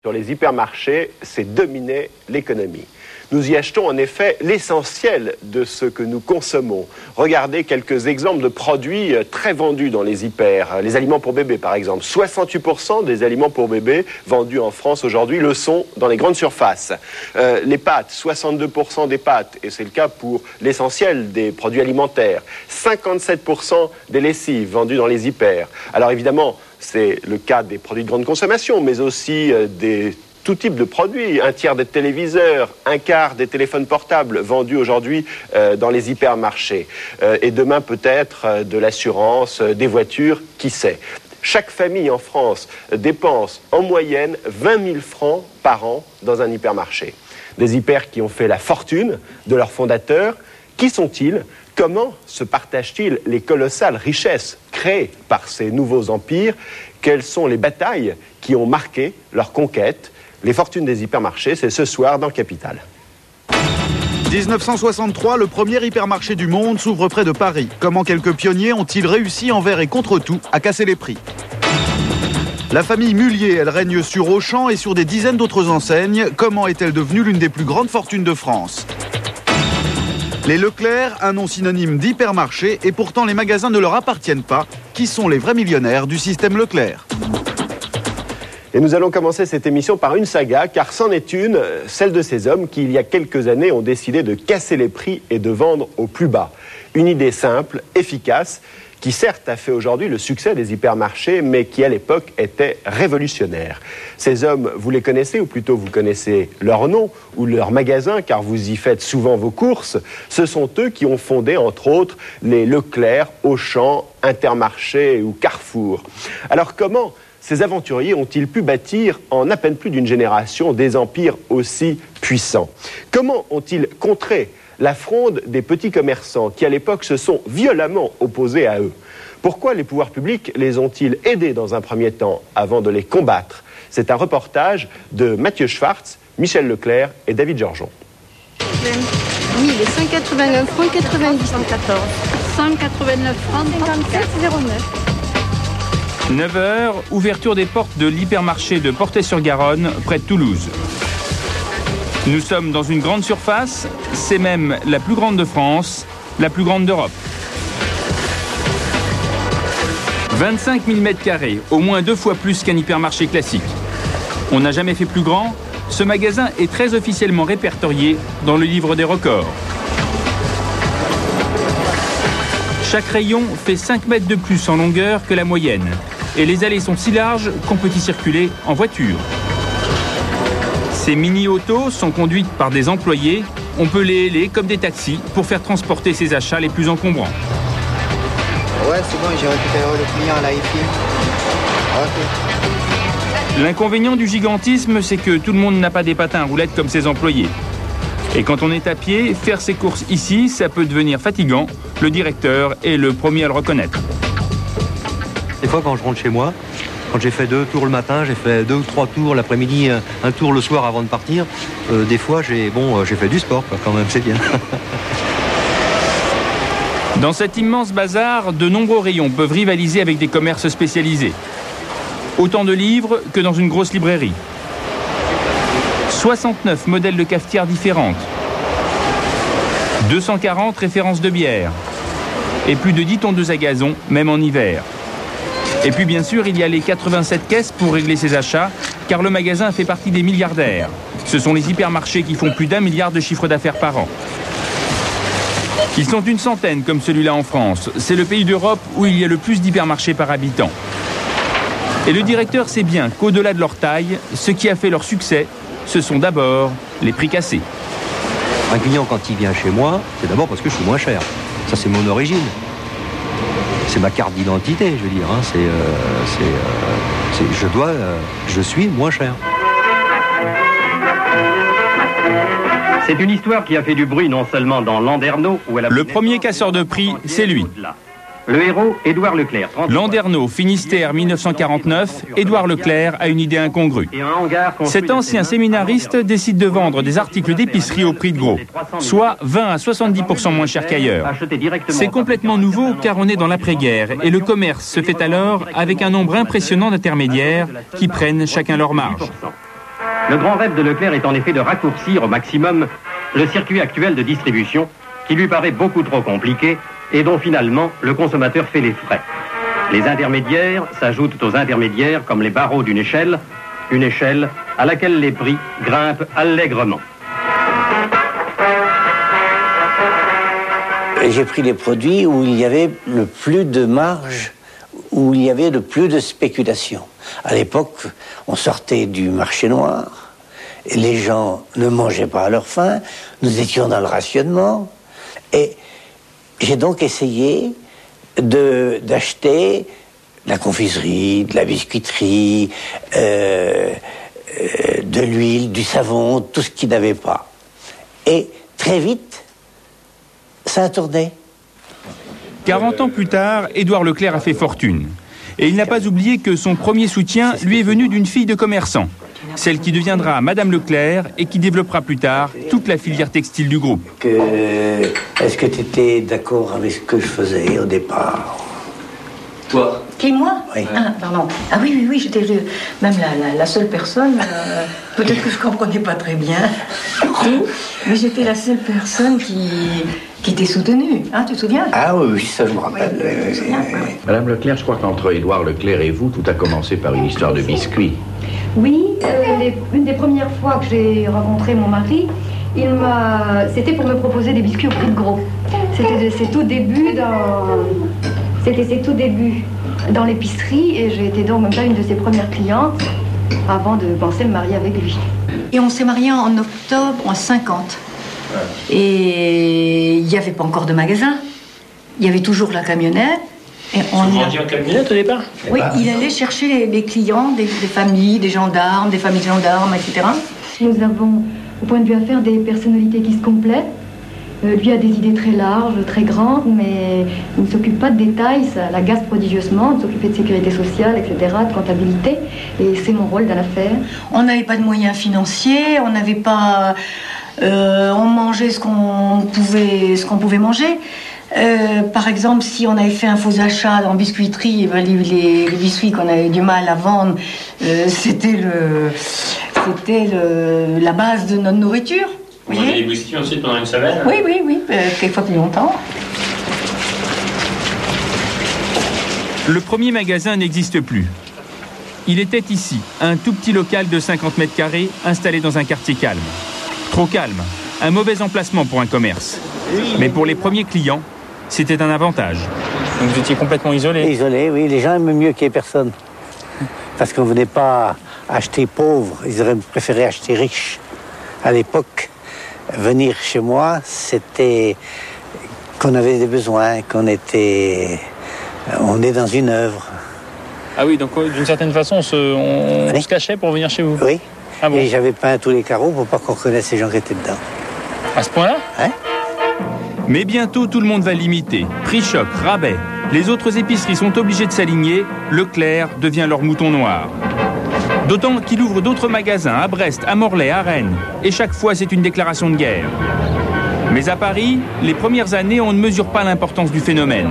Sur les hypermarchés, c'est dominer l'économie. Nous y achetons en effet l'essentiel de ce que nous consommons. Regardez quelques exemples de produits très vendus dans les hyper. Les aliments pour bébés par exemple. 68% des aliments pour bébés vendus en France aujourd'hui le sont dans les grandes surfaces. Les pâtes, 62% des pâtes, et c'est le cas pour l'essentiel des produits alimentaires. 57% des lessives vendues dans les hyper. Alors évidemment, c'est le cas des produits de grande consommation, mais aussi tout type de produits, un tiers des téléviseurs, un quart des téléphones portables vendus aujourd'hui dans les hypermarchés. Et demain peut-être de l'assurance, des voitures, qui sait. Chaque famille en France dépense en moyenne 20 000 francs par an dans un hypermarché. Des hypers qui ont fait la fortune de leurs fondateurs. Qui sont-ils ? Comment se partagent-ils les colossales richesses créées par ces nouveaux empires ? Quelles sont les batailles qui ont marqué leur conquête ? Les fortunes des hypermarchés, c'est ce soir dans Capital. 1963, le premier hypermarché du monde s'ouvre près de Paris. Comment quelques pionniers ont-ils réussi envers et contre tout à casser les prix ? La famille Mullier, elle règne sur Auchan et sur des dizaines d'autres enseignes. Comment est-elle devenue l'une des plus grandes fortunes de France ? Les Leclerc, un nom synonyme d'hypermarché, et pourtant les magasins ne leur appartiennent pas. Qui sont les vrais millionnaires du système Leclerc ? Et nous allons commencer cette émission par une saga, car c'en est une, celle de ces hommes qui, il y a quelques années, ont décidé de casser les prix et de vendre au plus bas. Une idée simple, efficace, qui certes a fait aujourd'hui le succès des hypermarchés, mais qui à l'époque était révolutionnaire. Ces hommes, vous les connaissez, ou plutôt vous connaissez leur nom ou leur magasin, car vous y faites souvent vos courses. Ce sont eux qui ont fondé, entre autres, les Leclerc, Auchan, Intermarché ou Carrefour. Alors comment ces aventuriers ont-ils pu bâtir en à peine plus d'une génération des empires aussi puissants ? Comment ont-ils contré la fronde des petits commerçants qui à l'époque se sont violemment opposés à eux ? Pourquoi les pouvoirs publics les ont-ils aidés dans un premier temps avant de les combattre ? C'est un reportage de Mathieu Schwartz, Michel Leclerc et David Georgeon. Oui, les 189 francs 90 14. 189 francs 54,09. 9h, ouverture des portes de l'hypermarché de Portet-sur-Garonne, près de Toulouse. Nous sommes dans une grande surface, c'est même la plus grande de France, la plus grande d'Europe. 25 000 m², au moins 2 fois plus qu'un hypermarché classique. On n'a jamais fait plus grand, ce magasin est très officiellement répertorié dans le livre des records. Chaque rayon fait 5 mètres de plus en longueur que la moyenne. Et les allées sont si larges qu'on peut y circuler en voiture. Ces mini-autos sont conduites par des employés. On peut les héler comme des taxis pour faire transporter ses achats les plus encombrants. Ouais, c'est bon, j'ai récupéré le client là ici. Okay. L'inconvénient du gigantisme, c'est que tout le monde n'a pas des patins à roulettes comme ses employés. Et quand on est à pied, faire ses courses ici, ça peut devenir fatigant. Le directeur est le premier à le reconnaître. Des fois, quand je rentre chez moi, quand j'ai fait 2 tours le matin, j'ai fait 2 ou 3 tours l'après-midi, un tour le soir avant de partir, des fois, j'ai fait du sport, quoi, quand même, c'est bien. Dans cet immense bazar, de nombreux rayons peuvent rivaliser avec des commerces spécialisés. Autant de livres que dans une grosse librairie. 69 modèles de cafetières différentes. 240 références de bière. Et plus de 10 tondeuses à gazon, même en hiver. Et puis bien sûr, il y a les 87 caisses pour régler ses achats, car le magasin fait partie des milliardaires. Ce sont les hypermarchés qui font plus d'1 milliard de chiffre d'affaires par an. Ils sont une centaine comme celui-là en France. C'est le pays d'Europe où il y a le plus d'hypermarchés par habitant. Et le directeur sait bien qu'au-delà de leur taille, ce qui a fait leur succès, ce sont d'abord les prix cassés. Un client, quand il vient chez moi, c'est d'abord parce que je suis moins cher. Ça, c'est mon origine. C'est ma carte d'identité, je veux dire. Hein. Je suis moins cher. C'est une histoire qui a fait du bruit non seulement dans Landerneau, où elle a... Le premier casseur de prix, c'est lui. Le héros, Édouard Leclerc. Landerneau, Finistère 1949, Édouard Leclerc a une idée incongrue. Cet ancien séminariste décide de vendre des articles d'épicerie au prix de gros, soit 20 à 70% moins cher qu'ailleurs. C'est complètement nouveau car on est dans l'après-guerre et le commerce se fait alors avec un nombre impressionnant d'intermédiaires qui prennent chacun leur marge. Le grand rêve de Leclerc est en effet de raccourcir au maximum le circuit actuel de distribution qui lui paraît beaucoup trop compliqué et dont finalement le consommateur fait les frais. Les intermédiaires s'ajoutent aux intermédiaires comme les barreaux d'une échelle à laquelle les prix grimpent allègrement. J'ai pris les produits où il y avait le plus de marge, où il y avait le plus de spéculation. À l'époque, on sortait du marché noir, et les gens ne mangeaient pas à leur faim, nous étions dans le rationnement, et j'ai donc essayé d'acheter de la confiserie, de la biscuiterie, de l'huile, du savon, tout ce qu'ils n'avaient pas. Et très vite, ça a tourné. 40 ans plus tard, Édouard Leclerc a fait fortune. Et il n'a pas oublié que son premier soutien lui est venu d'une fille de commerçant, celle qui deviendra Madame Leclerc et qui développera plus tard toute la filière textile du groupe. Est-ce que tu étais d'accord avec ce que je faisais au départ? Toi? Qui, moi? Oui. Ah, pardon. Ah oui, j'étais même la seule personne, peut-être que je comprenais pas très bien tout, mais j'étais la seule personne qui était soutenue, hein, tu te souviens? Ah oui, ça je me rappelle. Oui. Madame Leclerc, je crois qu'entre Édouard Leclerc et vous, tout a commencé par une histoire de biscuits. Oui, une des premières fois que j'ai rencontré mon mari, c'était pour me proposer des biscuits au prix de gros. C'était ses tout débuts dans l'épicerie et j'ai été donc même pas une de ses premières clientes avant de penser me marier avec lui. Et on s'est mariés en octobre en 50. Et il n'y avait pas encore de magasin. Il y avait toujours la camionnette. Et on vendiez en camionnette au départ? Oui, il allait chercher les clients, des familles, des gendarmes, des familles de gendarmes, etc. Nous avons, au point de vue affaires, des personnalités qui se complètent. Lui a des idées très larges, très grandes, mais il ne s'occupe pas de détails, ça l'agace prodigieusement, de s'occuper de sécurité sociale, etc., de comptabilité, et c'est mon rôle dans l'affaire. On n'avait pas de moyens financiers, on n'avait pas... on mangeait ce qu'on pouvait manger. Par exemple, si on avait fait un faux achat en biscuiterie, les biscuits qu'on avait du mal à vendre, c'était la base de notre nourriture. Vous mangez les biscuits ensuite pendant une semaine? Oui, quelquefois plus longtemps. Le premier magasin n'existe plus. Il était ici, un tout petit local de 50 mètres carrés installé dans un quartier calme. Trop calme, un mauvais emplacement pour un commerce. Mais pour les premiers clients, c'était un avantage. Donc vous étiez complètement isolé? Isolé, oui. Les gens aiment mieux qu'il n'y ait personne. Parce qu'on ne venait pas acheter pauvre, ils auraient préféré acheter riche. À l'époque, venir chez moi, c'était qu'on avait des besoins, on est dans une œuvre. Ah oui, donc d'une certaine façon, on se cachait pour venir chez vous? Oui. Ah bon? Et j'avais peint tous les carreaux pour pas qu'on reconnaisse les gens qui étaient dedans. À ce point-là? Hein? Mais bientôt, tout le monde va l'imiter. Prix choc, rabais. Les autres épiceries sont obligées de s'aligner. Leclerc devient leur mouton noir. D'autant qu'il ouvre d'autres magasins à Brest, à Morlaix, à Rennes. Et chaque fois, c'est une déclaration de guerre. Mais à Paris, les premières années, on ne mesure pas l'importance du phénomène.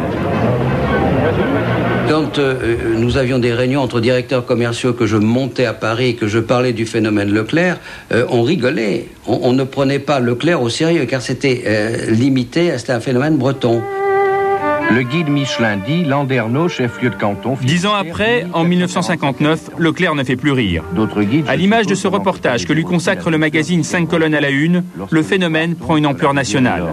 Quand nous avions des réunions entre directeurs commerciaux, que je montais à Paris, que je parlais du phénomène Leclerc, on rigolait. On ne prenait pas Leclerc au sérieux, car c'était limité, c'était un phénomène breton. Le guide Michelin dit Landerneau, chef-lieu de canton. 10 ans après, en 1959, Leclerc ne fait plus rire. D'autres guides. À l'image de ce reportage que lui consacre le magazine 5 colonnes à la une, le phénomène prend une ampleur nationale.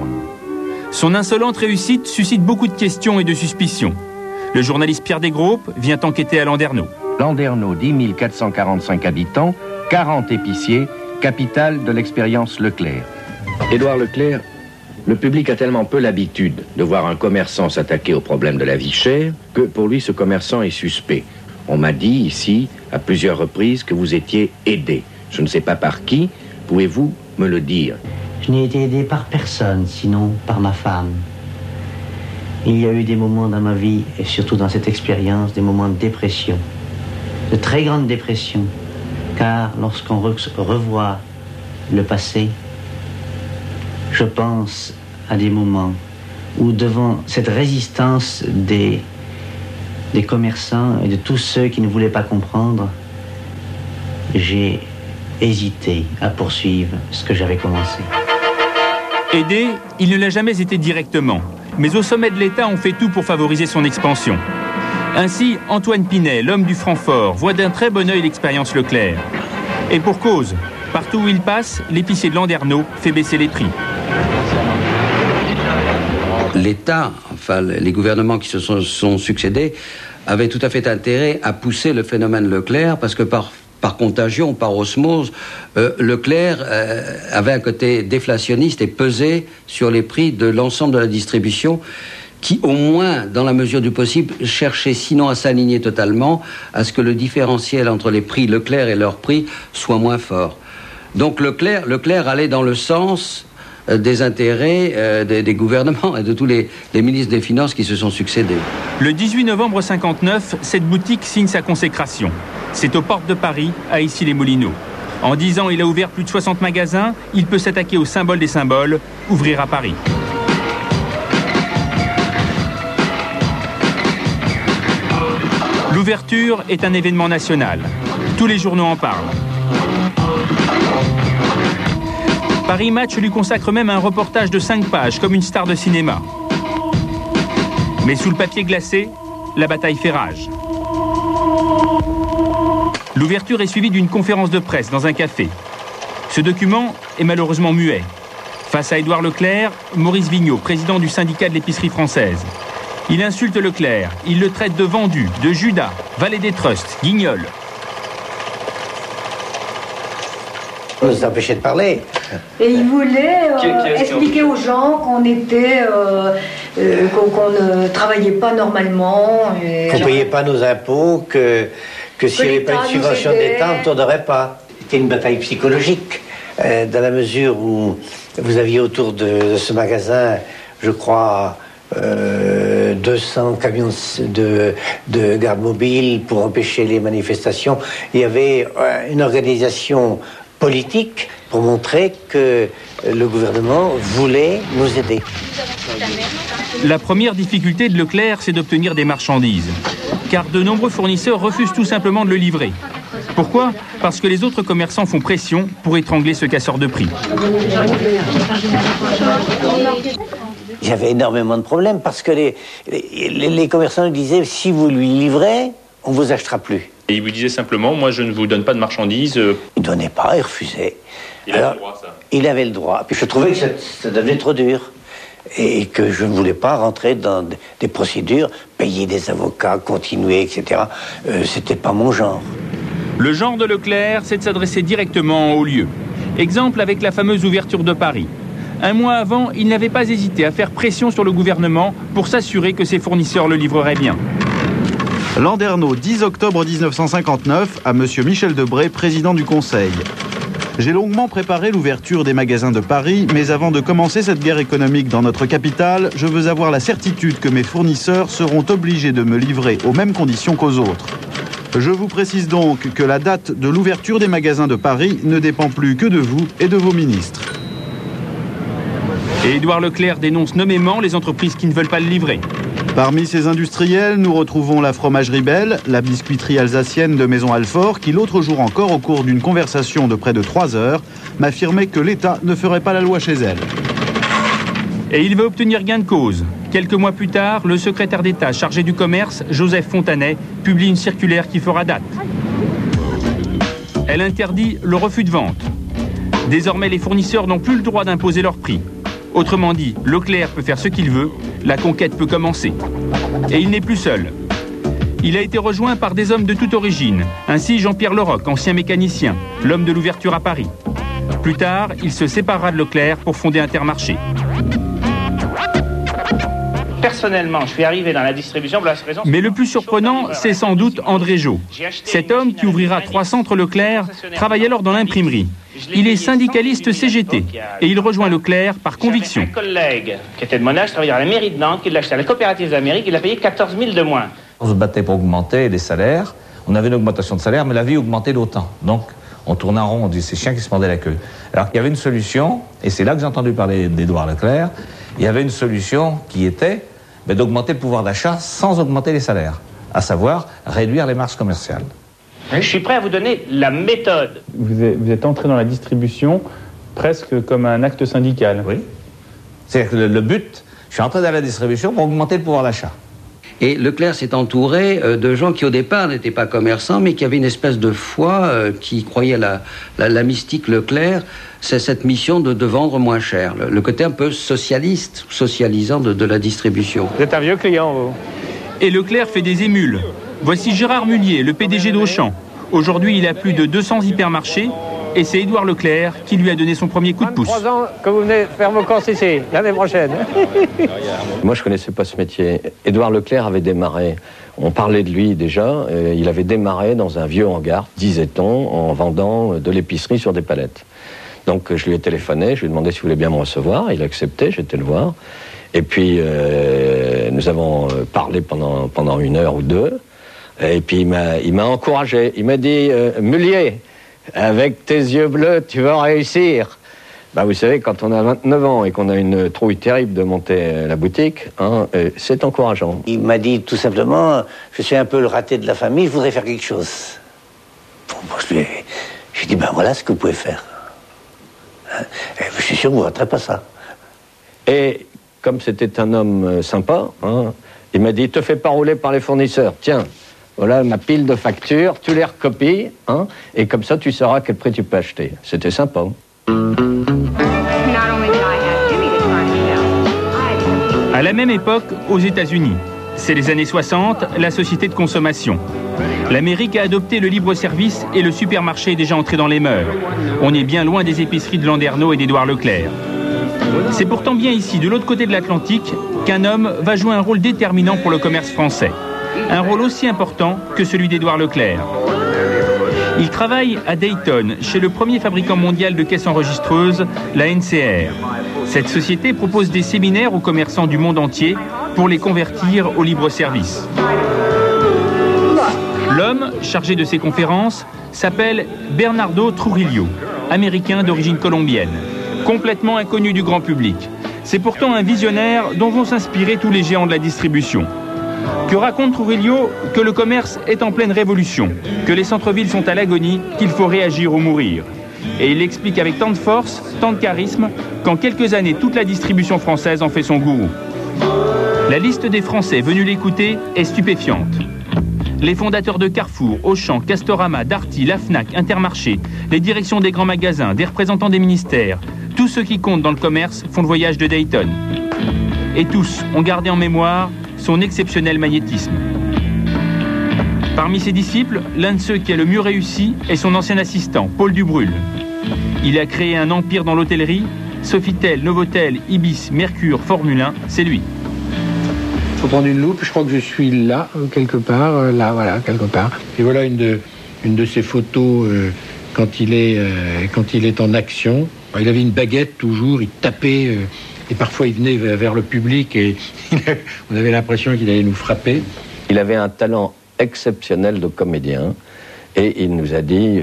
Son insolente réussite suscite beaucoup de questions et de suspicions. Le journaliste Pierre Desgroupes vient enquêter à Landerneau. Landerneau, 10 445 habitants, 40 épiciers, capitale de l'expérience Leclerc. Édouard Leclerc, le public a tellement peu l'habitude de voir un commerçant s'attaquer au problème de la vie chère que pour lui ce commerçant est suspect. On m'a dit ici, à plusieurs reprises, que vous étiez aidé. Je ne sais pas par qui, pouvez-vous me le dire? Je n'ai été aidé par personne, sinon par ma femme. Il y a eu des moments dans ma vie, et surtout dans cette expérience, des moments de dépression, de très grande dépression, car lorsqu'on revoit le passé, je pense à des moments où devant cette résistance des commerçants et de tous ceux qui ne voulaient pas comprendre, j'ai hésité à poursuivre ce que j'avais commencé. Aidé, il ne l'a jamais été directement, mais au sommet de l'État, on fait tout pour favoriser son expansion. Ainsi, Antoine Pinet, l'homme du Francfort, voit d'un très bon œil l'expérience Leclerc. Et pour cause, partout où il passe, l'épicier de Landerneau fait baisser les prix. L'État, enfin les gouvernements qui se sont succédés, avaient tout à fait intérêt à pousser le phénomène Leclerc, parce que par contagion, par osmose, Leclerc avait un côté déflationniste et pesait sur les prix de l'ensemble de la distribution, qui, au moins, dans la mesure du possible, cherchait sinon à s'aligner totalement, à ce que le différentiel entre les prix Leclerc et leurs prix soit moins fort. Donc Leclerc allait dans le sens des intérêts des gouvernements et de tous les ministres des Finances qui se sont succédés. Le 18 novembre 59, cette boutique signe sa consécration. C'est aux portes de Paris, à Issy-les-Moulineaux. En 10 ans, il a ouvert plus de 60 magasins. Il peut s'attaquer au symbole des symboles, ouvrir à Paris. L'ouverture est un événement national. Tous les journaux en parlent. Paris Match lui consacre même un reportage de 5 pages, comme une star de cinéma. Mais sous le papier glacé, la bataille fait rage. L'ouverture est suivie d'une conférence de presse dans un café. Ce document est malheureusement muet. Face à Édouard Leclerc, Maurice Vigneault, président du syndicat de l'épicerie française. Il insulte Leclerc, il le traite de vendu, de Judas, valet des trusts, guignol. On nous empêchait de parler. Et il voulait expliquer aux gens qu'on était, qu'on ne travaillait pas normalement. Qu'on ne payait pas nos impôts, que s'il n'y avait pas une subvention d'État, on ne tournerait pas. C'était une bataille psychologique, dans la mesure où vous aviez autour de ce magasin, je crois, 200 camions de garde mobile pour empêcher les manifestations. Il y avait une organisation politique pour montrer que le gouvernement voulait nous aider. La première difficulté de Leclerc, c'est d'obtenir des marchandises. Car de nombreux fournisseurs refusent tout simplement de le livrer. Pourquoi ? Parce que les autres commerçants font pression pour étrangler ce casseur de prix. Il y avait énormément de problèmes parce que les commerçants nous disaient si vous lui livrez, on ne vous achètera plus. Et il vous disait simplement, moi je ne vous donne pas de marchandises. Il ne donnait pas, il refusait. Il avait le droit, ça. Il avait le droit. Puis je trouvais que ça devenait trop dur. Et que je ne voulais pas rentrer dans des procédures, payer des avocats, continuer, etc. C'était pas mon genre. Le genre de Leclerc, c'est de s'adresser directement au lieu. Exemple avec la fameuse ouverture de Paris. Un mois avant, il n'avait pas hésité à faire pression sur le gouvernement pour s'assurer que ses fournisseurs le livreraient bien. Landerneau, 10 octobre 1959, à M. Michel Debré, président du Conseil. J'ai longuement préparé l'ouverture des magasins de Paris, mais avant de commencer cette guerre économique dans notre capitale, je veux avoir la certitude que mes fournisseurs seront obligés de me livrer aux mêmes conditions qu'aux autres. Je vous précise donc que la date de l'ouverture des magasins de Paris ne dépend plus que de vous et de vos ministres. Et Édouard Leclerc dénonce nommément les entreprises qui ne veulent pas le livrer. Parmi ces industriels, nous retrouvons la fromagerie Belle, la biscuiterie alsacienne de Maison Alfort, qui l'autre jour encore, au cours d'une conversation de près de 3 heures, m'affirmait que l'État ne ferait pas la loi chez elle. Et il veut obtenir gain de cause. Quelques mois plus tard, le secrétaire d'État chargé du commerce, Joseph Fontanet, publie une circulaire qui fera date. Elle interdit le refus de vente. Désormais, les fournisseurs n'ont plus le droit d'imposer leur prix. Autrement dit, Leclerc peut faire ce qu'il veut, la conquête peut commencer. Et il n'est plus seul. Il a été rejoint par des hommes de toute origine. Ainsi, Jean-Pierre Leroc, ancien mécanicien, l'homme de l'ouverture à Paris. Plus tard, il se séparera de Leclerc pour fonder Intermarché. Personnellement, je suis arrivé dans la distribution pour la raison... Mais le plus surprenant, c'est sans doute André Jo. Cet homme qui ouvrira 3 centres Leclerc travaille alors dans l'imprimerie. Il est syndicaliste CGT et il rejoint Leclerc par conviction. Un collègue qui était de mon âge travaillait à la mairie de Nantes, qui l'a acheté à la coopérative d'Amérique, il a payé 14 000 de moins. On se battait pour augmenter les salaires. On avait une augmentation de salaire, mais la vie augmentait d'autant. Donc, on tournait en rond, on disait c'est chiens qui se mordaient la queue. Alors qu'il y avait une solution, et c'est là que j'ai entendu parler d'Édouard Leclerc, il y avait une solution qui était d'augmenter le pouvoir d'achat sans augmenter les salaires, à savoir réduire les marges commerciales. Je suis prêt à vous donner la méthode. Vous êtes entré dans la distribution presque comme un acte syndical. Oui. C'est-à-dire que le but, je suis entré dans la distribution pour augmenter le pouvoir d'achat. Et Leclerc s'est entouré de gens qui au départ n'étaient pas commerçants, mais qui avaient une espèce de foi, qui croyaient à la mystique Leclerc, c'est cette mission de vendre moins cher. Le côté un peu socialiste, socialisant de la distribution. Vous êtes un vieux client, vous. Et Leclerc fait des émules. Voici Gérard Mullier, le PDG d'Auchan. Aujourd'hui, il a plus de 200 hypermarchés. Et c'est Édouard Leclerc qui lui a donné son premier coup de pouce. 23 ans que vous venez faire vos courses ici, l'année prochaine. Moi, je ne connaissais pas ce métier. Édouard Leclerc avait démarré, on parlait de lui déjà, il avait démarré dans un vieux hangar, disait-on, en vendant de l'épicerie sur des palettes. Donc, je lui ai téléphoné, je lui ai demandé s'il voulait bien me recevoir, il a accepté, j'étais le voir. Et puis, nous avons parlé pendant 1 heure ou 2, et puis il m'a encouragé. Il m'a dit, Mullier, avec tes yeux bleus, tu vas réussir. Bah, vous savez, quand on a 29 ans et qu'on a une trouille terrible de monter la boutique, c'est encourageant. Il m'a dit tout simplement, je suis un peu le raté de la famille, je voudrais faire quelque chose. Bon, je lui ai dit, ben voilà ce que vous pouvez faire. Et je suis sûr que vous ne raterez pas ça. Et comme c'était un homme sympa, il m'a dit, te fais pas rouler par les fournisseurs, tiens. Voilà ma pile de factures, tu les recopies, et comme ça tu sauras quel prix tu peux acheter. C'était sympa. À la même époque, aux États-Unis, c'est les années 60, la société de consommation. L'Amérique a adopté le libre-service et le supermarché est déjà entré dans les mœurs. On est bien loin des épiceries de Landerneau et d'Édouard Leclerc. C'est pourtant bien ici, de l'autre côté de l'Atlantique, qu'un homme va jouer un rôle déterminant pour le commerce français. Un rôle aussi important que celui d'Édouard Leclerc. Il travaille à Dayton, chez le premier fabricant mondial de caisses enregistreuses, la NCR. Cette société propose des séminaires aux commerçants du monde entier pour les convertir au libre-service. L'homme chargé de ces conférences s'appelle Bernardo Trujillo, américain d'origine colombienne, complètement inconnu du grand public. C'est pourtant un visionnaire dont vont s'inspirer tous les géants de la distribution. Que raconte Trujillo? Que le commerce est en pleine révolution, que les centres-villes sont à l'agonie, qu'il faut réagir ou mourir. Et il explique avec tant de force, tant de charisme, qu'en quelques années, toute la distribution française en fait son gourou. La liste des Français venus l'écouter est stupéfiante. Les fondateurs de Carrefour, Auchan, Castorama, Darty, la Fnac, Intermarché, les directions des grands magasins, des représentants des ministères, tous ceux qui comptent dans le commerce font le voyage de Dayton. Et tous ont gardé en mémoire son exceptionnel magnétisme. Parmi ses disciples, l'un de ceux qui a le mieux réussi est son ancien assistant, Paul Dubrul. Il a créé un empire dans l'hôtellerie, Sofitel, Novotel, Ibis, Mercure, Formule 1, c'est lui. Il faut prendre une loupe, je crois que je suis là, quelque part, là, voilà, quelque part. Et voilà une de ses photos quand il est en action. Il avait une baguette toujours, il tapait... Et parfois, il venait vers le public et on avait l'impression qu'il allait nous frapper. Il avait un talent exceptionnel de comédien et il nous a dit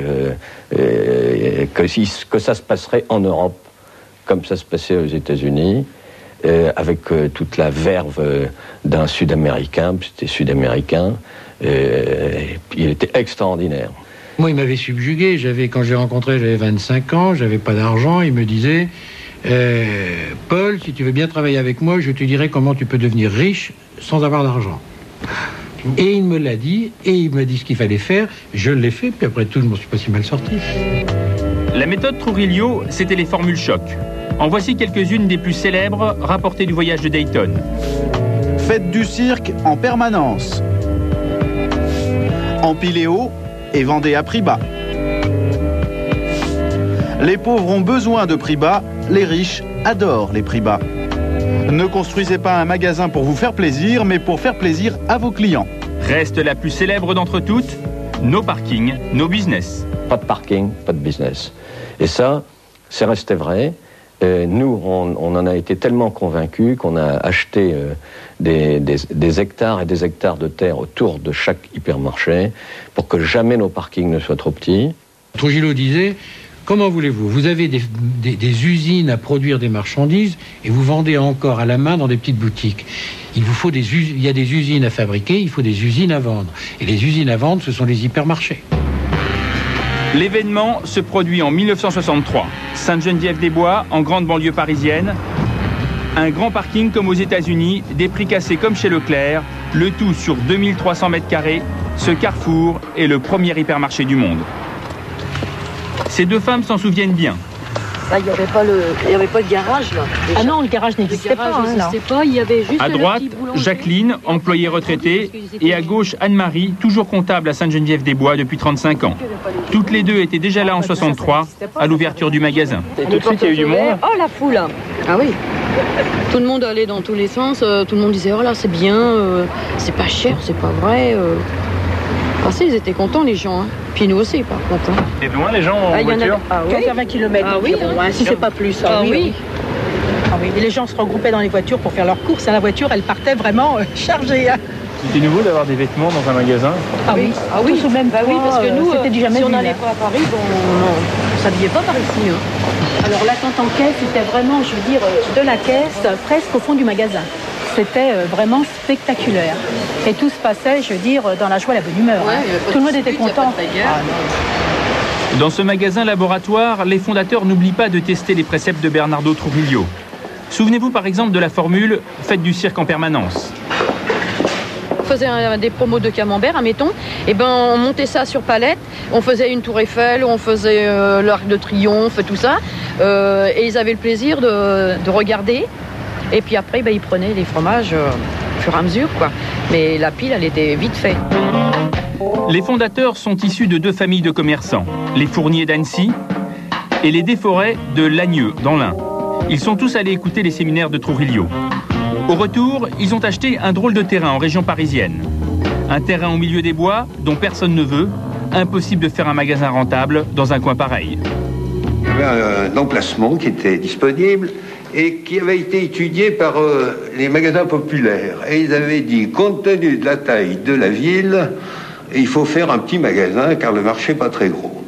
que ça se passerait en Europe comme ça se passait aux États-Unis, avec toute la verve d'un Sud-Américain, c'était Sud-Américain, il était extraordinaire. Moi, il m'avait subjugué. Quand j'ai rencontré, j'avais 25 ans, j'avais pas d'argent, il me disait... Paul, si tu veux bien travailler avec moi, je te dirai comment tu peux devenir riche sans avoir d'argent. Et il me l'a dit, et il m'a dit ce qu'il fallait faire. Je l'ai fait, puis après tout, je m'en suis pas si mal sorti. La méthode Trujillo, c'était les formules choc. En voici quelques-unes des plus célèbres rapportées du voyage de Dayton. Faites du cirque en permanence. Empilez haut et vendez à prix bas. Les pauvres ont besoin de prix bas, les riches adorent les prix bas. Ne construisez pas un magasin pour vous faire plaisir, mais pour faire plaisir à vos clients. Reste la plus célèbre d'entre toutes, no parking, no business. Pas de parking, pas de business. Et ça, c'est resté vrai. Nous, on en a été tellement convaincus qu'on a acheté des hectares et des hectares de terre autour de chaque hypermarché pour que jamais nos parkings ne soient trop petits. Trujillo disait... Comment voulez-vous? Vous avez des usines à produire des marchandises et vous vendez encore à la main dans des petites boutiques. Il y a des usines à fabriquer, il faut des usines à vendre. Et les usines à vendre, ce sont les hypermarchés. L'événement se produit en 1963. Sainte-Geneviève-des-Bois, en grande banlieue parisienne. Un grand parking comme aux États-Unis, des prix cassés comme chez Leclerc, le tout sur 2300 mètres carrés. Ce carrefour est le premier hypermarché du monde. Ces deux femmes s'en souviennent bien. Là, il n'y avait pas de garage, là. Ah non, le garage n'existait pas. Il y avait juste à droite, Jacqueline, employée retraitée, et à gauche, Anne-Marie, toujours comptable à Sainte-Geneviève-des-Bois depuis 35 ans. Toutes les deux étaient déjà là en 63, à l'ouverture du magasin. Et tout de suite, il y a eu du monde. Oh, la foule. Ah oui. Tout le monde allait dans tous les sens. Tout le monde disait, oh là, c'est bien, c'est pas cher, c'est pas vrai. Ah si, ils étaient contents, les gens. Hein. Puis nous aussi, par contre. Hein. C'est loin, les gens en voiture? 80 km si c'est pas plus. Oui. Ah oui. Et les gens se regroupaient dans les voitures pour faire leurs courses. Et la voiture, elle partait vraiment chargée. Hein. C'était nouveau d'avoir des vêtements dans un magasin? Ah oui, tous au même poids, oui, parce que nous, c'était du jamais si on vu, n'allait pas à Paris, on ne s'habillait pas par ici. Hein. Alors l'attente en caisse, c'était vraiment, je veux dire, de la caisse presque au fond du magasin. C'était vraiment spectaculaire. Et tout se passait, je veux dire, dans la joie et la bonne humeur. Ouais, tout le monde était content. Dans ce magasin laboratoire, les fondateurs n'oublient pas de tester les préceptes de Bernardo Trujillo. Souvenez-vous par exemple de la formule « Faites du cirque en permanence ». On faisait des promos de camembert, admettons, et ben on montait ça sur palette, on faisait une tour Eiffel, on faisait l'Arc de Triomphe, tout ça, et ils avaient le plaisir de regarder. Et puis après, ils prenaient les fromages au fur et à mesure, quoi. Mais la pile, elle était vite faite. Les fondateurs sont issus de deux familles de commerçants, les Fournier d'Annecy et les Desforêts de Lagneux, dans l'Ain. Ils sont tous allés écouter les séminaires de Trujillo. Au retour, ils ont acheté un drôle de terrain en région parisienne. Un terrain au milieu des bois, dont personne ne veut. Impossible de faire un magasin rentable dans un coin pareil. Il y avait un emplacement qui était disponible et qui avait été étudié par les magasins populaires. Et ils avaient dit, compte tenu de la taille de la ville, il faut faire un petit magasin car le marché n'est pas très gros.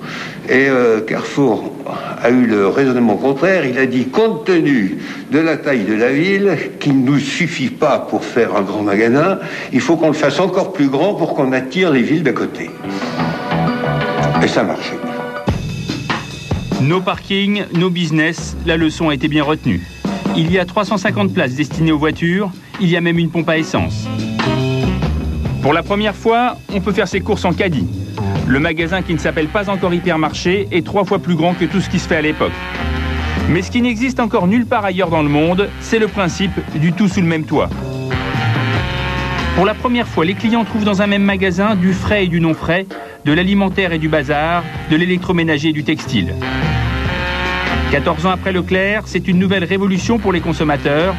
Et Carrefour a eu le raisonnement contraire. Il a dit, compte tenu de la taille de la ville, qu'il ne nous suffit pas pour faire un grand magasin, il faut qu'on le fasse encore plus grand pour qu'on attire les villes d'à côté. Et ça marchait. No parking, no business, la leçon a été bien retenue. Il y a 350 places destinées aux voitures, il y a même une pompe à essence. Pour la première fois, on peut faire ses courses en caddie. Le magasin qui ne s'appelle pas encore hypermarché est 3 fois plus grand que tout ce qui se fait à l'époque. Mais ce qui n'existe encore nulle part ailleurs dans le monde, c'est le principe du tout sous le même toit. Pour la première fois, les clients trouvent dans un même magasin du frais et du non frais, de l'alimentaire et du bazar, de l'électroménager et du textile. 14 ans après Leclerc, c'est une nouvelle révolution pour les consommateurs.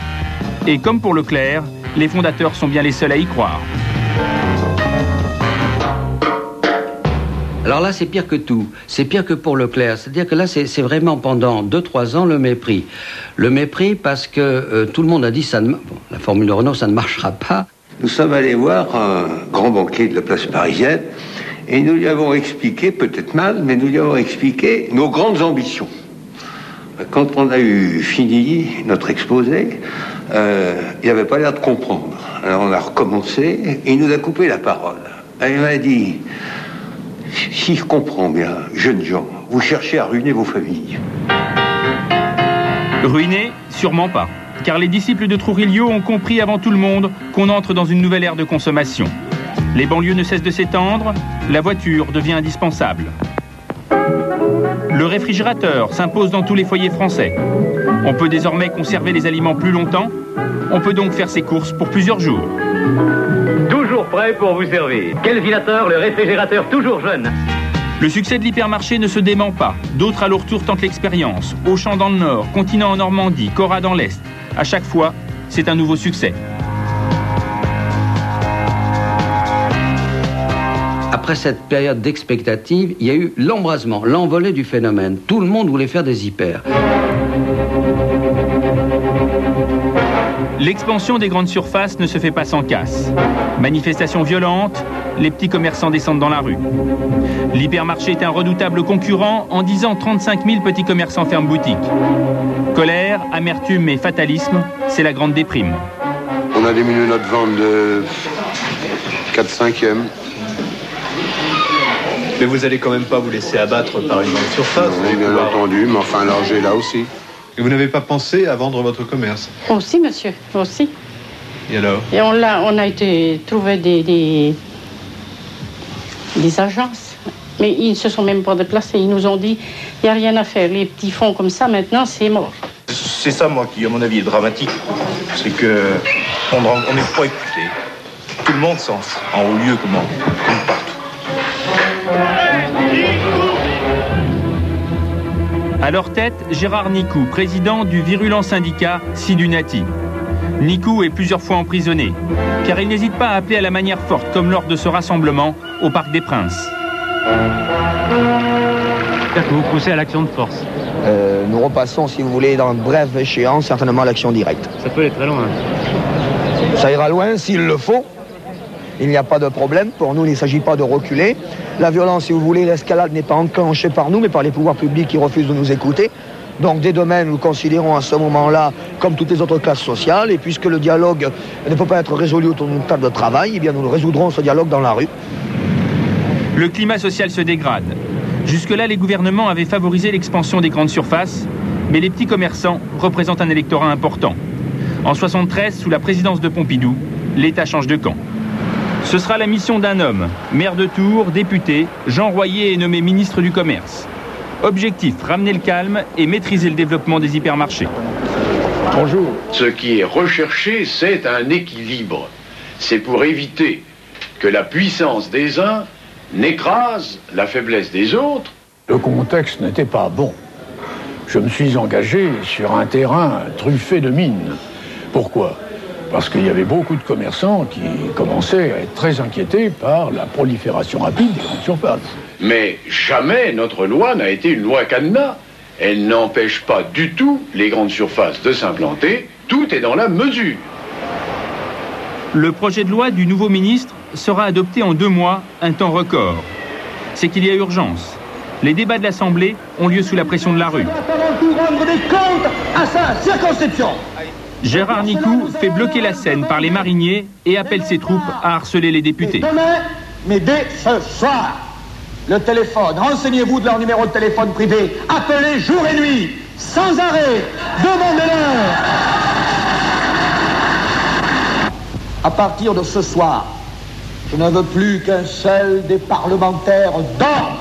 Et comme pour Leclerc, les fondateurs sont bien les seuls à y croire. Alors là, c'est pire que tout. C'est pire que pour Leclerc. C'est-à-dire que là, c'est vraiment pendant 2-3 ans le mépris. Le mépris parce que tout le monde a dit la formule Renault, ça ne marchera pas. Nous sommes allés voir un grand banquier de la place parisienne et nous lui avons expliqué, peut-être mal, mais nous lui avons expliqué nos grandes ambitions. Quand on a fini notre exposé, il n'avait pas l'air de comprendre. Alors on a recommencé et il nous a coupé la parole. Et il m'a dit, si je comprends bien, jeunes gens, vous cherchez à ruiner vos familles. Ruiner, sûrement pas. Car les disciples de Trujillo ont compris avant tout le monde qu'on entre dans une nouvelle ère de consommation. Les banlieues ne cessent de s'étendre, la voiture devient indispensable. Le réfrigérateur s'impose dans tous les foyers français. On peut désormais conserver les aliments plus longtemps. On peut donc faire ses courses pour plusieurs jours. Toujours prêt pour vous servir. Kelvinator, le réfrigérateur toujours jeune. Le succès de l'hypermarché ne se dément pas. D'autres à leur tour tentent l'expérience. Auchan dans le Nord, Continent en Normandie, Cora dans l'Est. À chaque fois, c'est un nouveau succès. Après cette période d'expectative, il y a eu l'embrasement, l'envolée du phénomène. Tout le monde voulait faire des hyper. L'expansion des grandes surfaces ne se fait pas sans casse. Manifestations violentes, les petits commerçants descendent dans la rue. L'hypermarché est un redoutable concurrent. En 10 ans, 35 000 petits commerçants ferment boutique. Colère, amertume et fatalisme, c'est la grande déprime. On a diminué notre vente de 4/5. Mais vous allez quand même pas vous laisser abattre par une grande surface. Oui, bien entendu, mais enfin l'argent est là aussi. Et vous n'avez pas pensé à vendre votre commerce? Aussi, monsieur, aussi. Et alors? Et on a été trouver des agences. Mais ils ne se sont même pas déplacés. Ils nous ont dit, il n'y a rien à faire. Les petits fonds comme ça, maintenant, c'est mort. C'est ça, moi, qui, à mon avis, est dramatique. C'est que on n'est pas écouté. Tout le monde s'en fout, en haut lieu comme partout. À leur tête, Gérard Nicou, président du virulent syndicat Sidunati. Nicou est plusieurs fois emprisonné, car il n'hésite pas à appeler à la manière forte, comme lors de ce rassemblement au Parc des Princes. C'est-à-dire que vous poussez à l'action de force. Nous repassons, si vous voulez, dans brève échéance, certainement à l'action directe. Ça peut aller très loin. Ça ira loin s'il le faut. Il n'y a pas de problème. Pour nous, il ne s'agit pas de reculer. La violence, si vous voulez, l'escalade n'est pas enclenchée par nous, mais par les pouvoirs publics qui refusent de nous écouter. Donc, dès demain, nous considérons à ce moment-là comme toutes les autres classes sociales. Et puisque le dialogue ne peut pas être résolu autour d'une table de travail, eh bien, nous résoudrons ce dialogue dans la rue. Le climat social se dégrade. Jusque-là, les gouvernements avaient favorisé l'expansion des grandes surfaces, mais les petits commerçants représentent un électorat important. En 1973, sous la présidence de Pompidou, l'État change de camp. Ce sera la mission d'un homme, maire de Tours, député. Jean Royer est nommé ministre du Commerce. Objectif, ramener le calme et maîtriser le développement des hypermarchés. Bonjour. Ce qui est recherché, c'est un équilibre. C'est pour éviter que la puissance des uns n'écrase la faiblesse des autres. Le contexte n'était pas bon. Je me suis engagé sur un terrain truffé de mines. Pourquoi ? Parce qu'il y avait beaucoup de commerçants qui commençaient à être très inquiétés par la prolifération rapide des grandes surfaces. Mais jamais notre loi n'a été une loi cadenas. Elle n'empêche pas du tout les grandes surfaces de s'implanter. Tout est dans la mesure. Le projet de loi du nouveau ministre sera adopté en 2 mois, un temps record. C'est qu'il y a urgence. Les débats de l'Assemblée ont lieu sous la pression de la rue. Rendre des comptes à sa circonscription. Gérard Nicou fait bloquer la Seine par les mariniers et appelle ses troupes à harceler les députés. Demain, mais dès ce soir, le téléphone, renseignez-vous de leur numéro de téléphone privé, appelez jour et nuit, sans arrêt, demandez-leur. À partir de ce soir, je ne veux plus qu'un seul des parlementaires dorme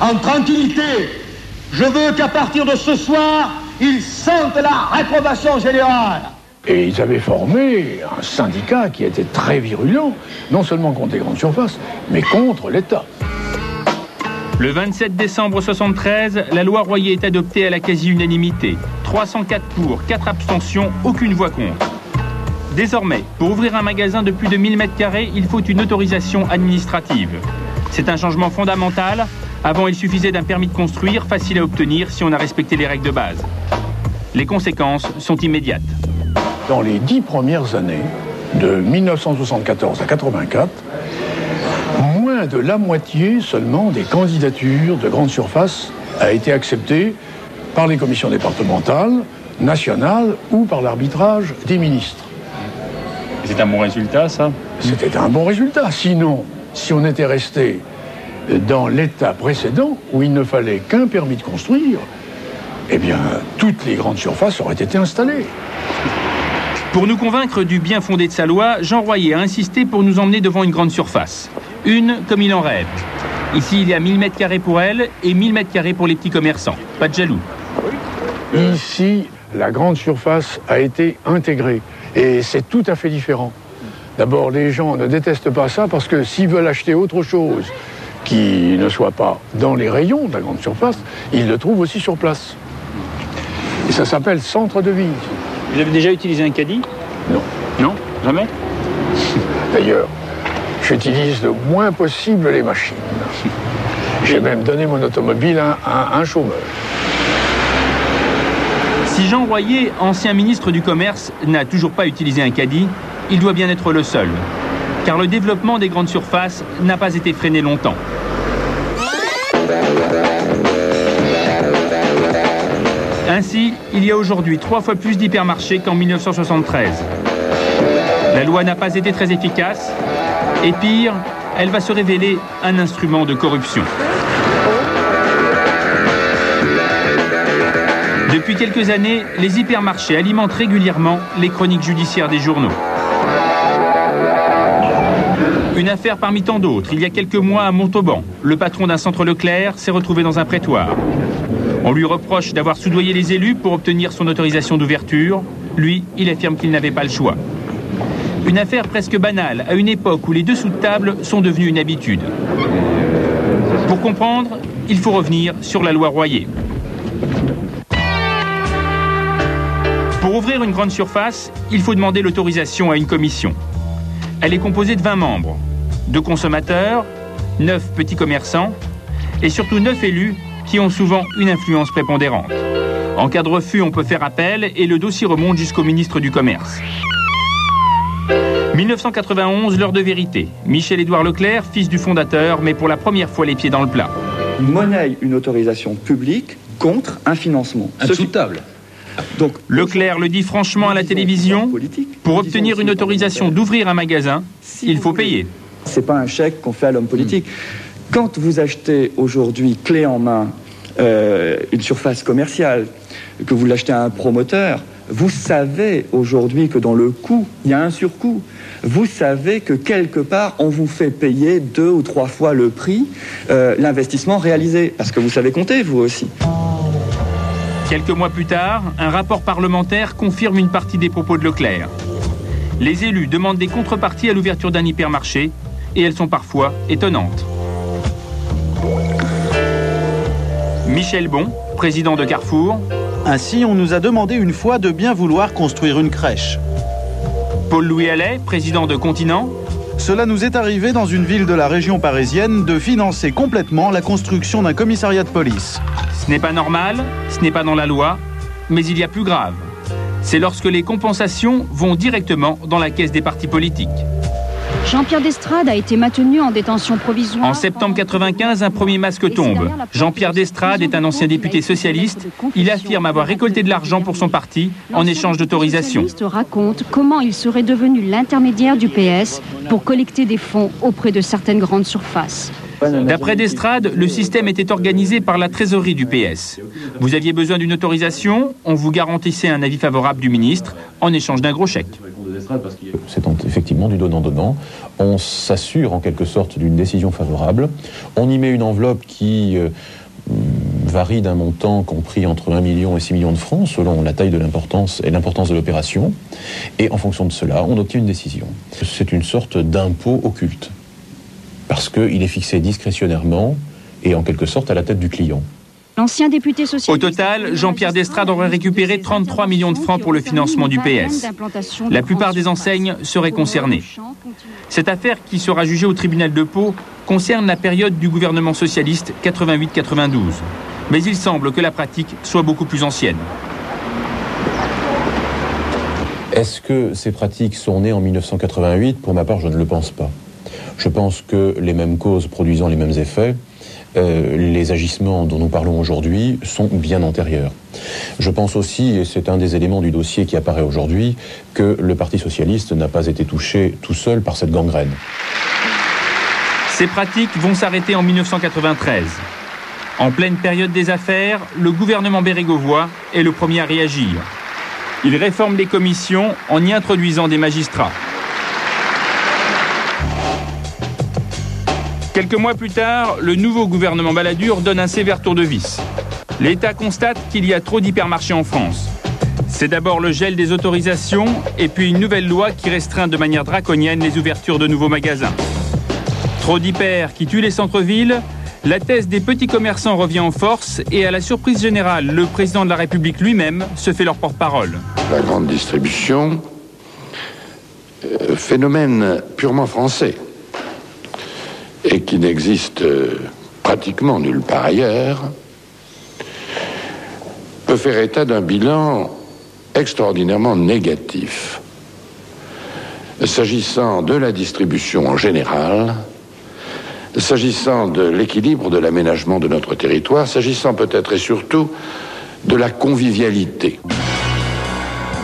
en tranquillité. Je veux qu'à partir de ce soir, ils sentent la réprobation générale. Et ils avaient formé un syndicat qui était très virulent, non seulement contre les grandes surfaces, mais contre l'État. Le 27 décembre 1973, la loi Royer est adoptée à la quasi-unanimité. 304 pour, 4 abstentions, aucune voix contre. Désormais, pour ouvrir un magasin de plus de 1000 m², il faut une autorisation administrative. C'est un changement fondamental. Avant, il suffisait d'un permis de construire, facile à obtenir si on a respecté les règles de base. Les conséquences sont immédiates. Dans les 10 premières années, de 1974 à 84, moins de la moitié seulement des candidatures de grandes surfaces a été acceptée par les commissions départementales, nationales ou par l'arbitrage des ministres. C'est un bon résultat, ça? C'était un bon résultat. Sinon, si on était resté dans l'état précédent, où il ne fallait qu'un permis de construire, eh bien, toutes les grandes surfaces auraient été installées. Pour nous convaincre du bien fondé de sa loi, Jean Royer a insisté pour nous emmener devant une grande surface. Une comme il en rêve. Ici, il y a 1000 m² pour elle et 1000 m² pour les petits commerçants. Pas de jaloux. Ici, la grande surface a été intégrée. Et c'est tout à fait différent. D'abord, les gens ne détestent pas ça parce que s'ils veulent acheter autre chose qui ne soit pas dans les rayons de la grande surface, ils le trouvent aussi sur place. Et ça s'appelle centre de vie. Vous avez déjà utilisé un caddie? Non. Non? Jamais? D'ailleurs, j'utilise le moins possible les machines. J'ai même donné mon automobile à un chômeur. Si Jean Royer, ancien ministre du Commerce, n'a toujours pas utilisé un caddie, il doit bien être le seul. Car le développement des grandes surfaces n'a pas été freiné longtemps. Ainsi, il y a aujourd'hui 3 fois plus d'hypermarchés qu'en 1973. La loi n'a pas été très efficace. Et pire, elle va se révéler un instrument de corruption. Depuis quelques années, les hypermarchés alimentent régulièrement les chroniques judiciaires des journaux. Une affaire parmi tant d'autres. Il y a quelques mois à Montauban, le patron d'un centre Leclerc s'est retrouvé dans un prétoire. On lui reproche d'avoir soudoyé les élus pour obtenir son autorisation d'ouverture. Lui, il affirme qu'il n'avait pas le choix. Une affaire presque banale, à une époque où les dessous de table sont devenus une habitude. Pour comprendre, il faut revenir sur la loi Royer. Pour ouvrir une grande surface, il faut demander l'autorisation à une commission. Elle est composée de 20 membres, 2 consommateurs, 9 petits commerçants et surtout 9 élus qui ont souvent une influence prépondérante. En cas de refus, on peut faire appel et le dossier remonte jusqu'au ministre du Commerce. 1991, l'heure de vérité. Michel-Édouard Leclerc, fils du fondateur, met pour la première fois les pieds dans le plat. Monnaie une autorisation publique contre un financement. Insoutenable. Donc, Leclerc le dit franchement à la télévision, pour obtenir une autorisation d'ouvrir un magasin, il faut payer. C'est pas un chèque qu'on fait à l'homme politique. Quand vous achetez aujourd'hui clé en main une surface commerciale, que vous l'achetez à un promoteur, vous savez aujourd'hui que dans le coût, il y a un surcoût. Vous savez que quelque part, on vous fait payer 2 ou 3 fois le prix, l'investissement réalisé. Parce que vous savez compter, vous aussi. Quelques mois plus tard, un rapport parlementaire confirme une partie des propos de Leclerc. Les élus demandent des contreparties à l'ouverture d'un hypermarché, et elles sont parfois étonnantes. Michel Bon, président de Carrefour. Ainsi, on nous a demandé une fois de bien vouloir construire une crèche. Paul-Louis Allais, président de Continent. Cela nous est arrivé dans une ville de la région parisienne de financer complètement la construction d'un commissariat de police. Ce n'est pas normal, ce n'est pas dans la loi, mais il y a plus grave. C'est lorsque les compensations vont directement dans la caisse des partis politiques. Jean-Pierre Destrades a été maintenu en détention provisoire. En septembre 1995, un premier masque tombe. Jean-Pierre Destrades est un ancien député socialiste. Il affirme avoir récolté de l'argent pour son parti en échange d'autorisation. Le socialiste raconte comment il serait devenu l'intermédiaire du PS pour collecter des fonds auprès de certaines grandes surfaces. D'après Destrades, le système était organisé par la trésorerie du PS. Vous aviez besoin d'une autorisation, on vous garantissait un avis favorable du ministre en échange d'un gros chèque. C'est effectivement du donnant-donnant. On s'assure en quelque sorte d'une décision favorable. On y met une enveloppe qui varie d'un montant compris entre 1 million et 6 millions de francs selon la taille de l'importance et l'importance de l'opération. Et en fonction de cela, on obtient une décision. C'est une sorte d'impôt occulte. Parce qu'il est fixé discrétionnairement et en quelque sorte à la tête du client. L'ancien député socialiste... Au total, Jean-Pierre Destrades aurait récupéré 33 millions de francs pour le financement du PS. La plupart des enseignes seraient concernées. Cette affaire, qui sera jugée au tribunal de Pau, concerne la période du gouvernement socialiste 88-92. Mais il semble que la pratique soit beaucoup plus ancienne. Est-ce que ces pratiques sont nées en 1988 ? Pour ma part, je ne le pense pas. Je pense que les mêmes causes produisant les mêmes effets, les agissements dont nous parlons aujourd'hui sont bien antérieurs. Je pense aussi, et c'est un des éléments du dossier qui apparaît aujourd'hui, que le Parti socialiste n'a pas été touché tout seul par cette gangrène. Ces pratiques vont s'arrêter en 1993. En pleine période des affaires, le gouvernement bérégovois est le premier à réagir. Il réforme les commissions en y introduisant des magistrats. Quelques mois plus tard, le nouveau gouvernement Balladur donne un sévère tour de vis. L'État constate qu'il y a trop d'hypermarchés en France. C'est d'abord le gel des autorisations et puis une nouvelle loi qui restreint de manière draconienne les ouvertures de nouveaux magasins. Trop d'hyper qui tuent les centres-villes, la thèse des petits commerçants revient en force et à la surprise générale, le président de la République lui-même se fait leur porte-parole. La grande distribution, phénomène purement français et qui n'existe pratiquement nulle part ailleurs, peut faire état d'un bilan extraordinairement négatif. S'agissant de la distribution en général, s'agissant de l'équilibre de l'aménagement de notre territoire, s'agissant peut-être et surtout de la convivialité.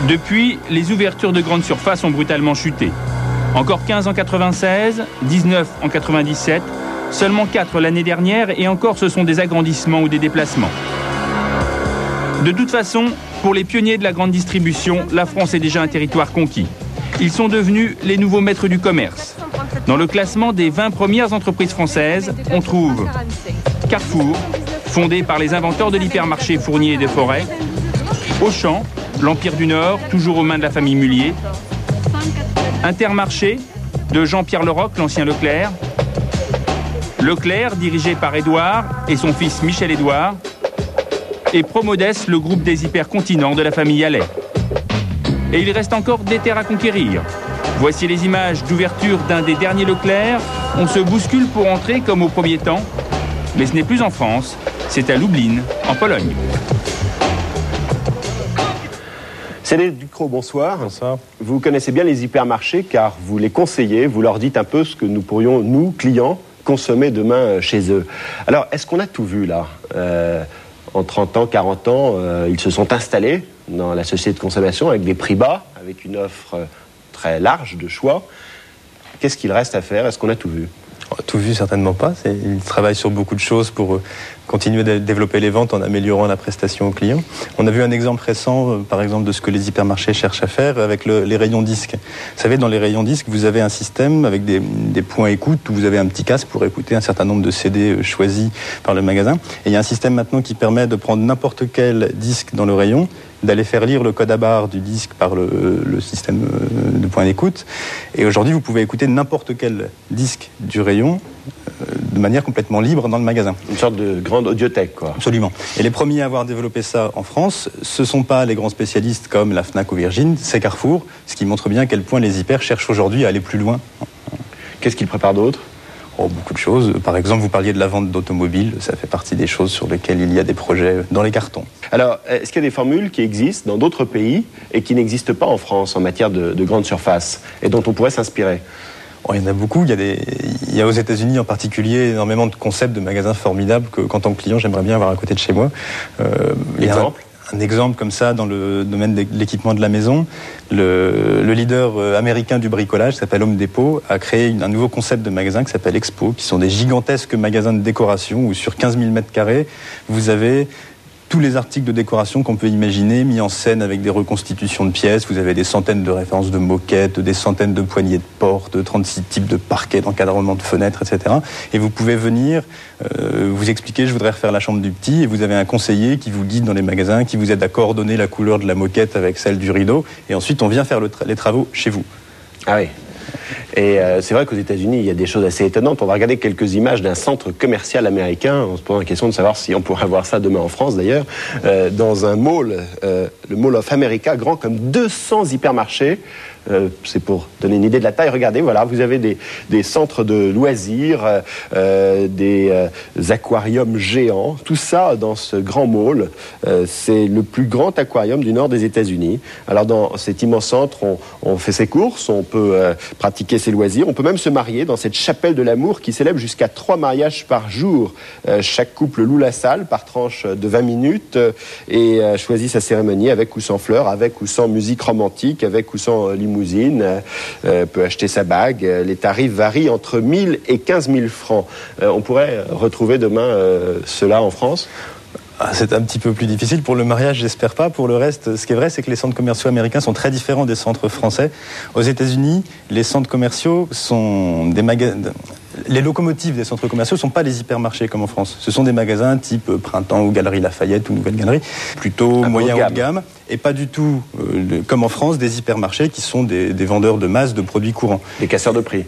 Depuis, les ouvertures de grandes surfaces ont brutalement chuté. Encore 15 en 96, 19 en 97, seulement 4 l'année dernière et encore ce sont des agrandissements ou des déplacements. De toute façon, pour les pionniers de la grande distribution, la France est déjà un territoire conquis. Ils sont devenus les nouveaux maîtres du commerce. Dans le classement des 20 premières entreprises françaises, on trouve Carrefour, fondé par les inventeurs de l'hypermarché Fournier et des Forêts, Auchan, l'Empire du Nord, toujours aux mains de la famille Mullier, Intermarché, de Jean-Pierre Leroc, l'ancien Leclerc, Leclerc, dirigé par Édouard et son fils Michel-Édouard, et Promodès, le groupe des hypercontinents de la famille Allais. Et il reste encore des terres à conquérir. Voici les images d'ouverture d'un des derniers Leclerc. On se bouscule pour entrer comme au premier temps. Mais ce n'est plus en France, c'est à Lublin, en Pologne. Cédric Ducrot, bonsoir. Bonsoir. Vous connaissez bien les hypermarchés car vous les conseillez, vous leur dites un peu ce que nous pourrions, nous, clients, consommer demain chez eux. Alors, est-ce qu'on a tout vu là en 30 ans, 40 ans, ils se sont installés dans la société de consommation avec des prix bas, avec une offre très large de choix. Qu'est-ce qu'il reste à faire? Est-ce qu'on a tout vu? Tout vu, certainement pas. Ils travaillent sur beaucoup de choses pour continuer à développer les ventes en améliorant la prestation aux clients. On a vu un exemple récent, par exemple, de ce que les hypermarchés cherchent à faire avec les rayons disques. Vous savez, dans les rayons disques, vous avez un système avec des points écoute où vous avez un petit casque pour écouter un certain nombre de CD choisis par le magasin. Et il y a un système maintenant qui permet de prendre n'importe quel disque dans le rayon, d'aller faire lire le code à barre du disque par le système de points d'écoute. Et aujourd'hui, vous pouvez écouter n'importe quel disque du rayon de manière complètement libre dans le magasin. Une sorte de grande audiothèque, quoi. Absolument. Et les premiers à avoir développé ça en France, ce ne sont pas les grands spécialistes comme la Fnac ou Virgin, c'est Carrefour, ce qui montre bien à quel point les hyper cherchent aujourd'hui à aller plus loin. Qu'est-ce qu'ils préparent d'autre ? Beaucoup de choses. Par exemple, vous parliez de la vente d'automobiles, ça fait partie des choses sur lesquelles il y a des projets dans les cartons. Alors, est-ce qu'il y a des formules qui existent dans d'autres pays et qui n'existent pas en France en matière de grande surface et dont on pourrait s'inspirer ? Il y en a beaucoup. Il y a aux États-Unis en particulier énormément de concepts de magasins formidables qu'en tant que client, j'aimerais bien avoir à côté de chez moi. Exemple ? Un exemple comme ça dans le domaine de l'équipement de la maison, le leader américain du bricolage, qui s'appelle Home Depot, a créé un nouveau concept de magasin qui s'appelle Expo, qui sont des gigantesques magasins de décoration où sur 15 000 mètres carrés, vous avez tous les articles de décoration qu'on peut imaginer, mis en scène avec des reconstitutions de pièces. Vous avez des centaines de références de moquettes, des centaines de poignées de portes, 36 types de parquets, d'encadrement de fenêtres, etc. Et vous pouvez venir vous expliquer, je voudrais refaire la chambre du petit, et vous avez un conseiller qui vous guide dans les magasins, qui vous aide à coordonner la couleur de la moquette avec celle du rideau, et ensuite on vient faire les travaux chez vous. Ah oui. Et c'est vrai qu'aux États-Unis, il y a des choses assez étonnantes. On va regarder quelques images d'un centre commercial américain. On se pose la question de savoir si on pourrait voir ça demain en France, d'ailleurs. Dans un mall, le Mall of America, grand comme 200 hypermarchés. C'est pour donner une idée de la taille. Regardez, voilà, vous avez des centres de loisirs, des aquariums géants, tout ça dans ce grand mall. C'est le plus grand aquarium du nord des États-Unis. Alors dans cet immense centre, on fait ses courses, on peut pratiquer ses loisirs, on peut même se marier dans cette chapelle de l'amour qui célèbre jusqu'à 3 mariages par jour. Chaque couple loue la salle par tranche de 20 minutes et choisit sa cérémonie avec ou sans fleurs, avec ou sans musique romantique, avec ou sans limousine. Peut acheter sa bague. Les tarifs varient entre 1 000 et 15 000 francs. On pourrait retrouver demain cela en France ? C'est un petit peu plus difficile. Pour le mariage, j'espère pas. Pour le reste, ce qui est vrai, c'est que les centres commerciaux américains sont très différents des centres français. Aux États-Unis, les centres commerciaux sont des magasins. Les locomotives des centres commerciaux ne sont pas les hypermarchés comme en France. Ce sont des magasins type Printemps ou Galeries Lafayette ou Nouvelle Galerie, plutôt moyen haut de gamme, et pas du tout, comme en France, des hypermarchés qui sont des vendeurs de masse de produits courants. Des casseurs de prix.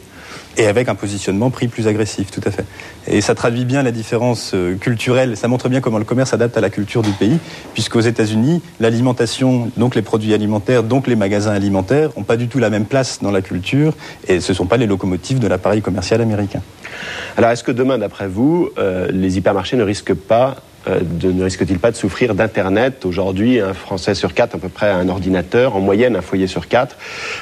Et avec un positionnement prix plus agressif, tout à fait. Et ça traduit bien la différence culturelle, ça montre bien comment le commerce s'adapte à la culture du pays, puisqu'aux États-Unis, l'alimentation, donc les produits alimentaires, donc les magasins alimentaires, n'ont pas du tout la même place dans la culture, et ce ne sont pas les locomotives de l'appareil commercial américain. Alors est-ce que demain, d'après vous, les hypermarchés ne risquent-ils pas de souffrir d'Internet ? Aujourd'hui, un Français sur 4 à peu près a un ordinateur, en moyenne un foyer sur 4,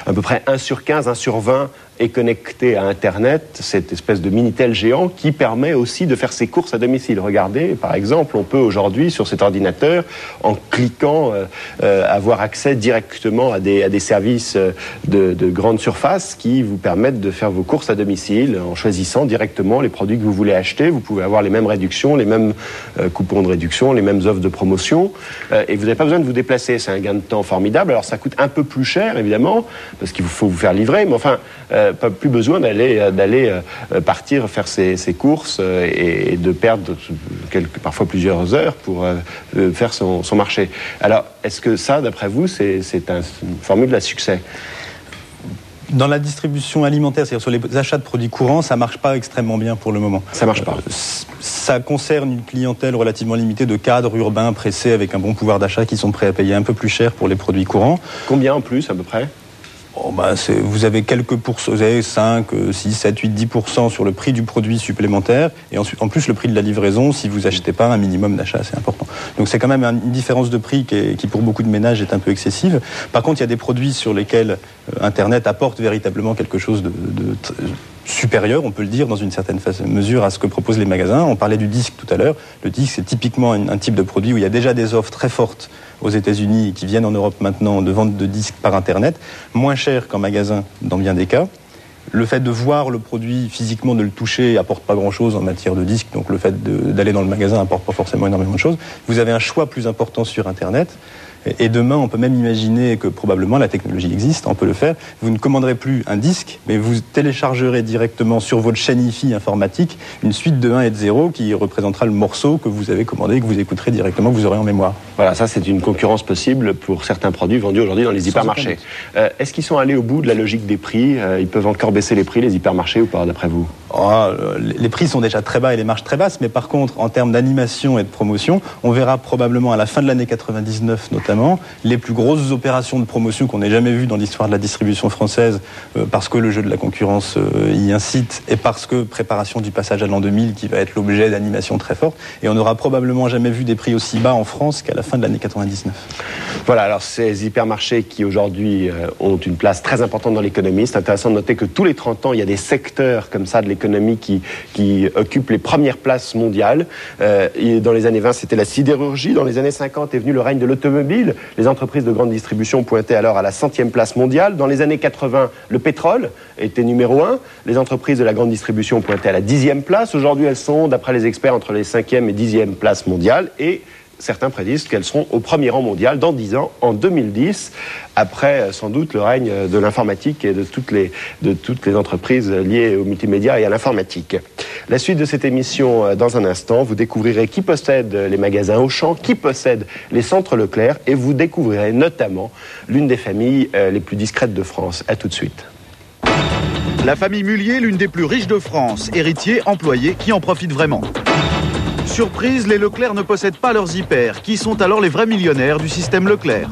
à peu près 1 sur 15, 1 sur 20 est connecté à Internet, cette espèce de Minitel géant qui permet aussi de faire ses courses à domicile. Regardez, par exemple, on peut aujourd'hui, sur cet ordinateur, en cliquant, avoir accès directement à des services de grande surface qui vous permettent de faire vos courses à domicile en choisissant directement les produits que vous voulez acheter. Vous pouvez avoir les mêmes réductions, les mêmes coupons de réduction, les mêmes offres de promotion, et vous n'avez pas besoin de vous déplacer. C'est un gain de temps formidable. Alors ça coûte un peu plus cher, évidemment, parce qu'il faut vous faire livrer, mais enfin, pas plus besoin d'aller partir faire ses courses et de perdre parfois plusieurs heures pour faire son marché. Alors, est-ce que ça, d'après vous, c'est une formule à succès ? Dans la distribution alimentaire, c'est-à-dire sur les achats de produits courants, ça marche pas extrêmement bien pour le moment. Ça marche pas. Ça concerne une clientèle relativement limitée de cadres urbains pressés avec un bon pouvoir d'achat qui sont prêts à payer un peu plus cher pour les produits courants. Combien en plus, à peu près ? Vous avez quelques pourcents, vous avez 5, 6, 7, 8, 10% sur le prix du produit supplémentaire, et ensuite, en plus le prix de la livraison si vous achetez pas un minimum d'achat, c'est important. Donc c'est quand même une différence de prix qui pour beaucoup de ménages est un peu excessive. Par contre, il y a des produits sur lesquels Internet apporte véritablement quelque chose de supérieur, on peut le dire, dans une certaine mesure à ce que proposent les magasins. On parlait du disque tout à l'heure. Le disque, c'est typiquement un type de produit où il y a déjà des offres très fortes aux États-Unis et qui viennent en Europe maintenant de vente de disques par Internet, moins cher qu'en magasin dans bien des cas. Le fait de voir le produit physiquement, de le toucher, apporte pas grand-chose en matière de disque, donc le fait d'aller dans le magasin apporte pas forcément énormément de choses. Vous avez un choix plus important sur Internet. Et demain, on peut même imaginer que probablement la technologie existe, on peut le faire. Vous ne commanderez plus un disque, mais vous téléchargerez directement sur votre chaîne Hi-Fi informatique une suite de 1 et de 0 qui représentera le morceau que vous avez commandé et que vous écouterez directement, que vous aurez en mémoire. Voilà, ça c'est une concurrence possible pour certains produits vendus aujourd'hui dans les hypermarchés. Est-ce qu'ils sont allés au bout de la logique des prix ? Ils peuvent encore baisser les prix, les hypermarchés, ou pas, d'après vous ? Les prix sont déjà très bas et les marges très basses, mais par contre, en termes d'animation et de promotion, on verra probablement à la fin de l'année 99 notamment, les plus grosses opérations de promotion qu'on ait jamais vues dans l'histoire de la distribution française, parce que le jeu de la concurrence y incite, et parce que préparation du passage à l'an 2000 qui va être l'objet d'animations très fortes, et on n'aura probablement jamais vu des prix aussi bas en France qu'à la fin de l'année 99. Voilà, alors ces hypermarchés qui aujourd'hui ont une place très importante dans l'économie, c'est intéressant de noter que tous les 30 ans, il y a des secteurs comme ça de l'économie qui occupent les premières places mondiales. Et dans les années 20, c'était la sidérurgie. Dans les années 50 est venu le règne de l'automobile. Les entreprises de grande distribution pointaient alors à la 100e place mondiale. Dans les années 80, le pétrole était numéro 1. Les entreprises de la grande distribution pointaient à la 10e place. Aujourd'hui, elles sont, d'après les experts, entre les 5e et 10e places mondiales. Et certains prédisent qu'elles seront au premier rang mondial dans 10 ans, en 2010, après sans doute le règne de l'informatique et de toutes les entreprises liées au multimédia et à l'informatique. La suite de cette émission dans un instant, vous découvrirez qui possède les magasins Auchan, qui possède les centres Leclerc, et vous découvrirez notamment l'une des familles les plus discrètes de France. À tout de suite. La famille Mullier, l'une des plus riches de France, héritiers, employés, qui en profitent vraiment. Surprise, les Leclerc ne possèdent pas leurs hyper. Qui sont alors les vrais millionnaires du système Leclerc ?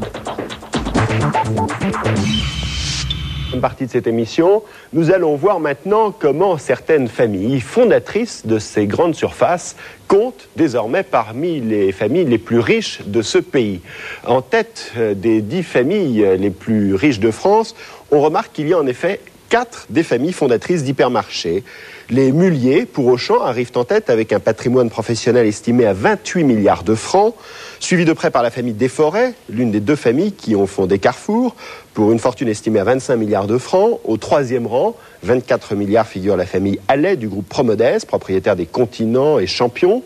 Une partie de cette émission, nous allons voir maintenant comment certaines familles fondatrices de ces grandes surfaces comptent désormais parmi les familles les plus riches de ce pays. En tête des 10 familles les plus riches de France, on remarque qu'il y a en effet 4 des familles fondatrices d'hypermarchés. Les Mullier, pour Auchan, arrivent en tête avec un patrimoine professionnel estimé à 28 milliards de francs, suivi de près par la famille Desforêts, l'une des 2 familles qui ont fondé Carrefour, pour une fortune estimée à 25 milliards de francs. Au 3e rang, 24 milliards, figure la famille Allais du groupe Promodès, propriétaire des Continents et Champions.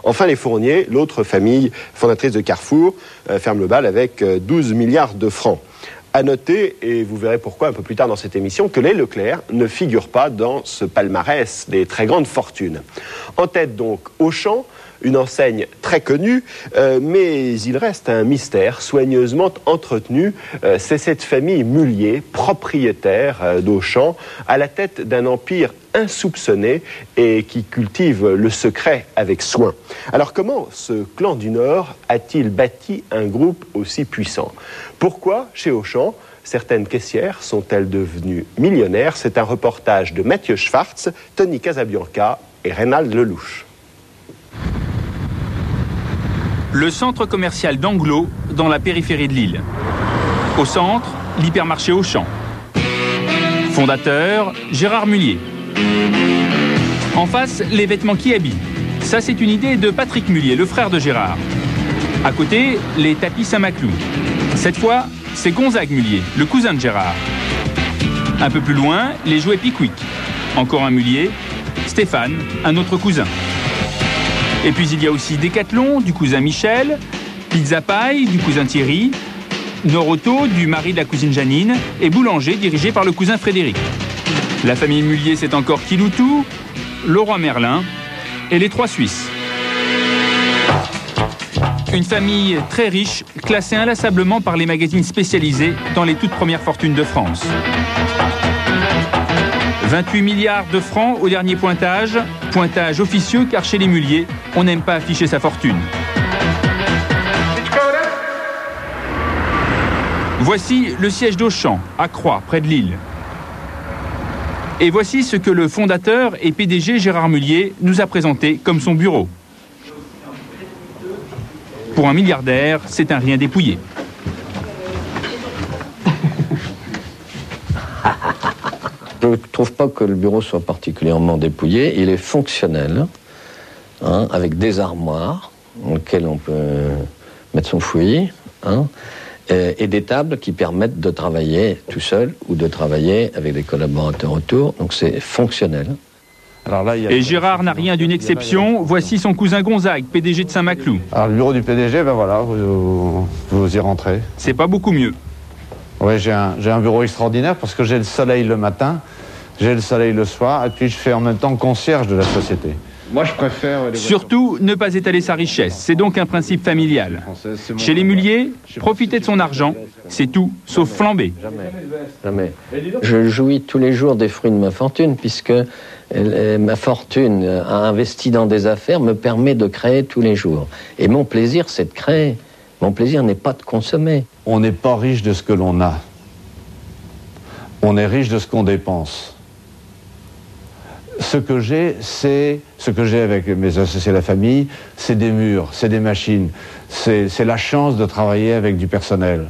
Enfin, les Fournier, l'autre famille fondatrice de Carrefour, ferme le bal avec 12 milliards de francs. À noter, et vous verrez pourquoi un peu plus tard dans cette émission, que les Leclerc ne figurent pas dans ce palmarès des très grandes fortunes. En tête donc Auchan, une enseigne très connue, mais il reste un mystère soigneusement entretenu. C'est cette famille Mullier, propriétaire d'Auchan, à la tête d'un empire insoupçonné et qui cultive le secret avec soin. Alors comment ce clan du Nord a-t-il bâti un groupe aussi puissant ? Pourquoi, chez Auchan, certaines caissières sont-elles devenues millionnaires ? C'est un reportage de Mathieu Schwartz, Tony Casabianca et Reynald Lelouch. Le centre commercial d'Anglo, dans la périphérie de Lille. Au centre, l'hypermarché Auchan. Fondateur, Gérard Mullier. En face, les vêtements qui habillent. Ça, c'est une idée de Patrick Mullier, le frère de Gérard. À côté, les tapis Saint-Maclou. Cette fois, c'est Gonzague Mullier, le cousin de Gérard. Un peu plus loin, les jouets Pickwick. Encore un Mullier. Stéphane, un autre cousin. Et puis il y a aussi Décathlon, du cousin Michel. Pizza Pie, du cousin Thierry. Noroto, du mari de la cousine Janine. Et Boulanger, dirigé par le cousin Frédéric. La famille Mullier, c'est encore Kiloutou, Leroy Merlin et les trois Suisses. Une famille très riche, classée inlassablement par les magazines spécialisés dans les toutes premières fortunes de France. 28 milliards de francs au dernier pointage, pointage officieux car chez les Mullier, on n'aime pas afficher sa fortune. Voici le siège d'Auchan, à Croix, près de Lille. Et voici ce que le fondateur et PDG Gérard Mullier nous a présenté comme son bureau. Pour un milliardaire, c'est un rien dépouillé. Je ne trouve pas que le bureau soit particulièrement dépouillé. Il est fonctionnel, hein, avec des armoires dans lesquelles on peut mettre son fouillis, hein, et des tables qui permettent de travailler tout seul ou de travailler avec des collaborateurs autour. Donc c'est fonctionnel. Alors là, et Gérard n'a rien d'une exception. Voici son cousin Gonzague, PDG de Saint-Maclou. Alors le bureau du PDG, ben voilà, vous y rentrez. C'est pas beaucoup mieux. Oui, j'ai un bureau extraordinaire parce que j'ai le soleil le matin, j'ai le soleil le soir, et puis je fais en même temps concierge de la société. Moi, je préfère... Surtout, ne pas étaler sa richesse. C'est donc un principe familial. Chez les Mullier, profiter de son argent, c'est tout, sauf flamber. Jamais. Je jouis tous les jours des fruits de ma fortune, puisque ma fortune a investi dans des affaires me permet de créer tous les jours. Et mon plaisir, c'est de créer. Mon plaisir n'est pas de consommer. On n'est pas riche de ce que l'on a. On est riche de ce qu'on dépense. Ce que j'ai, c'est ce que j'ai avec mes associés, la famille, c'est des murs, c'est des machines, c'est la chance de travailler avec du personnel.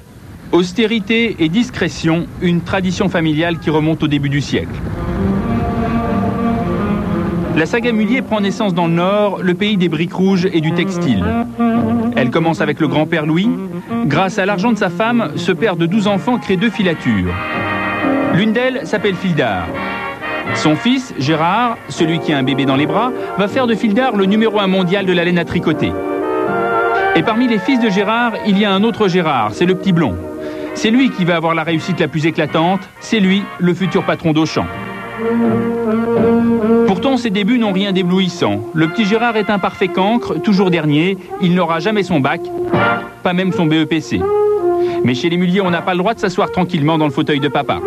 Austérité et discrétion, une tradition familiale qui remonte au début du siècle. La saga Mullier prend naissance dans le Nord, le pays des briques rouges et du textile. Elle commence avec le grand-père Louis. Grâce à l'argent de sa femme, ce père de 12 enfants crée 2 filatures. L'une d'elles s'appelle Fildar. Son fils, Gérard, celui qui a un bébé dans les bras, va faire de Fildar le numéro 1 mondial de la laine à tricoter. Et parmi les fils de Gérard, il y a un autre Gérard, c'est le petit blond. C'est lui qui va avoir la réussite la plus éclatante, c'est lui, le futur patron d'Auchan. Pourtant, ses débuts n'ont rien d'éblouissant. Le petit Gérard est un parfait cancre, toujours dernier, il n'aura jamais son bac, pas même son BEPC. Mais chez les Mullier, on n'a pas le droit de s'asseoir tranquillement dans le fauteuil de papa.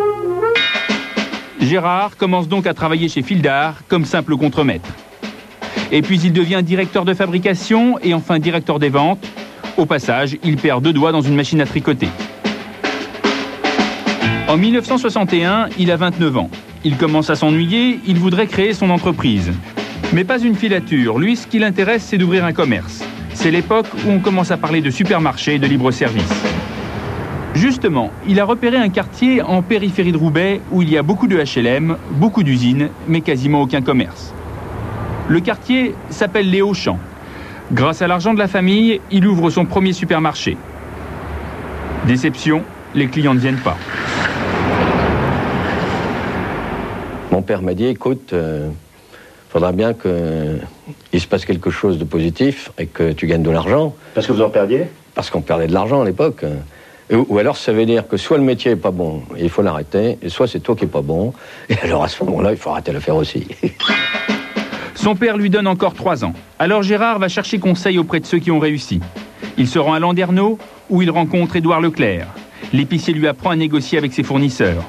Gérard commence donc à travailler chez Fildar comme simple contremaître. Et puis il devient directeur de fabrication et enfin directeur des ventes. Au passage, il perd 2 doigts dans une machine à tricoter. En 1961, il a 29 ans. Il commence à s'ennuyer, il voudrait créer son entreprise. Mais pas une filature. Lui, ce qui l'intéresse, c'est d'ouvrir un commerce. C'est l'époque où on commence à parler de supermarché et de libre-service. Justement, il a repéré un quartier en périphérie de Roubaix où il y a beaucoup de HLM, beaucoup d'usines, mais quasiment aucun commerce. Le quartier s'appelle les Hauts-Champs. Grâce à l'argent de la famille, il ouvre son premier supermarché. Déception, les clients ne viennent pas. Mon père m'a dit, écoute, faudra bien qu'il se passe quelque chose de positif et que tu gagnes de l'argent. Parce que vous en perdiez ? Parce qu'on perdait de l'argent à l'époque. Ou alors ça veut dire que soit le métier est pas bon et il faut l'arrêter, et soit c'est toi qui est pas bon, et alors à ce moment-là, il faut arrêter l'affaire aussi. Son père lui donne encore 3 ans. Alors Gérard va chercher conseil auprès de ceux qui ont réussi. Il se rend à Landerneau, où il rencontre Édouard Leclerc. L'épicier lui apprend à négocier avec ses fournisseurs.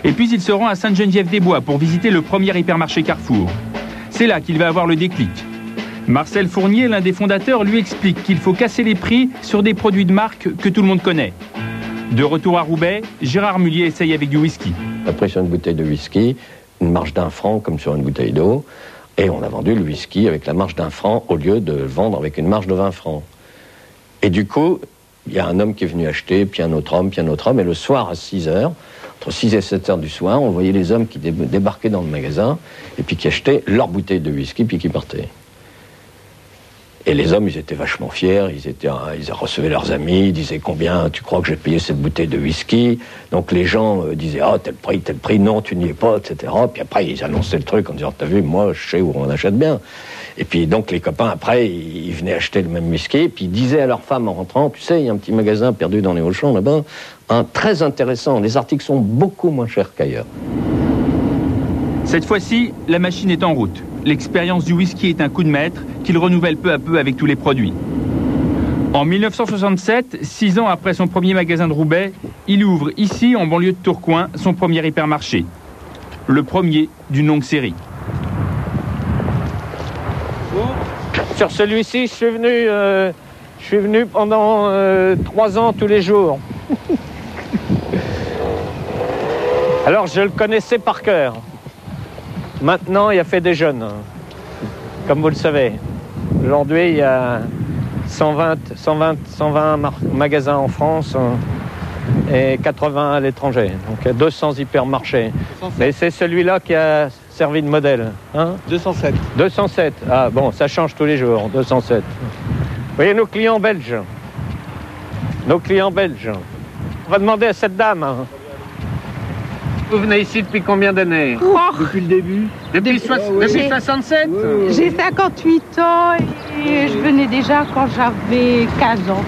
Et puis il se rend à Sainte-Geneviève-des-Bois pour visiter le premier hypermarché Carrefour. C'est là qu'il va avoir le déclic. Marcel Fournier, l'un des fondateurs, lui explique qu'il faut casser les prix sur des produits de marque que tout le monde connaît. De retour à Roubaix, Gérard Mullier essaye avec du whisky. Après, sur une bouteille de whisky, une marge d'1 franc comme sur une bouteille d'eau, et on a vendu le whisky avec la marge d'1 franc au lieu de le vendre avec une marge de 20 francs. Et du coup, il y a un homme qui est venu acheter, puis un autre homme, et le soir à 6 heures, entre 6 et 7 heures du soir, on voyait les hommes qui débarquaient dans le magasin et puis qui achetaient leur bouteille de whisky puis qui partaient. Et les hommes, ils étaient vachement fiers, ils recevaient leurs amis, ils disaient combien tu crois que j'ai payé cette bouteille de whisky. Donc les gens disaient tel prix, non tu n'y es pas, etc. Puis après ils annonçaient le truc en disant t'as vu, moi je sais où on achète bien. Et puis donc les copains après ils venaient acheter le même whisky, puis ils disaient à leurs femmes en rentrant, tu sais il y a un petit magasin perdu dans les Auchan là-bas, très intéressant, les articles sont beaucoup moins chers qu'ailleurs. Cette fois-ci, la machine est en route. L'expérience du whisky est un coup de maître qu'il renouvelle peu à peu avec tous les produits. En 1967, 6 ans après son premier magasin de Roubaix, il ouvre ici, en banlieue de Tourcoing, son premier hypermarché. Le premier d'une longue série. Sur celui-ci, je suis venu pendant 3 ans tous les jours. Alors je le connaissais par cœur. Maintenant, il y a fait des jeunes, comme vous le savez. Aujourd'hui, il y a 120 magasins en France et 80 à l'étranger. Donc il y a 200 hypermarchés. 207. Mais c'est celui-là qui a servi de modèle. 207. 207. Ah bon, ça change tous les jours, 207. Vous voyez nos clients belges. Nos clients belges. On va demander à cette dame. Vous venez ici depuis combien d'années? Depuis le début. Depuis 67? J'ai 58 ans et je venais déjà quand j'avais 15 ans.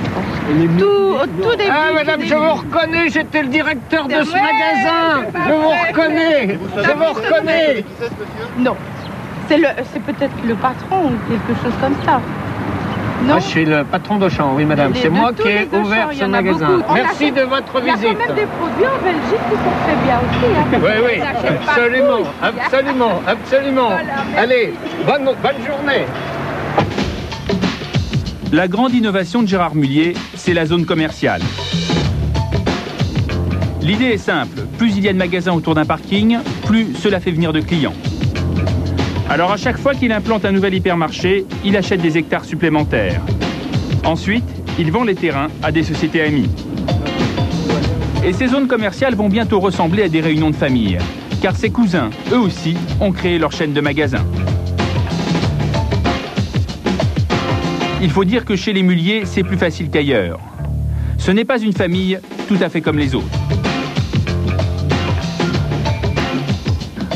Tout début. Ah madame, je vous reconnais, j'étais le directeur de ce magasin. Je vous reconnais. Non, c'est peut-être le patron ou quelque chose comme ça. Non. Moi, je suis le patron d'Auchan, oui madame. C'est moi qui ai ouvert ce magasin. Merci de votre visite. Il y a quand même des produits en Belgique qui sont très bien aussi. Oui, absolument. Voilà, allez, bonne journée. La grande innovation de Gérard Mullier, c'est la zone commerciale. L'idée est simple, plus il y a de magasins autour d'un parking, plus cela fait venir de clients. Alors à chaque fois qu'il implante un nouvel hypermarché, il achète des hectares supplémentaires. Ensuite, il vend les terrains à des sociétés amies. Et ces zones commerciales vont bientôt ressembler à des réunions de famille, car ses cousins, eux aussi, ont créé leur chaîne de magasins. Il faut dire que chez les Mullier, c'est plus facile qu'ailleurs. Ce n'est pas une famille tout à fait comme les autres.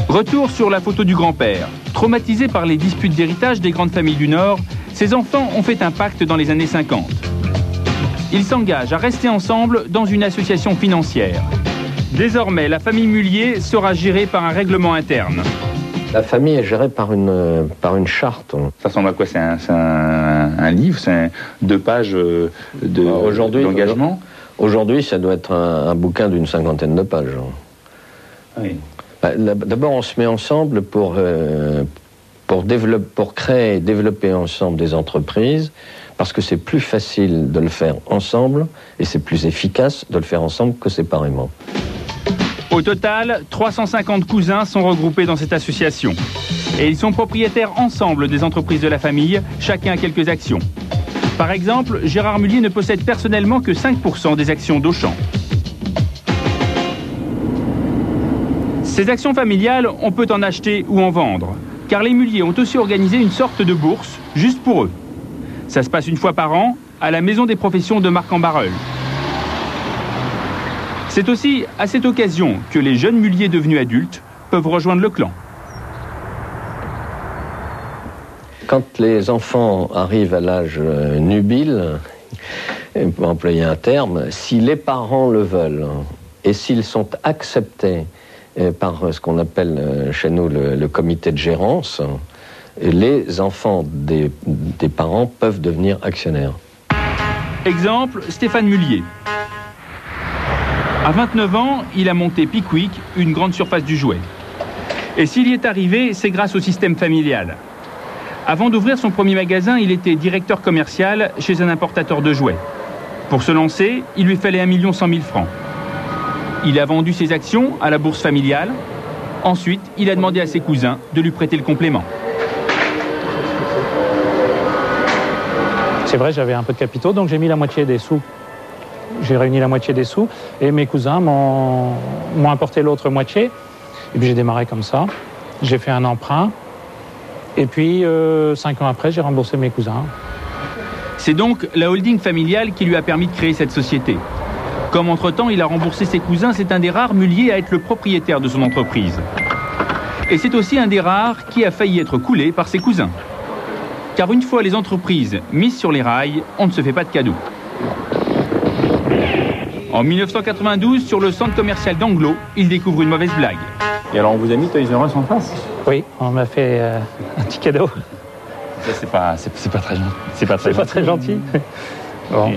Retour sur la photo du grand-père. Traumatisés par les disputes d'héritage des grandes familles du Nord, ses enfants ont fait un pacte dans les années 50. Ils s'engagent à rester ensemble dans une association financière. Désormais, la famille Mullier sera gérée par un règlement interne. La famille est gérée par une charte. Ça ressemble à quoi? C'est un livre? C'est 2 pages d'engagement? Aujourd'hui, ça doit être un bouquin d'une 50aine de pages. Oui. D'abord, on se met ensemble pour créer et développer ensemble des entreprises, parce que c'est plus facile de le faire ensemble et c'est plus efficace de le faire ensemble que séparément. Au total, 350 cousins sont regroupés dans cette association. Et ils sont propriétaires ensemble des entreprises de la famille, chacun a quelques actions. Par exemple, Gérard Mullier ne possède personnellement que 5% des actions d'Auchan. Ces actions familiales, on peut en acheter ou en vendre, car les Mullier ont aussi organisé une sorte de bourse, juste pour eux. Ça se passe une fois par an, à la Maison des Professions de Marc-en-Barœul. C'est aussi à cette occasion que les jeunes Mullier devenus adultes peuvent rejoindre le clan. Quand les enfants arrivent à l'âge nubile, pour employer un terme, si les parents le veulent et s'ils sont acceptés par ce qu'on appelle chez nous le comité de gérance, les enfants des parents peuvent devenir actionnaires. Exemple, Stéphane Mullier. À 29 ans, il a monté Pickwick, une grande surface du jouet. Et s'il y est arrivé, c'est grâce au système familial. Avant d'ouvrir son premier magasin, il était directeur commercial chez un importateur de jouets. Pour se lancer, il lui fallait 1 100 000 francs. Il a vendu ses actions à la bourse familiale. Ensuite, il a demandé à ses cousins de lui prêter le complément. C'est vrai, j'avais un peu de capitaux, donc j'ai mis la moitié des sous J'ai réuni la moitié des sous et mes cousins m'ont apporté l'autre moitié. Et puis j'ai démarré comme ça. J'ai fait un emprunt. Et puis 5 ans après, j'ai remboursé mes cousins. C'est donc la holding familiale qui lui a permis de créer cette société. Comme entre-temps, il a remboursé ses cousins, c'est un des rares muliers à être le propriétaire de son entreprise. Et c'est aussi un des rares qui a failli être coulé par ses cousins. Car une fois les entreprises mises sur les rails, on ne se fait pas de cadeaux. En 1992, sur le centre commercial d'Anglo, il découvre une mauvaise blague. Et alors on vous a mis Toys R Us en face? Oui, on m'a fait un petit cadeau. C'est pas très gentil. C'est pas très gentil. Bon.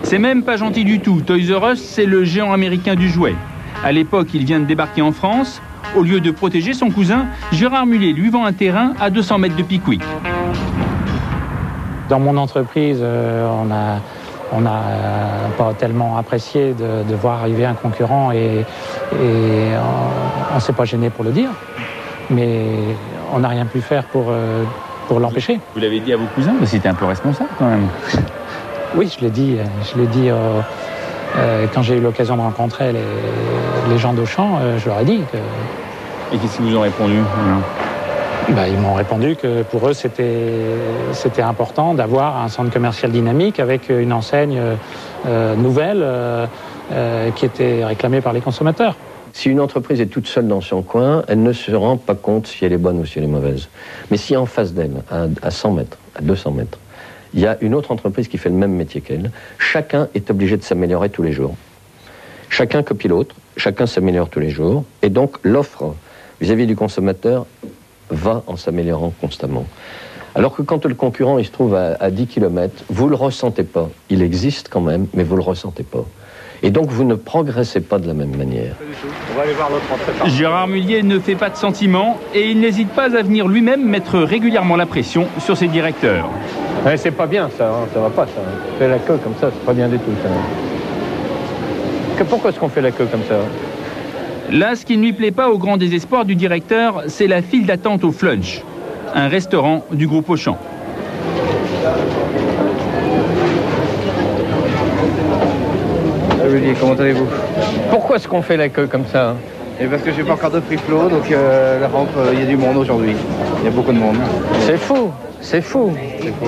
C'est même pas gentil du tout. Toys R Us, c'est le géant américain du jouet. À l'époque, il vient de débarquer en France. Au lieu de protéger son cousin, Gérard Mullier lui vend un terrain à 200 mètres de Pickwick. Dans mon entreprise, on n'a pas tellement apprécié de voir arriver un concurrent et on ne s'est pas gêné pour le dire. Mais on n'a rien pu faire pour l'empêcher. Vous l'avez dit à vos cousins? C'était un peu responsable quand même. Oui, je l'ai dit quand j'ai eu l'occasion de rencontrer les gens d'Auchan, je leur ai dit que... Et qu'est-ce qu'ils vous ont répondu? Ils m'ont répondu que pour eux, c'était important d'avoir un centre commercial dynamique avec une enseigne nouvelle qui était réclamée par les consommateurs. Si une entreprise est toute seule dans son coin, elle ne se rend pas compte si elle est bonne ou si elle est mauvaise. Mais si en face d'elle, à 100 mètres, à 200 mètres, il y a une autre entreprise qui fait le même métier qu'elle, chacun est obligé de s'améliorer tous les jours. Chacun copie l'autre, chacun s'améliore tous les jours, et donc l'offre vis-à-vis du consommateur va en s'améliorant constamment. Alors que quand le concurrent il se trouve à 10 km, vous ne le ressentez pas. Il existe quand même, mais vous ne le ressentez pas. Et donc vous ne progressez pas de la même manière. On va aller voir l'autre entrée. Gérard Mullier ne fait pas de sentiments et il n'hésite pas à venir lui-même mettre régulièrement la pression sur ses directeurs. Ouais, c'est pas bien ça, hein, ça va pas ça. Faire la queue comme ça, c'est pas bien du tout ça. Pourquoi est-ce qu'on fait la queue comme ça? Là, ce qui ne lui plaît pas au grand désespoir du directeur, c'est la file d'attente au Flunch, un restaurant du groupe Auchan. Comment allez-vous? Pourquoi est-ce qu'on fait la queue comme ça? Et parce que j'ai pas encore de free flow, donc la rampe, il y a du monde aujourd'hui. Il y a beaucoup de monde. C'est fou, c'est fou. C'est fou.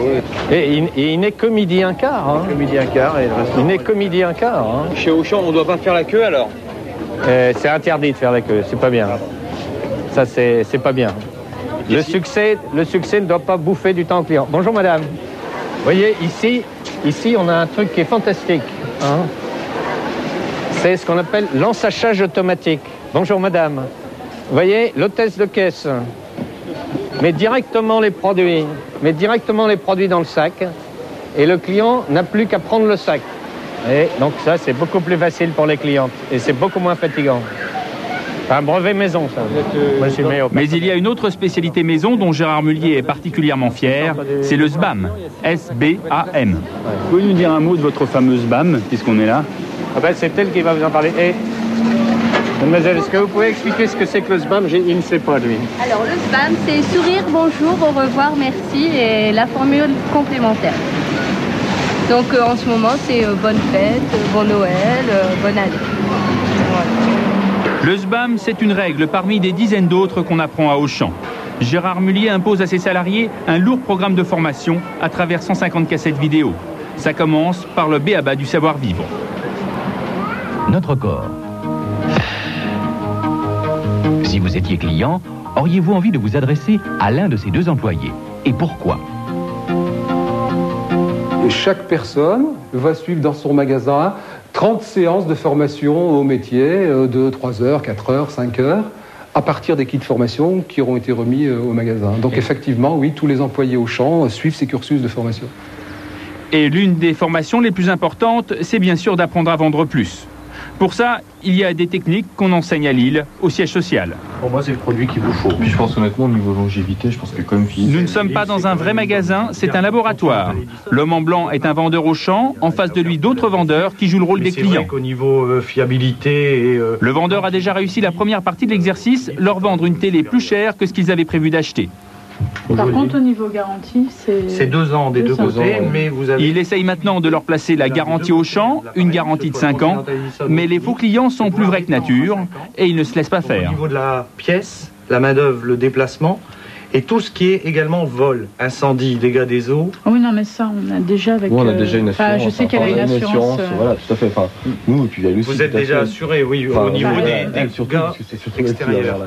Et il n'est que midi un quart. Hein. Que midi un quart et le restaurant. Il n'est que midi un quart. Hein. Chez Auchan, on doit pas faire la queue alors? C'est interdit de faire la queue, c'est pas bien. Ça, c'est pas bien. Le succès ne doit pas bouffer du temps au client. Bonjour madame. Vous voyez, ici, on a un truc qui est fantastique. Hein. C'est ce qu'on appelle l'ensachage automatique. Bonjour madame. Vous voyez, l'hôtesse de caisse met directement les produits dans le sac et le client n'a plus qu'à prendre le sac. Et donc ça, c'est beaucoup plus facile pour les clientes et c'est beaucoup moins fatigant. Un brevet maison, ça. Mais il y a une autre spécialité maison dont Gérard Mullier est particulièrement fier, c'est le SBAM. S-B-A-M. Vous pouvez nous dire un mot de votre fameux SBAM, puisqu'on est là? C'est elle qui va vous en parler. Et, mademoiselle, est-ce que vous pouvez expliquer ce que c'est que le SBAM? Il ne sait pas, lui. Alors, le SBAM, c'est sourire, bonjour, au revoir, merci et la formule complémentaire. Donc, en ce moment, c'est bonne fête, bon Noël, bonne année. Voilà. Le SBAM, c'est une règle parmi des dizaines d'autres qu'on apprend à Auchan. Gérard Mullier impose à ses salariés un lourd programme de formation à travers 150 cassettes vidéo. Ça commence par le b.a.-ba du savoir-vivre. Notre corps. Si vous étiez client, auriez-vous envie de vous adresser à l'un de ces deux employés? Et pourquoi? Et chaque personne va suivre dans son magasin 30 séances de formation au métier de 3 heures, 4 heures, 5 heures, à partir des kits de formation qui auront été remis au magasin. Donc effectivement, oui, tous les employés Auchan suivent ces cursus de formation. Et l'une des formations les plus importantes, c'est bien sûr d'apprendre à vendre plus. Pour ça, il y a des techniques qu'on enseigne à Lille, au siège social. Pour moi, c'est le produit qu'il vous faut. Puis je pense honnêtement, au niveau longévité, je pense que comme Nous ne sommes pas dans un vrai magasin, c'est un laboratoire. L'homme en blanc est un vendeur Auchan, en face de lui d'autres vendeurs qui jouent le rôle des clients. C'est vrai qu'au niveau fiabilité... Le vendeur a déjà réussi la première partie de l'exercice, leur vendre une télé plus chère que ce qu'ils avaient prévu d'acheter. Par contre, au niveau garantie, c'est 2 ans des deux côtés, mais vous avez... Il essaye maintenant de leur placer la garantie Auchan, une garantie de 5 ans, mais les faux clients sont plus vrais que nature et ils ne se laissent pas faire. Au niveau de la pièce, la main-d'œuvre, le déplacement, et tout ce qui est également vol, incendie, dégâts des eaux. Oui, non, mais ça, on a déjà avec... Oui, on a déjà une assurance. Je sais qu'il y a une assurance. Voilà, tout à fait. Enfin, nous, et puis il y a aussi, vous êtes déjà assuré, oui, au niveau des dégâts extérieurs.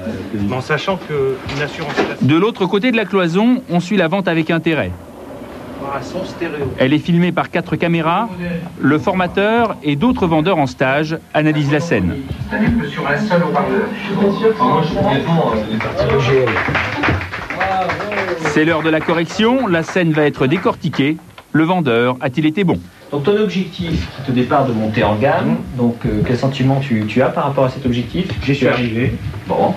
En sachant qu'une assurance... De l'autre côté de la cloison, on suit la vente avec intérêt. Elle est filmée par 4 caméras. Le formateur et d'autres vendeurs en stage analysent la scène. Sur un seul haut-parleur. C'est l'heure de la correction, la scène va être décortiquée. Le vendeur a-t-il été bon? Donc ton objectif au départ de monter en gamme, donc quel sentiment tu as par rapport à cet objectif? J'y suis arrivé. Bon.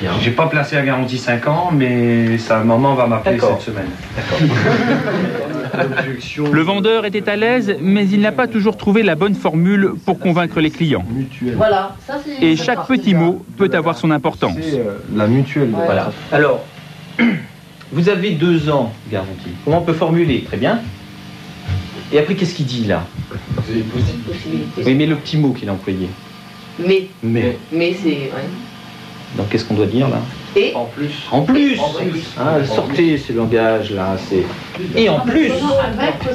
Bien. J'ai pas placé la garantie 5 ans, mais sa maman va m'appeler cette semaine. Le vendeur était à l'aise, mais il n'a pas toujours trouvé la bonne formule pour convaincre les clients. Voilà. Ça, et chaque petit mot peut avoir son importance. La mutuelle. Voilà. Alors, vous avez 2 ans garantie. Comment on peut formuler? Très bien. Et après, qu'est-ce qu'il dit là? Oui, mais le petit mot qu'il a employé. Mais c'est... Ouais. Donc qu'est-ce qu'on doit dire là? Et en plus. En plus. Ah, sortez ce langage là, c'est. Et en plus.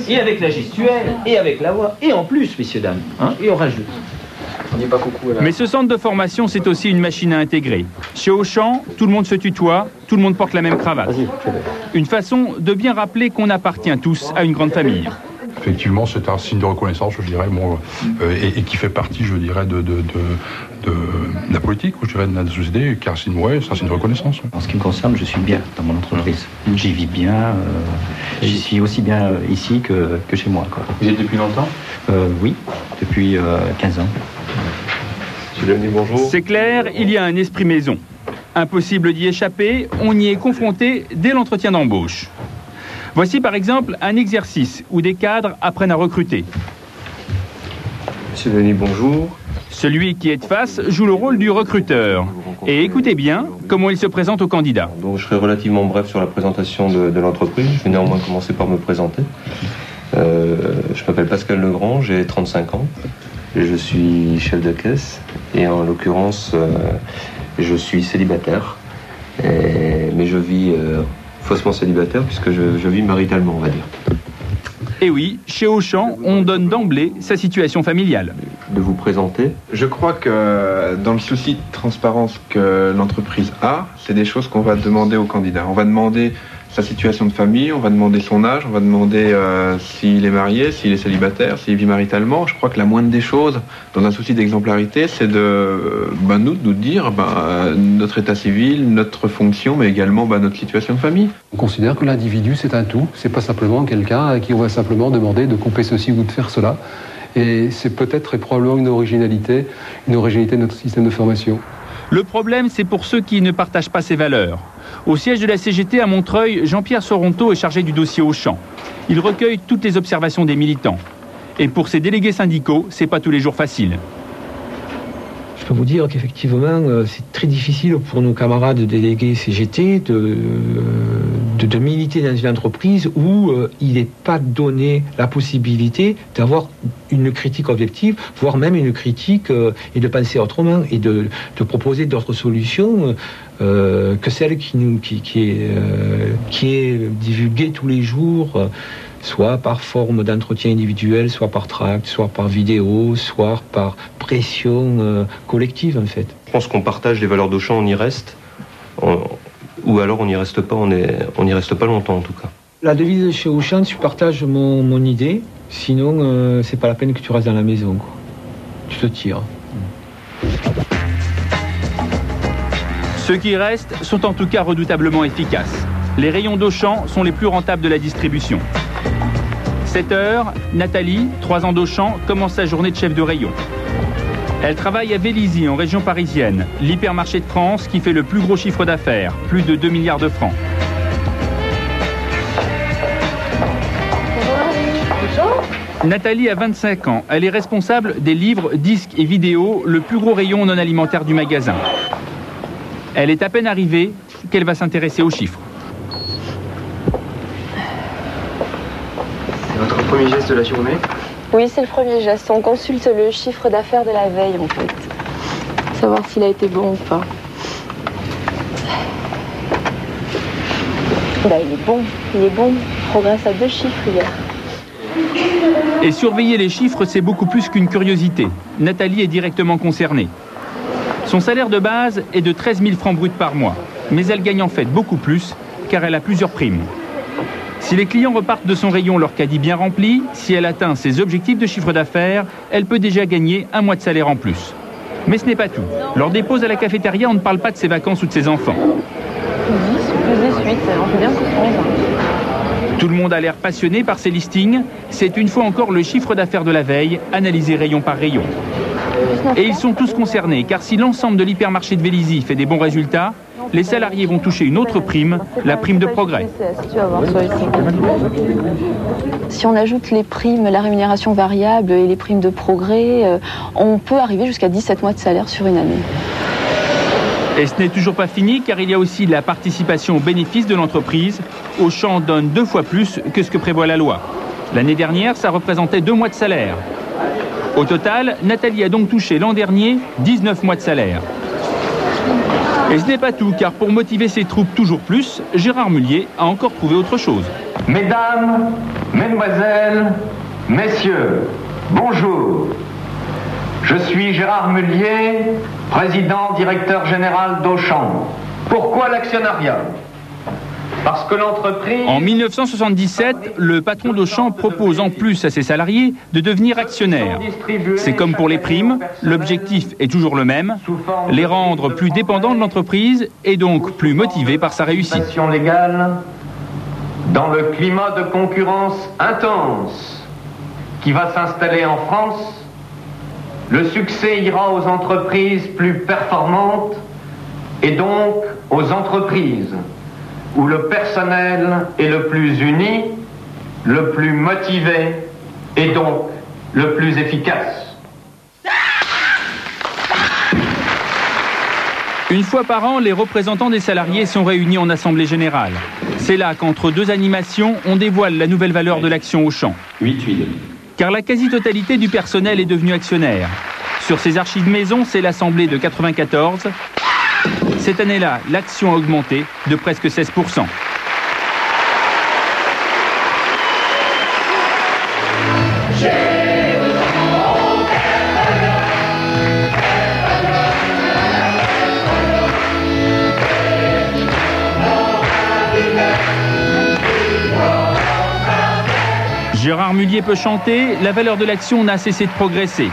Et avec la gestuelle, et avec la voix, et en plus, messieurs dames. Hein, et on rajoute. On n'est pas beaucoup. Mais ce centre de formation, c'est aussi une machine à intégrer. Chez Auchan, tout le monde se tutoie, tout le monde porte la même cravate. Une façon de bien rappeler qu'on appartient tous à une grande famille. Effectivement, c'est un signe de reconnaissance, je dirais, et qui fait partie, je dirais, de la politique, je dirais, de la société, car c'est un signe de reconnaissance. En ce qui me concerne, je suis bien dans mon entreprise. J'y vis bien, j'y suis aussi bien ici que chez moi. Quoi. Vous y êtes depuis longtemps? Oui, depuis 15 ans. Bonjour. C'est clair, il y a un esprit maison. Impossible d'y échapper, on y est confronté dès l'entretien d'embauche. Voici par exemple un exercice où des cadres apprennent à recruter. Monsieur Denis, bonjour. Celui qui est de face joue le rôle du recruteur. Et écoutez bien comment il se présente aux candidats. Donc je serai relativement bref sur la présentation de l'entreprise. Je vais néanmoins commencer par me présenter. Je m'appelle Pascal Legrand, j'ai 35 ans. Je suis chef de caisse et en l'occurrence, je suis célibataire. Mais je vis... faussement célibataire puisque je vis maritalement, on va dire. Et oui, chez Auchan, on donne d'emblée sa situation familiale. De vous présenter. Je crois que dans le souci de transparence que l'entreprise a, c'est des choses qu'on va demander aux candidats. On va demander sa situation de famille, on va demander son âge, on va demander s'il est marié, s'il est célibataire, s'il vit maritalement. Je crois que la moindre des choses, dans un souci d'exemplarité, c'est de nous dire notre état civil, notre fonction, mais également notre situation de famille. On considère que l'individu, c'est un tout. C'est pas simplement quelqu'un à qui on va simplement demander de couper ceci ou de faire cela. Et c'est peut-être et probablement une originalité de notre système de formation. Le problème, c'est pour ceux qui ne partagent pas ces valeurs. Au siège de la CGT à Montreuil, Jean-Pierre Soronto est chargé du dossier Auchan. Il recueille toutes les observations des militants. Et pour ses délégués syndicaux, c'est pas tous les jours facile. Je peux vous dire qu'effectivement, c'est très difficile pour nos camarades délégués CGT de militer dans une entreprise où il n'est pas donné la possibilité d'avoir une critique objective, voire même une critique et de penser autrement et de proposer d'autres solutions que celle qui est divulguée tous les jours. Soit par forme d'entretien individuel, soit par tract, soit par vidéo, soit par pression collective en fait. Je pense qu'on partage les valeurs d'Auchan, on y reste, ou alors on n'y reste pas, on n'y reste pas longtemps en tout cas. La devise chez Auchan, tu partages mon idée, sinon c'est pas la peine que tu restes dans la maison, quoi. Tu te tires. Ceux qui restent sont en tout cas redoutablement efficaces. Les rayons d'Auchan sont les plus rentables de la distribution. 7 heures, Nathalie, 3 ans d'Auchan, commence sa journée de chef de rayon. Elle travaille à Vélizy, en région parisienne, l'hypermarché de France qui fait le plus gros chiffre d'affaires, plus de 2 milliards de francs. Nathalie a 25 ans. Elle est responsable des livres, disques et vidéos, le plus gros rayon non alimentaire du magasin. Elle est à peine arrivée qu'elle va s'intéresser aux chiffres. premier geste de la journée? Oui, c'est le premier geste. On consulte le chiffre d'affaires de la veille, en fait. Savoir s'il a été bon ou pas. Bah, il est bon. Il est bon. Il progresse à 2 chiffres hier. Et surveiller les chiffres, c'est beaucoup plus qu'une curiosité. Nathalie est directement concernée. Son salaire de base est de 13 000 francs bruts par mois. Mais elle gagne en fait beaucoup plus, car elle a plusieurs primes. Si les clients repartent de son rayon leur caddie bien rempli, si elle atteint ses objectifs de chiffre d'affaires, elle peut déjà gagner 1 mois de salaire en plus. Mais ce n'est pas tout. Lors des pauses à la cafétéria, on ne parle pas de ses vacances ou de ses enfants. 10 plus 18, on peut bien comprendre. Tout le monde a l'air passionné par ces listings. C'est une fois encore le chiffre d'affaires de la veille, analysé rayon par rayon. Et ils sont tous concernés, car si l'ensemble de l'hypermarché de Vélizy fait des bons résultats, les salariés vont toucher une autre prime, la prime de progrès. Si on ajoute les primes, la rémunération variable et les primes de progrès, on peut arriver jusqu'à 17 mois de salaire sur une année. Et ce n'est toujours pas fini, car il y a aussi la participation aux bénéfices de l'entreprise. Auchan donne 2 fois plus que ce que prévoit la loi. L'année dernière, ça représentait 2 mois de salaire. Au total, Nathalie a donc touché l'an dernier 19 mois de salaire. Et ce n'est pas tout, car pour motiver ses troupes toujours plus, Gérard Mullier a encore trouvé autre chose. Mesdames, mesdemoiselles, messieurs, bonjour. Je suis Gérard Mullier, président directeur général d'Auchan. Pourquoi l'actionnariat? Parce que l'entreprise... En 1977, le patron d'Auchan propose en plus à ses salariés de devenir actionnaires. C'est comme pour les primes, l'objectif est toujours le même, les rendre plus dépendants de l'entreprise et donc plus motivés par sa réussite. Légale, dans le climat de concurrence intense qui va s'installer en France, le succès ira aux entreprises plus performantes et donc aux entreprises où le personnel est le plus uni, le plus motivé et donc le plus efficace. Une fois par an, les représentants des salariés sont réunis en assemblée générale. C'est là qu'entre 2 animations, on dévoile la nouvelle valeur de l'action Auchan. 8. Car la quasi-totalité du personnel est devenue actionnaire. Sur ces archives maison, c'est l'assemblée de 94. Cette année-là, l'action a augmenté de presque 16%. Gérard Mullier peut chanter, la valeur de l'action n'a cessé de progresser.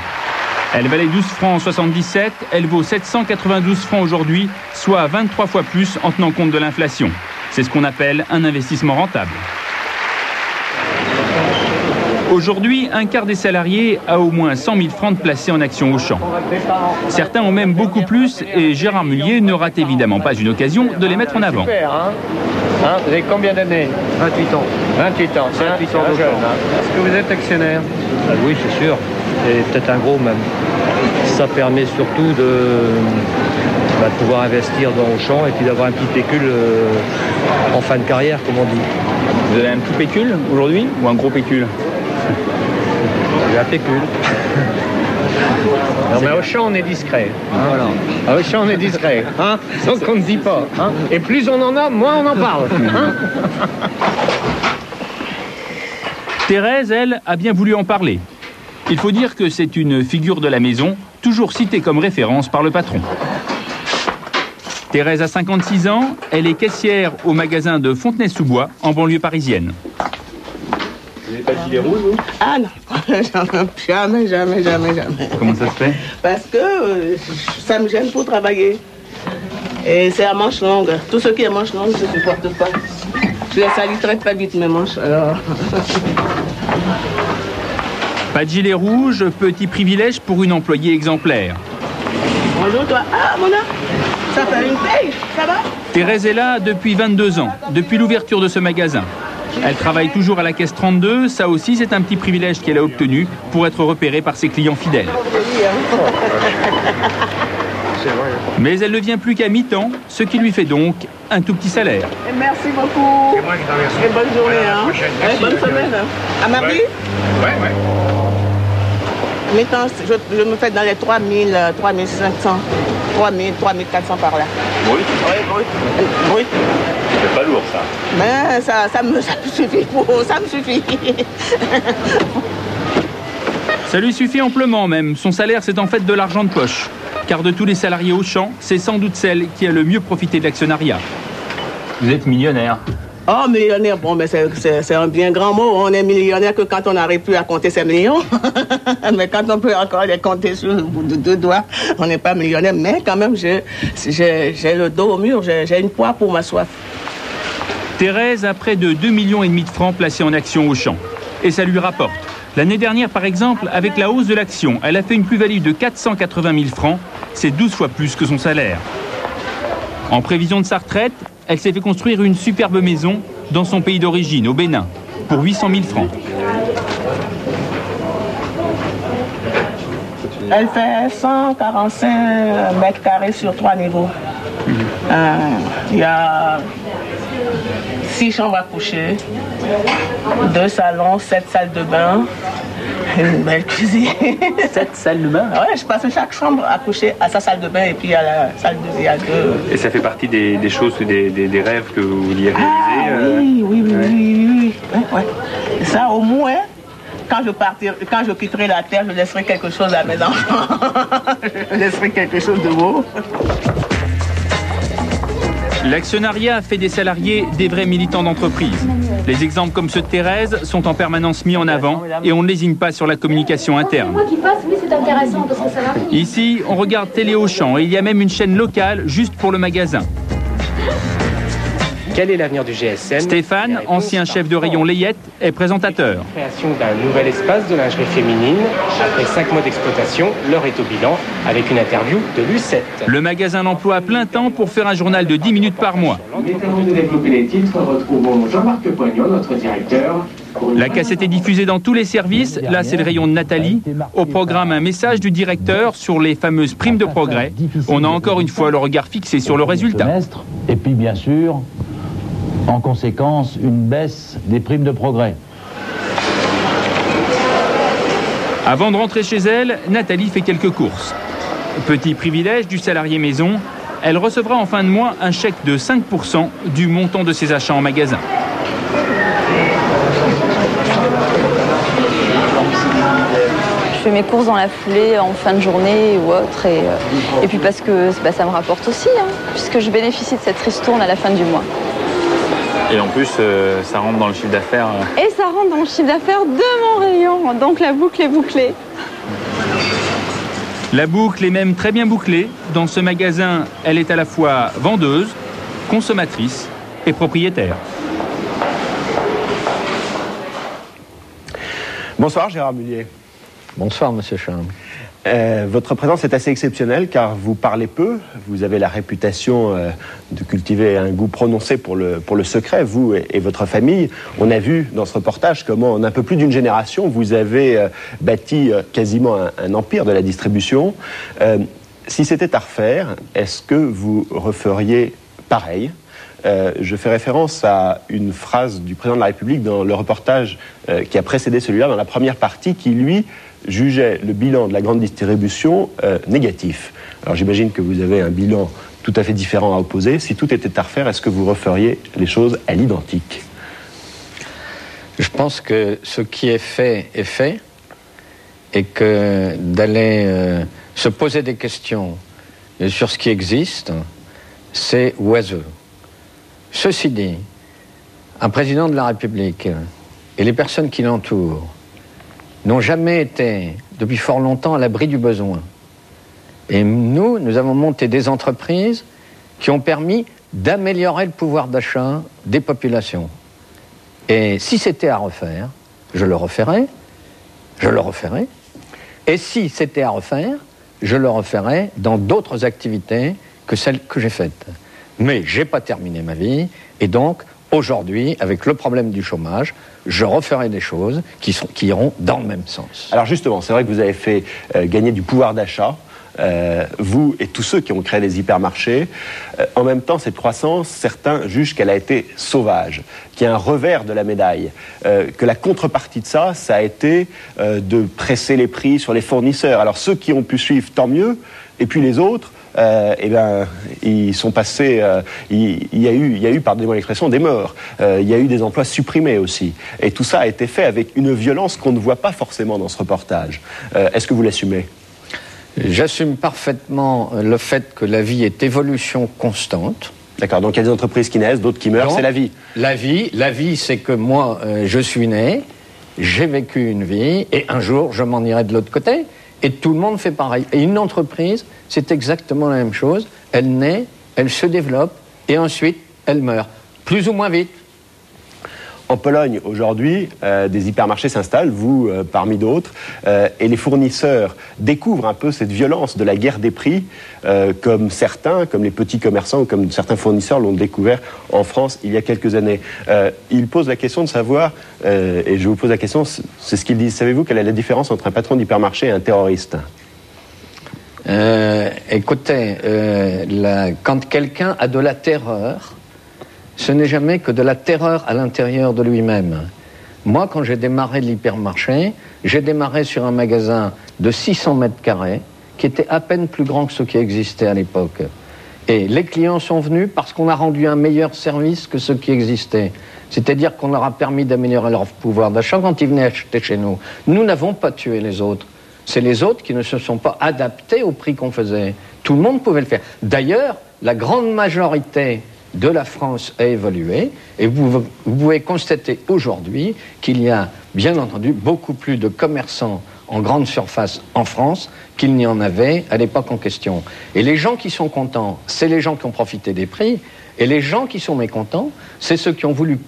Elle valait 12 francs en 77, elle vaut 792 francs aujourd'hui, soit 23 fois plus en tenant compte de l'inflation. C'est ce qu'on appelle un investissement rentable. Aujourd'hui, un quart des salariés a au moins 100 000 francs de placés en actions Auchan. Certains ont même beaucoup plus et Gérard Mullier ne rate évidemment pas une occasion de les mettre en avant. Super, hein, vous avez combien d'années? 28 ans. 28 ans, c'est un jeune. Est-ce que vous êtes actionnaire? Oui, c'est sûr. Et peut-être un gros même. Ça permet surtout de pouvoir investir dans Auchan et puis d'avoir un petit pécule en fin de carrière, comme on dit. Vous avez un petit pécule aujourd'hui ou un gros pécule? J'ai un pécule. Non, mais Auchan, on est discret. Hein, voilà. À Auchan, on est discret. Hein, donc on ne dit pas. Hein, et plus on en a, moins on en parle. Hein. Thérèse, elle, a bien voulu en parler. Il faut dire que c'est une figure de la maison, toujours citée comme référence par le patron. Thérèse a 56 ans, elle est caissière au magasin de Fontenay-sous-Bois, en banlieue parisienne. Vous n'avez pas de gilet rouge, vous? Ah non, jamais. Comment ça se fait? Parce que ça me gêne pour travailler. Et c'est à manche longue. Tout ce qui est manche longue, je ne supporte pas. Je les saliterai pas vite mes manches, alors... Pas de gilet rouge, petit privilège pour une employée exemplaire. Bonjour toi. Ah, Mona, ça fait une paye, ça va? Thérèse est là depuis 22 ans, depuis l'ouverture de ce magasin. Elle travaille toujours à la caisse 32, ça aussi c'est un petit privilège qu'elle a obtenu pour être repérée par ses clients fidèles. Mais elle ne vient plus qu'à mi-temps, ce qui lui fait donc un tout petit salaire. Et merci beaucoup. C'est moi qui t'en remercie. Et bonne journée. Bonne semaine. À mardi? Ouais. Maintenant, je me fais dans les 3000, 3500, 3000, 3400 par là. Brut? Oui, brut. C'est pas lourd, ça. Mais ça me suffit. Ça me suffit. Ça lui suffit amplement même. Son salaire, c'est en fait de l'argent de poche. Car de tous les salariés Auchan, c'est sans doute celle qui a le mieux profité de l'actionnariat. Vous êtes millionnaire. Oh, millionnaire, bon, mais c'est un bien grand mot. On est millionnaire que quand on n'arrive plus à compter ses millions. Mais quand on peut encore les compter sur le bout de 2 doigts, on n'est pas millionnaire. Mais quand même, j'ai le dos au mur, j'ai une poire pour ma soif. Thérèse a près de 2,5 millions de francs placés en actions Auchan. Et ça lui rapporte. L'année dernière, par exemple, avec la hausse de l'action, elle a fait une plus-value de 480 000 francs. C'est 12 fois plus que son salaire. En prévision de sa retraite, elle s'est fait construire une superbe maison dans son pays d'origine, au Bénin, pour 800 000 francs. Elle fait 145 mètres carrés sur 3 niveaux. Il y a 6 chambres à coucher, 2 salons, 7 salles de bain, une belle cuisine. 7 salles de bain? Ouais, je passe chaque chambre à coucher à sa salle de bain et puis à la salle de vie à 2. Et ça fait partie des choses, des rêves que vous vouliez réaliser? Oui. Ouais. Et ça, au moins, quand je quitterai la terre, je laisserai quelque chose à mes enfants. Je laisserai quelque chose de beau. L'actionnariat fait des salariés des vrais militants d'entreprise. Les exemples comme ceux de Thérèse sont en permanence mis en avant et on ne lésine pas sur la communication interne. Moi qui passe, oui, c'est intéressant parce que ça va. Ici, on regarde Télé Auchan et il y a même une chaîne locale juste pour le magasin. Quel est l'avenir du GSM? Stéphane, ancien chef de rayon Layette, est présentateur. Création d'un nouvel espace de lingerie féminine. Après 5 mois d'exploitation, l'heure est au bilan avec une interview de Lucette. Le magasin l'emploie à plein temps pour faire un journal de 10 minutes par mois. Avant de développer les titres, retrouvons Jean-Marc Poignon, notre directeur. La cassette est diffusée dans tous les services. Là, c'est le rayon de Nathalie. Au programme, un message du directeur sur les fameuses primes de progrès. On a encore une fois le regard fixé sur le résultat. Et puis, bien sûr, en conséquence, une baisse des primes de progrès. Avant de rentrer chez elle, Nathalie fait quelques courses. Petit privilège du salarié maison, elle recevra en fin de mois un chèque de 5% du montant de ses achats en magasin. Je fais mes courses dans la foulée en fin de journée ou autre et puis parce que ça me rapporte aussi, puisque je bénéficie de cette ristourne à la fin du mois. Et en plus, ça rentre dans le chiffre d'affaires. Et ça rentre dans le chiffre d'affaires de mon rayon, donc la boucle est bouclée. La boucle est même très bien bouclée. Dans ce magasin, elle est à la fois vendeuse, consommatrice et propriétaire. Bonsoir Gérard Mullier. Bonsoir Monsieur Charles. Votre présence est assez exceptionnelle car vous parlez peu, vous avez la réputation de cultiver un goût prononcé pour le secret, vous et votre famille. On a vu dans ce reportage comment en un peu plus d'une génération vous avez bâti quasiment un empire de la distribution. Si c'était à refaire, est-ce que vous referiez pareil ? Je fais référence à une phrase du président de la République dans le reportage qui a précédé celui-là, dans la première partie, qui lui jugeait le bilan de la grande distribution négatif. Alors j'imagine que vous avez un bilan tout à fait différent à opposer. Si tout était à refaire, est-ce que vous referiez les choses à l'identique ? Je pense que ce qui est fait et que d'aller se poser des questions sur ce qui existe, c'est oiseux. Ceci dit, un président de la République et les personnes qui l'entourent n'ont jamais été, depuis fort longtemps, à l'abri du besoin. Et nous avons monté des entreprises qui ont permis d'améliorer le pouvoir d'achat des populations. Et si c'était à refaire, je le referais. Et si c'était à refaire, je le referais dans d'autres activités que celles que j'ai faites. Mais je n'ai pas terminé ma vie, et donc, aujourd'hui, avec le problème du chômage, je referai des choses qui iront dans le même sens. Alors justement, c'est vrai que vous avez fait gagner du pouvoir d'achat vous et tous ceux qui ont créé les hypermarchés. En même temps, cette croissance, certains jugent qu'elle a été sauvage, qu'il y a un revers de la médaille, que la contrepartie de ça, ça a été de presser les prix sur les fournisseurs. Alors ceux qui ont pu suivre, tant mieux, et puis les autres, eh ben, ils sont passés. Il y a eu, pardonnez-moi l'expression, des morts. Il y a eu des emplois supprimés aussi. Et tout ça a été fait avec une violence qu'on ne voit pas forcément dans ce reportage. Est-ce que vous l'assumez ? J'assume parfaitement le fait que la vie est évolution constante. D'accord, donc il y a des entreprises qui naissent, d'autres qui meurent, c'est la vie. La vie, c'est que moi, je suis né, j'ai vécu une vie, et un jour, je m'en irai de l'autre côté, et tout le monde fait pareil. Et une entreprise, c'est exactement la même chose. Elle naît, elle se développe, et ensuite, elle meurt. Plus ou moins vite. En Pologne, aujourd'hui, des hypermarchés s'installent, vous parmi d'autres, et les fournisseurs découvrent un peu cette violence de la guerre des prix, comme certains, comme les petits commerçants, ou comme certains fournisseurs l'ont découvert en France il y a quelques années. Ils posent la question de savoir, et je vous pose la question, c'est ce qu'ils disent, savez-vous quelle est la différence entre un patron d'hypermarché et un terroriste ? Écoutez, quand quelqu'un a de la terreur, ce n'est jamais que de la terreur à l'intérieur de lui-même. Moi, quand j'ai démarré l'hypermarché, j'ai démarré sur un magasin de 600 mètres carrés, qui était à peine plus grand que ce qui existait à l'époque. Et les clients sont venus parce qu'on a rendu un meilleur service que ce qui existait. C'est-à-dire qu'on leur a permis d'améliorer leur pouvoir d'achat quand ils venaient acheter chez nous. Nous n'avons pas tué les autres. C'est les autres qui ne se sont pas adaptés au prix qu'on faisait. Tout le monde pouvait le faire. D'ailleurs, la grande majorité de la France a évolué, et vous pouvez constater aujourd'hui qu'il y a, bien entendu, beaucoup plus de commerçants en grande surface en France qu'il n'y en avait à l'époque en question. Et les gens qui sont contents, c'est les gens qui ont profité des prix, et les gens qui sont mécontents, c'est ceux qui ont voulu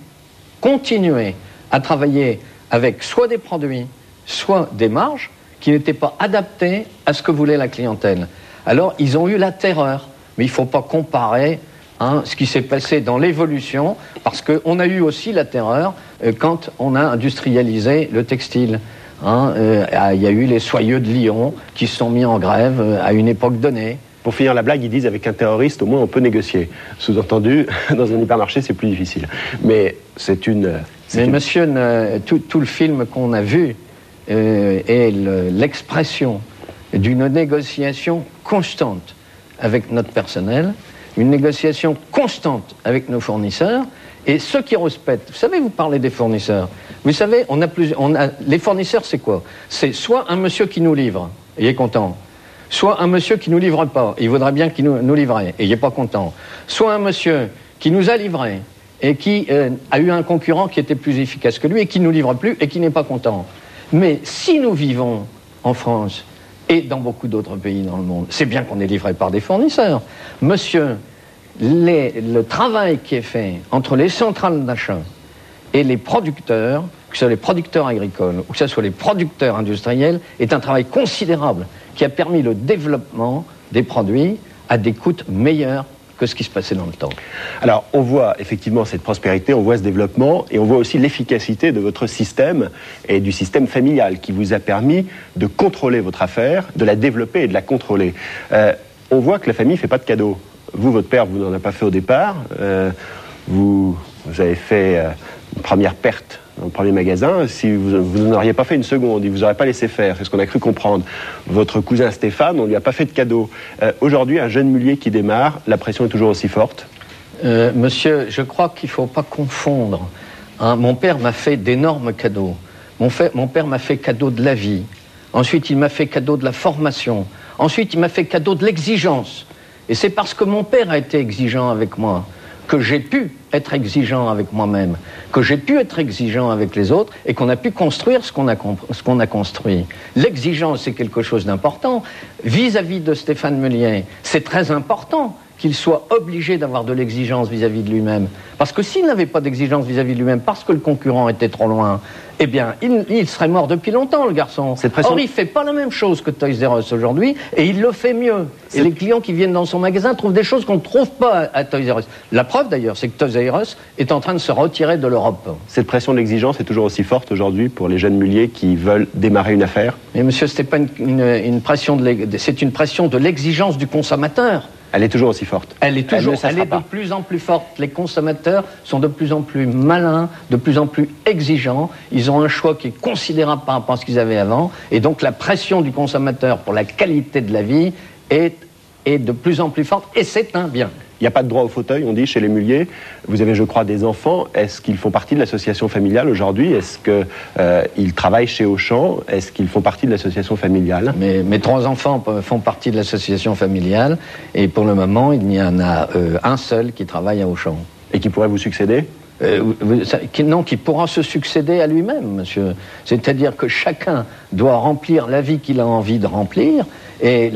continuer à travailler avec soit des produits, soit des marges qui n'étaient pas adaptés à ce que voulait la clientèle. Alors, ils ont eu la terreur, mais il ne faut pas comparer ce qui s'est passé dans l'évolution, parce qu'on a eu aussi la terreur quand on a industrialisé le textile. Il y a eu les soyeux de Lyon qui se sont mis en grève à une époque donnée. Pour finir la blague, ils disent avec un terroriste, au moins on peut négocier. Sous-entendu, dans un hypermarché, c'est plus difficile. Mais c'est une... Mais monsieur, tout le film qu'on a vu est l'expression d'une négociation constante avec notre personnel, une négociation constante avec nos fournisseurs, et ceux qui respectent. Vous savez, vous parlez des fournisseurs. Vous savez, les fournisseurs, c'est quoi? C'est soit un monsieur qui nous livre, et il est content, soit un monsieur qui ne nous livre pas, il voudrait bien qu'il nous livrait, et il n'est pas content, soit un monsieur qui nous a livré, et qui a eu un concurrent qui était plus efficace que lui, et qui ne nous livre plus, et qui n'est pas content. Mais si nous vivons en France, et dans beaucoup d'autres pays dans le monde, c'est bien qu'on est livré par des fournisseurs. Monsieur, le travail qui est fait entre les centrales d'achat et les producteurs, que ce soit les producteurs agricoles ou que ce soit les producteurs industriels, est un travail considérable qui a permis le développement des produits à des coûts meilleurs que ce qui se passait dans le temps. Alors, on voit effectivement cette prospérité, on voit ce développement, et on voit aussi l'efficacité de votre système et du système familial qui vous a permis de contrôler votre affaire, de la développer et de la contrôler. On voit que la famille ne fait pas de cadeaux. Vous, votre père, vous n'en avez pas fait au départ. Vous avez fait une première perte dans le premier magasin. Si vous n'auriez pas fait une seconde, il ne vous aurait pas laissé faire. C'est ce qu'on a cru comprendre. Votre cousin Stéphane, on ne lui a pas fait de cadeau. Aujourd'hui, un jeune mulier qui démarre, la pression est toujours aussi forte? Monsieur, je crois qu'il ne faut pas confondre. Mon père m'a fait d'énormes cadeaux. Mon père m'a fait cadeau de la vie. Ensuite, il m'a fait cadeau de la formation. Ensuite, il m'a fait cadeau de l'exigence. Et c'est parce que mon père a été exigeant avec moi que j'ai pu être exigeant avec moi-même, que j'ai pu être exigeant avec les autres, et qu'on a pu construire ce qu'on a construit. L'exigence, c'est quelque chose d'important. Vis-à-vis de Stéphane Meunier, c'est très important qu'il soit obligé d'avoir de l'exigence vis-à-vis de lui-même. Parce que s'il n'avait pas d'exigence vis-à-vis de lui-même, parce que le concurrent était trop loin, eh bien, il serait mort depuis longtemps, le garçon. Or, il ne fait pas la même chose que Toys R Us aujourd'hui, et il le fait mieux. Et les clients qui viennent dans son magasin trouvent des choses qu'on ne trouve pas à Toys R Us. La preuve, d'ailleurs, c'est que Toys R Us est en train de se retirer de l'Europe. Cette pression de l'exigence est toujours aussi forte aujourd'hui pour les jeunes muliers qui veulent démarrer une affaire? Mais monsieur, ce n'est pas une pression c'est une pression de l'exigence du consommateur. Elle est toujours aussi forte. Elle est de plus en plus forte. Les consommateurs sont de plus en plus malins, de plus en plus exigeants. Ils ont un choix qui est considérable par rapport à ce qu'ils avaient avant. Et donc la pression du consommateur pour la qualité de la vie est de plus en plus forte. Et c'est un bien. Il n'y a pas de droit au fauteuil, on dit, chez les muliers. Vous avez, je crois, des enfants. Est-ce qu'ils font partie de l'association familiale aujourd'hui? Est-ce qu'ils travaillent chez Auchan? Est-ce qu'ils font partie de l'association familiale? Mes 3 enfants font partie de l'association familiale. Et pour le moment, il y en a un seul qui travaille à Auchan. Et qui pourrait vous succéder? Non, qui pourra se succéder à lui-même, monsieur. C'est-à-dire que chacun doit remplir la vie qu'il a envie de remplir. Et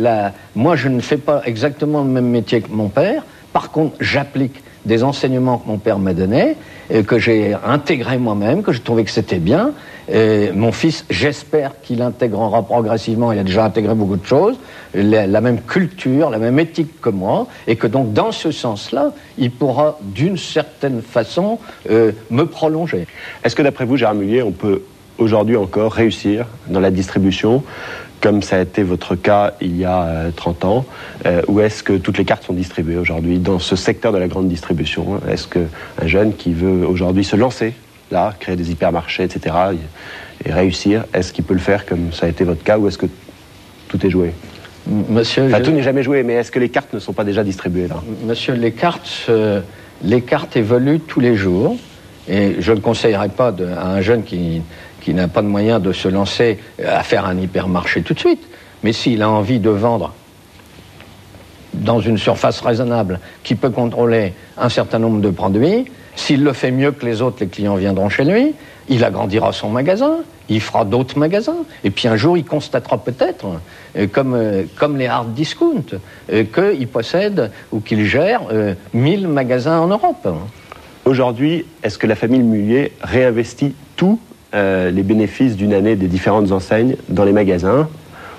moi, je ne fais pas exactement le même métier que mon père. Par contre, j'applique des enseignements que mon père m'a donnés, que j'ai intégrés moi-même, que je trouvais que c'était bien. Mon fils, j'espère qu'il intégrera progressivement, il a déjà intégré beaucoup de choses, la même culture, la même éthique que moi, et que donc, dans ce sens-là, il pourra, d'une certaine façon, me prolonger. Est-ce que, d'après vous, Gérard Mullier, on peut aujourd'hui encore réussir dans la distribution, comme ça a été votre cas il y a 30 ans, ou est-ce que toutes les cartes sont distribuées aujourd'hui dans ce secteur de la grande distribution? Est-ce qu'un jeune qui veut aujourd'hui se lancer, là, créer des hypermarchés, etc., et réussir, est-ce qu'il peut le faire comme ça a été votre cas, ou est-ce que tout est joué? Monsieur, tout n'est jamais joué, mais est-ce que les cartes ne sont pas déjà distribuées, là? Monsieur, les cartes évoluent tous les jours, et je ne conseillerais pas à un jeune qui n'a pas de moyen de se lancer à faire un hypermarché tout de suite. Mais s'il a envie de vendre dans une surface raisonnable, qui peut contrôler un certain nombre de produits, s'il le fait mieux que les autres, les clients viendront chez lui, il agrandira son magasin, il fera d'autres magasins, et puis un jour il constatera peut-être, comme les hard discount, qu'il possède ou qu'il gère 1000 magasins en Europe. Aujourd'hui, est-ce que la famille Mullier réinvestit tous les bénéfices d'une année des différentes enseignes dans les magasins,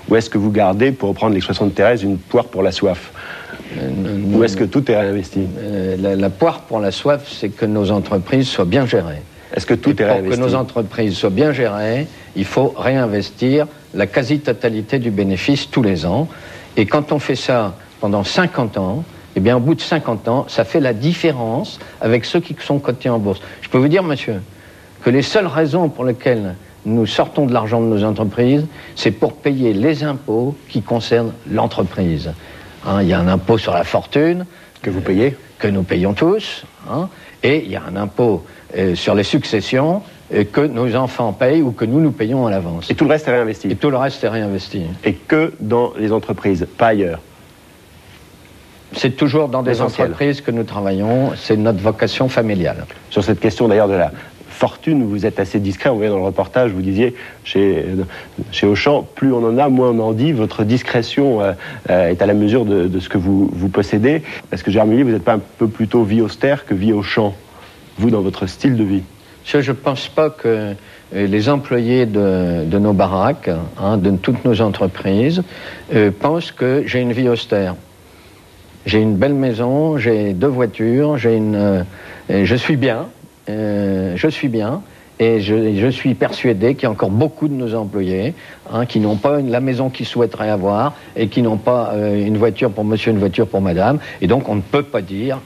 ou est-ce que vous gardez, pour reprendre l'expression de Thérèse, une poire pour la soif? Ou est-ce que tout est réinvesti? La poire pour la soif, c'est que nos entreprises soient bien gérées. Est-ce que tout est réinvesti? Pour que nos entreprises soient bien gérées, il faut réinvestir la quasi-totalité du bénéfice tous les ans. Et quand on fait ça pendant 50 ans, eh bien, au bout de 50 ans, ça fait la différence avec ceux qui sont cotés en bourse. Je peux vous dire, monsieur, que les seules raisons pour lesquelles nous sortons de l'argent de nos entreprises, c'est pour payer les impôts qui concernent l'entreprise. Il y a un impôt sur la fortune. Que vous payez? Que nous payons tous. Et il y a un impôt sur les successions que nos enfants payent ou que nous payons à l'avance. Et tout le reste est réinvesti? Et tout le reste est réinvesti. Et que dans les entreprises, pas ailleurs? C'est toujours dans des entreprises que nous travaillons, c'est notre vocation familiale. Sur cette question d'ailleurs de la fortune, vous êtes assez discret, on voyait dans le reportage, vous disiez, chez Auchan, plus on en a, moins on en dit, votre discrétion est à la mesure de ce que vous possédez. Est-ce que, Gérard Mullier, vous n'êtes pas un peu plutôt vie austère que vie Auchan, vous, dans votre style de vie? Je ne pense pas que les employés de nos baraques, de toutes nos entreprises, pensent que j'ai une vie austère. J'ai une belle maison, j'ai 2 voitures, je suis bien, et je suis persuadé qu'il y a encore beaucoup de nos employés qui n'ont pas la maison qu'ils souhaiteraient avoir et qui n'ont pas une voiture pour monsieur, une voiture pour madame. Et donc on ne peut pas dire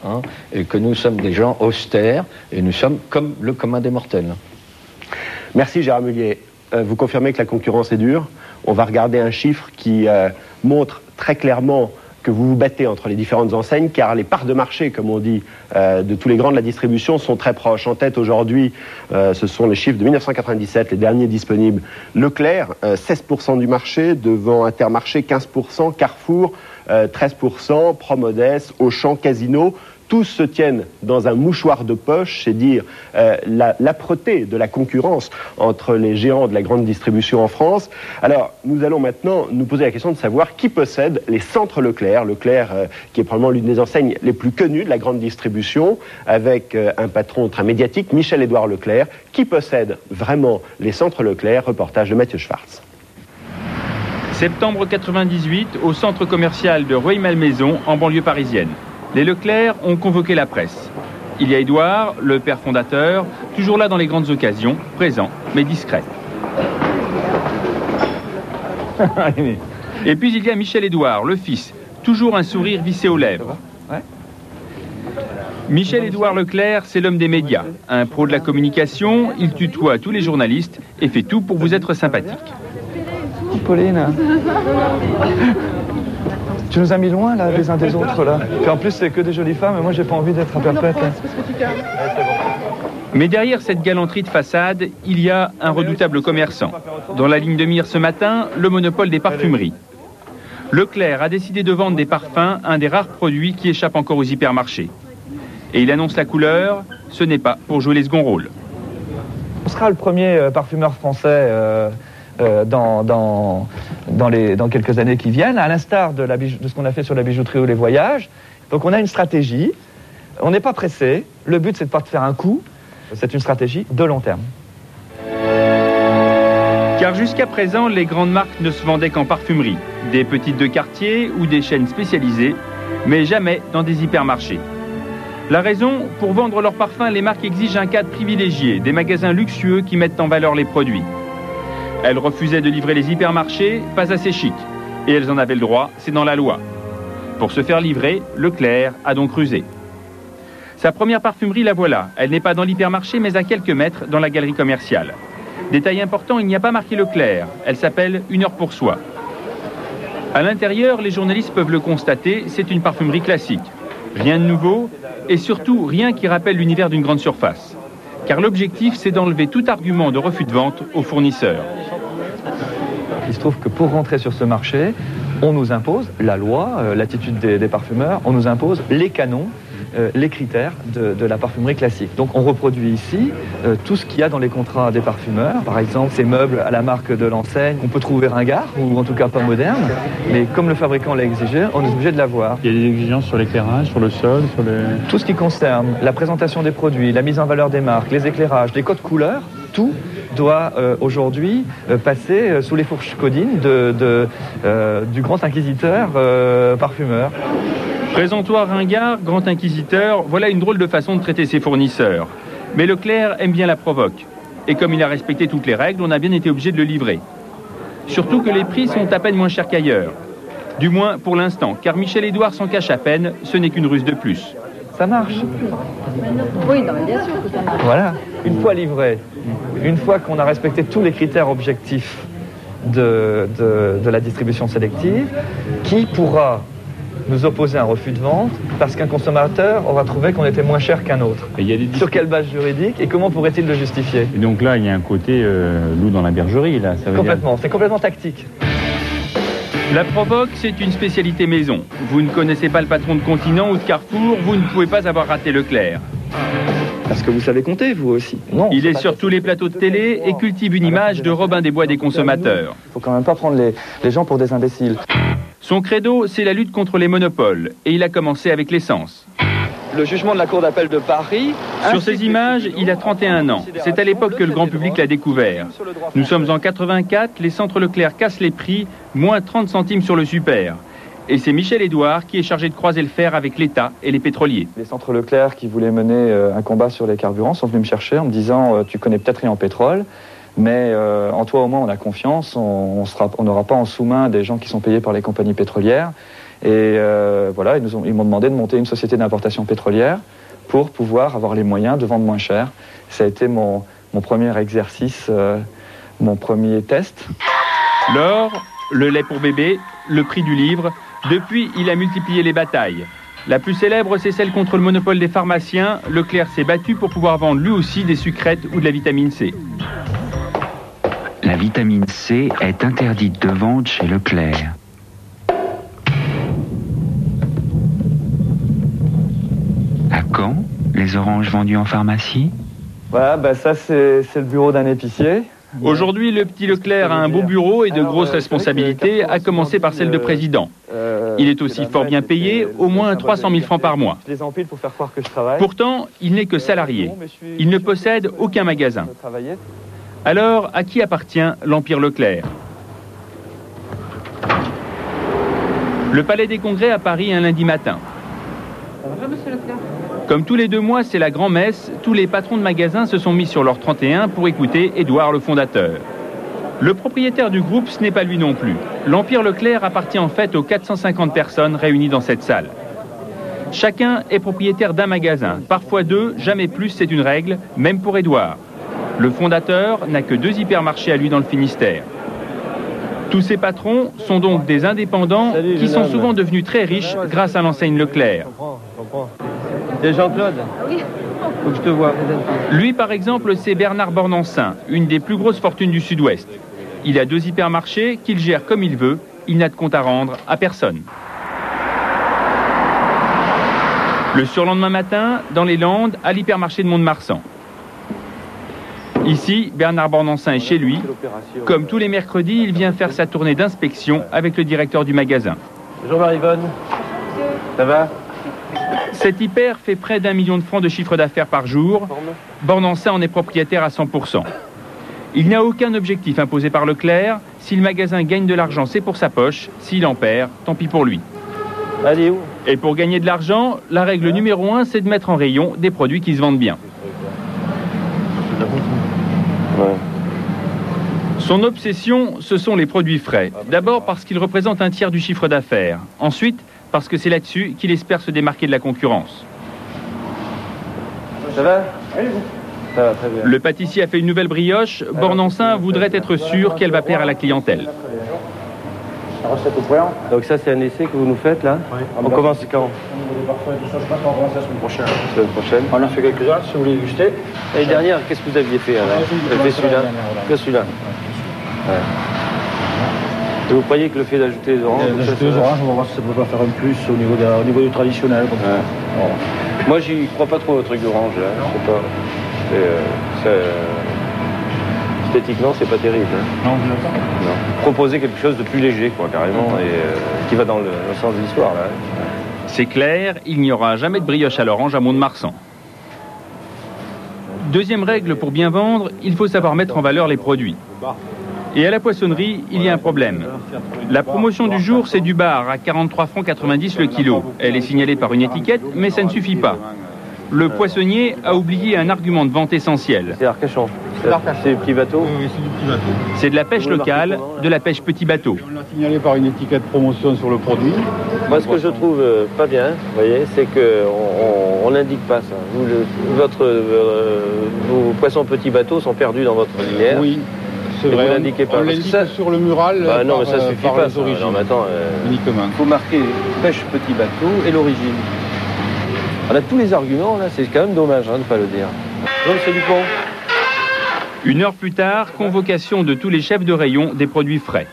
que nous sommes des gens austères et nous sommes comme le commun des mortels. Merci Gérard Mullier. Vous confirmez que la concurrence est dure. On va regarder un chiffre qui montre très clairement que vous vous battez entre les différentes enseignes, car les parts de marché, comme on dit, de tous les grands de la distribution sont très proches. En tête aujourd'hui, ce sont les chiffres de 1997, les derniers disponibles. Leclerc, 16% du marché, devant Intermarché, 15%, Carrefour, 13%, Promodès, Auchan, Casino. tous se tiennent dans un mouchoir de poche, c'est dire l'âpreté de la concurrence entre les géants de la grande distribution en France. Alors, nous allons maintenant nous poser la question de savoir qui possède les centres Leclerc. Leclerc, qui est probablement l'une des enseignes les plus connues de la grande distribution, avec un patron très médiatique, Michel-Édouard Leclerc. Qui possède vraiment les centres Leclerc? Reportage de Mathieu Schwartz. Septembre 98, au centre commercial de Rueil-Malmaison, en banlieue parisienne. Les Leclerc ont convoqué la presse. Il y a Édouard, le père fondateur, toujours là dans les grandes occasions, présent, mais discret. Et puis il y a Michel-Édouard, le fils, toujours un sourire vissé aux lèvres. Michel-Édouard Leclerc, c'est l'homme des médias. Un pro de la communication, il tutoie tous les journalistes et fait tout pour vous être sympathique. Pauline, tu nous as mis loin là, les uns des autres là. Puis en plus c'est que des jolies femmes et moi j'ai pas envie d'être à perpète. Mais derrière cette galanterie de façade, il y a un redoutable commerçant. Dans la ligne de mire ce matin, le monopole des parfumeries. Leclerc a décidé de vendre des parfums, un des rares produits qui échappent encore aux hypermarchés. Et il annonce la couleur, ce n'est pas pour jouer les seconds rôles. On sera le premier parfumeur français dans quelques années qui viennent, à l'instar de ce qu'on a fait sur la bijouterie ou les voyages. Donc on a une stratégie, on n'est pas pressé, le but c'est de ne pas te faire un coup, c'est une stratégie de long terme. Car jusqu'à présent, les grandes marques ne se vendaient qu'en parfumerie, des petites de quartier ou des chaînes spécialisées, mais jamais dans des hypermarchés. La raison, pour vendre leurs parfums, les marques exigent un cadre privilégié, des magasins luxueux qui mettent en valeur les produits. Elles refusaient de livrer les hypermarchés, pas assez chic. Et elles en avaient le droit, c'est dans la loi. Pour se faire livrer, Leclerc a donc rusé. Sa première parfumerie, la voilà. Elle n'est pas dans l'hypermarché, mais à quelques mètres dans la galerie commerciale. Détail important, il n'y a pas marqué Leclerc. Elle s'appelle Une heure pour soi. À l'intérieur, les journalistes peuvent le constater, c'est une parfumerie classique. Rien de nouveau, et surtout rien qui rappelle l'univers d'une grande surface. Car l'objectif, c'est d'enlever tout argument de refus de vente aux fournisseurs. Il se trouve que pour rentrer sur ce marché, on nous impose la loi, l'attitude des parfumeurs, on nous impose les canons, les critères de la parfumerie classique. Donc on reproduit ici tout ce qu'il y a dans les contrats des parfumeurs. Par exemple, ces meubles à la marque de l'enseigne, on peut trouver ringard, ou en tout cas pas moderne, mais comme le fabricant l'a exigé, on est obligé de l'avoir. Il y a des exigences sur l'éclairage, sur le sol, sur les... Tout ce qui concerne la présentation des produits, la mise en valeur des marques, les éclairages, les codes couleurs, tout doit aujourd'hui passer sous les fourches codines du grand inquisiteur parfumeur. Présentoir ringard, grand inquisiteur, voilà une drôle de façon de traiter ses fournisseurs. Mais Leclerc aime bien la provoque. Et comme il a respecté toutes les règles, on a bien été obligé de le livrer. Surtout que les prix sont à peine moins chers qu'ailleurs. Du moins pour l'instant, car Michel-Édouard s'en cache à peine, ce n'est qu'une ruse de plus. Ça marche. Oui, non, mais bien sûr que ça marche. Voilà, une fois livré, une fois qu'on a respecté tous les critères objectifs de la distribution sélective, qui pourra nous opposer un refus de vente parce qu'un consommateur aura trouvé qu'on était moins cher qu'un autre. Sur quelle base juridique et comment pourrait-il le justifier? Et donc là, il y a un côté loup dans la bergerie, là. Ça veut complètement, c'est complètement tactique. La provoque, c'est une spécialité maison. Vous ne connaissez pas le patron de Continent ou de Carrefour, vous ne pouvez pas avoir raté Leclerc. Parce que vous savez compter, vous aussi. Non, il est sur tous les plateaux de télé et cultive une image de Robin des Bois des consommateurs. Il faut quand même pas prendre les gens pour des imbéciles. Son credo, c'est la lutte contre les monopoles. Et il a commencé avec l'essence. Le jugement de la Cour d'appel de Paris... Sur ces images, il a 31 ans. C'est à l'époque que le grand public l'a découvert. Nous sommes en 84, les centres Leclerc cassent les prix, moins 30 centimes sur le super. Et c'est Michel-Édouard qui est chargé de croiser le fer avec l'État et les pétroliers. Les centres Leclerc qui voulaient mener un combat sur les carburants sont venus me chercher en me disant tu connais peut-être rien en pétrole, mais en toi au moins on a confiance, on n'aura pas en sous-main des gens qui sont payés par les compagnies pétrolières. Et voilà, ils m'ont demandé de monter une société d'importation pétrolière pour pouvoir avoir les moyens de vendre moins cher. Ça a été mon premier exercice, mon premier test. L'or, le lait pour bébé, le prix du livre. Depuis, il a multiplié les batailles. La plus célèbre, c'est celle contre le monopole des pharmaciens. Leclerc s'est battu pour pouvoir vendre lui aussi des sucrètes ou de la vitamine C. La vitamine C est interdite de vente chez Leclerc. quand, les oranges vendues en pharmacie? Voilà, bah ça c'est le bureau d'un épicier. Aujourd'hui, le petit Leclerc a un beau bureau et de grosses responsabilités, à commencer par celle de président. Il est aussi fort bien payé, au moins 300 000 francs par mois. Je les empile pour faire croire que je travaille. Pourtant, il n'est que salarié. Il ne possède aucun magasin. Alors, à qui appartient l'Empire Leclerc? Le Palais des Congrès à Paris un lundi matin. Comme tous les 2 mois, c'est la grand-messe, tous les patrons de magasins se sont mis sur leur 31 pour écouter Édouard le fondateur. Le propriétaire du groupe, ce n'est pas lui non plus. L'Empire Leclerc appartient en fait aux 450 personnes réunies dans cette salle. Chacun est propriétaire d'un magasin, parfois 2, jamais plus, c'est une règle, même pour Édouard. Le fondateur n'a que 2 hypermarchés à lui dans le Finistère. Tous ces patrons sont donc des indépendants qui sont souvent devenus très riches grâce à l'enseigne Leclerc. C'est Jean-Claude. Oui. Faut que je te vois. Lui, par exemple, c'est Bernard Bornancin, une des plus grosses fortunes du Sud-Ouest. Il a 2 hypermarchés qu'il gère comme il veut. Il n'a de compte à rendre à personne. Le surlendemain matin, dans les Landes, à l'hypermarché de Mont-de-Marsan. Ici, Bernard Bornancin est chez lui. Comme tous les mercredis, il vient faire sa tournée d'inspection avec le directeur du magasin. Bonjour Marie-Vonne. Ça va? Cet hyper fait près d'1 million de francs de chiffre d'affaires par jour. Bornancin en est propriétaire à 100%. Il n'y a aucun objectif imposé par Leclerc. Si le magasin gagne de l'argent, c'est pour sa poche. S'il en perd, tant pis pour lui. Allez, où? Et pour gagner de l'argent, la règle numéro 1, c'est de mettre en rayon des produits qui se vendent bien. Son obsession, ce sont les produits frais. D'abord parce qu'ils représentent 1/3 du chiffre d'affaires. Ensuite, parce que c'est là-dessus qu'il espère se démarquer de la concurrence. Ça va? Ça va, très bien. Le pâtissier a fait une nouvelle brioche. Bornancin voudrait être sûr qu'elle va plaire à la clientèle. Donc ça, c'est un essai que vous nous faites, là? Oui. On commence quand? On commence la semaine prochaine. La semaine prochaine. On en fait quelques-uns, si vous voulez déguster. L'année dernière, qu'est-ce que vous aviez fait, alors? Vous avez fait celui-là? Que celui-là? Ouais. Et vous croyez que le fait d'ajouter les oranges... D'ajouter les oranges, on va voir si ça peut pas faire un plus au niveau du traditionnel. Comme ça. Bon. Moi, j'y crois pas trop au truc d'orange, là. Je sais pas. Esthétiquement, c'est pas terrible. Hein. Non, vous Proposer quelque chose de plus léger, quoi, carrément, et qui va dans le sens de l'histoire, là. C'est clair, il n'y aura jamais de brioche à l'orange à Mont-de-Marsan. Deuxième règle pour bien vendre, il faut savoir mettre en valeur les produits. Et à la poissonnerie, il y a un problème. La promotion du jour, c'est du bar à 43,90 francs le kilo. Elle est signalée par une étiquette, mais ça ne suffit pas. Le poissonnier a oublié un argument de vente essentiel. C'est Arcachon. C'est le petit bateau. Oui, c'est du petit bateau. C'est de la pêche locale, de la pêche petit bateau. On l'a signalé par une étiquette promotion sur le produit. Moi, ce que je trouve pas bien, vous voyez, c'est qu'on n'indique pas ça. Vos poissons petits bateaux sont perdus dans votre linéaire. Oui, c'est vrai. Vous l'indiquez pas. On l'indique sur le mural. Bah non, mais ça suffit pas. Ça. Non, mais attends, uniquement. Il faut marquer pêche petit bateau et l'origine. On a tous les arguments, là, c'est quand même dommage de ne pas le dire. Donc, c'est du pont. 1 heure plus tard, convocation de tous les chefs de rayon des produits frais.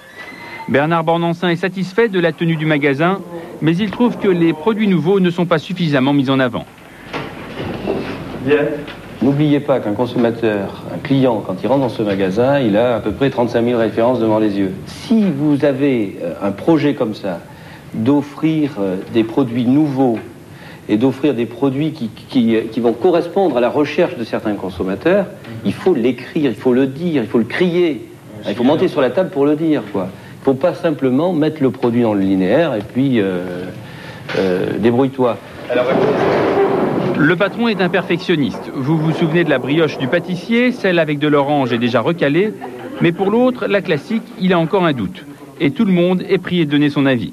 Bernard Bornancin est satisfait de la tenue du magasin, mais il trouve que les produits nouveaux ne sont pas suffisamment mis en avant. Bien. N'oubliez pas qu'un consommateur, un client, quand il rentre dans ce magasin, il a à peu près 35 000 références devant les yeux. Si vous avez un projet comme ça, d'offrir des produits nouveaux et d'offrir des produits qui vont correspondre à la recherche de certains consommateurs, il faut l'écrire, il faut le dire, il faut le crier. Il faut monter sur la table pour le dire, quoi. Il ne faut pas simplement mettre le produit dans le linéaire et puis débrouille-toi. Le patron est un perfectionniste. Vous vous souvenez de la brioche du pâtissier, celle avec de l'orange est déjà recalée, mais pour l'autre, la classique, il a encore un doute. Et tout le monde est prié de donner son avis.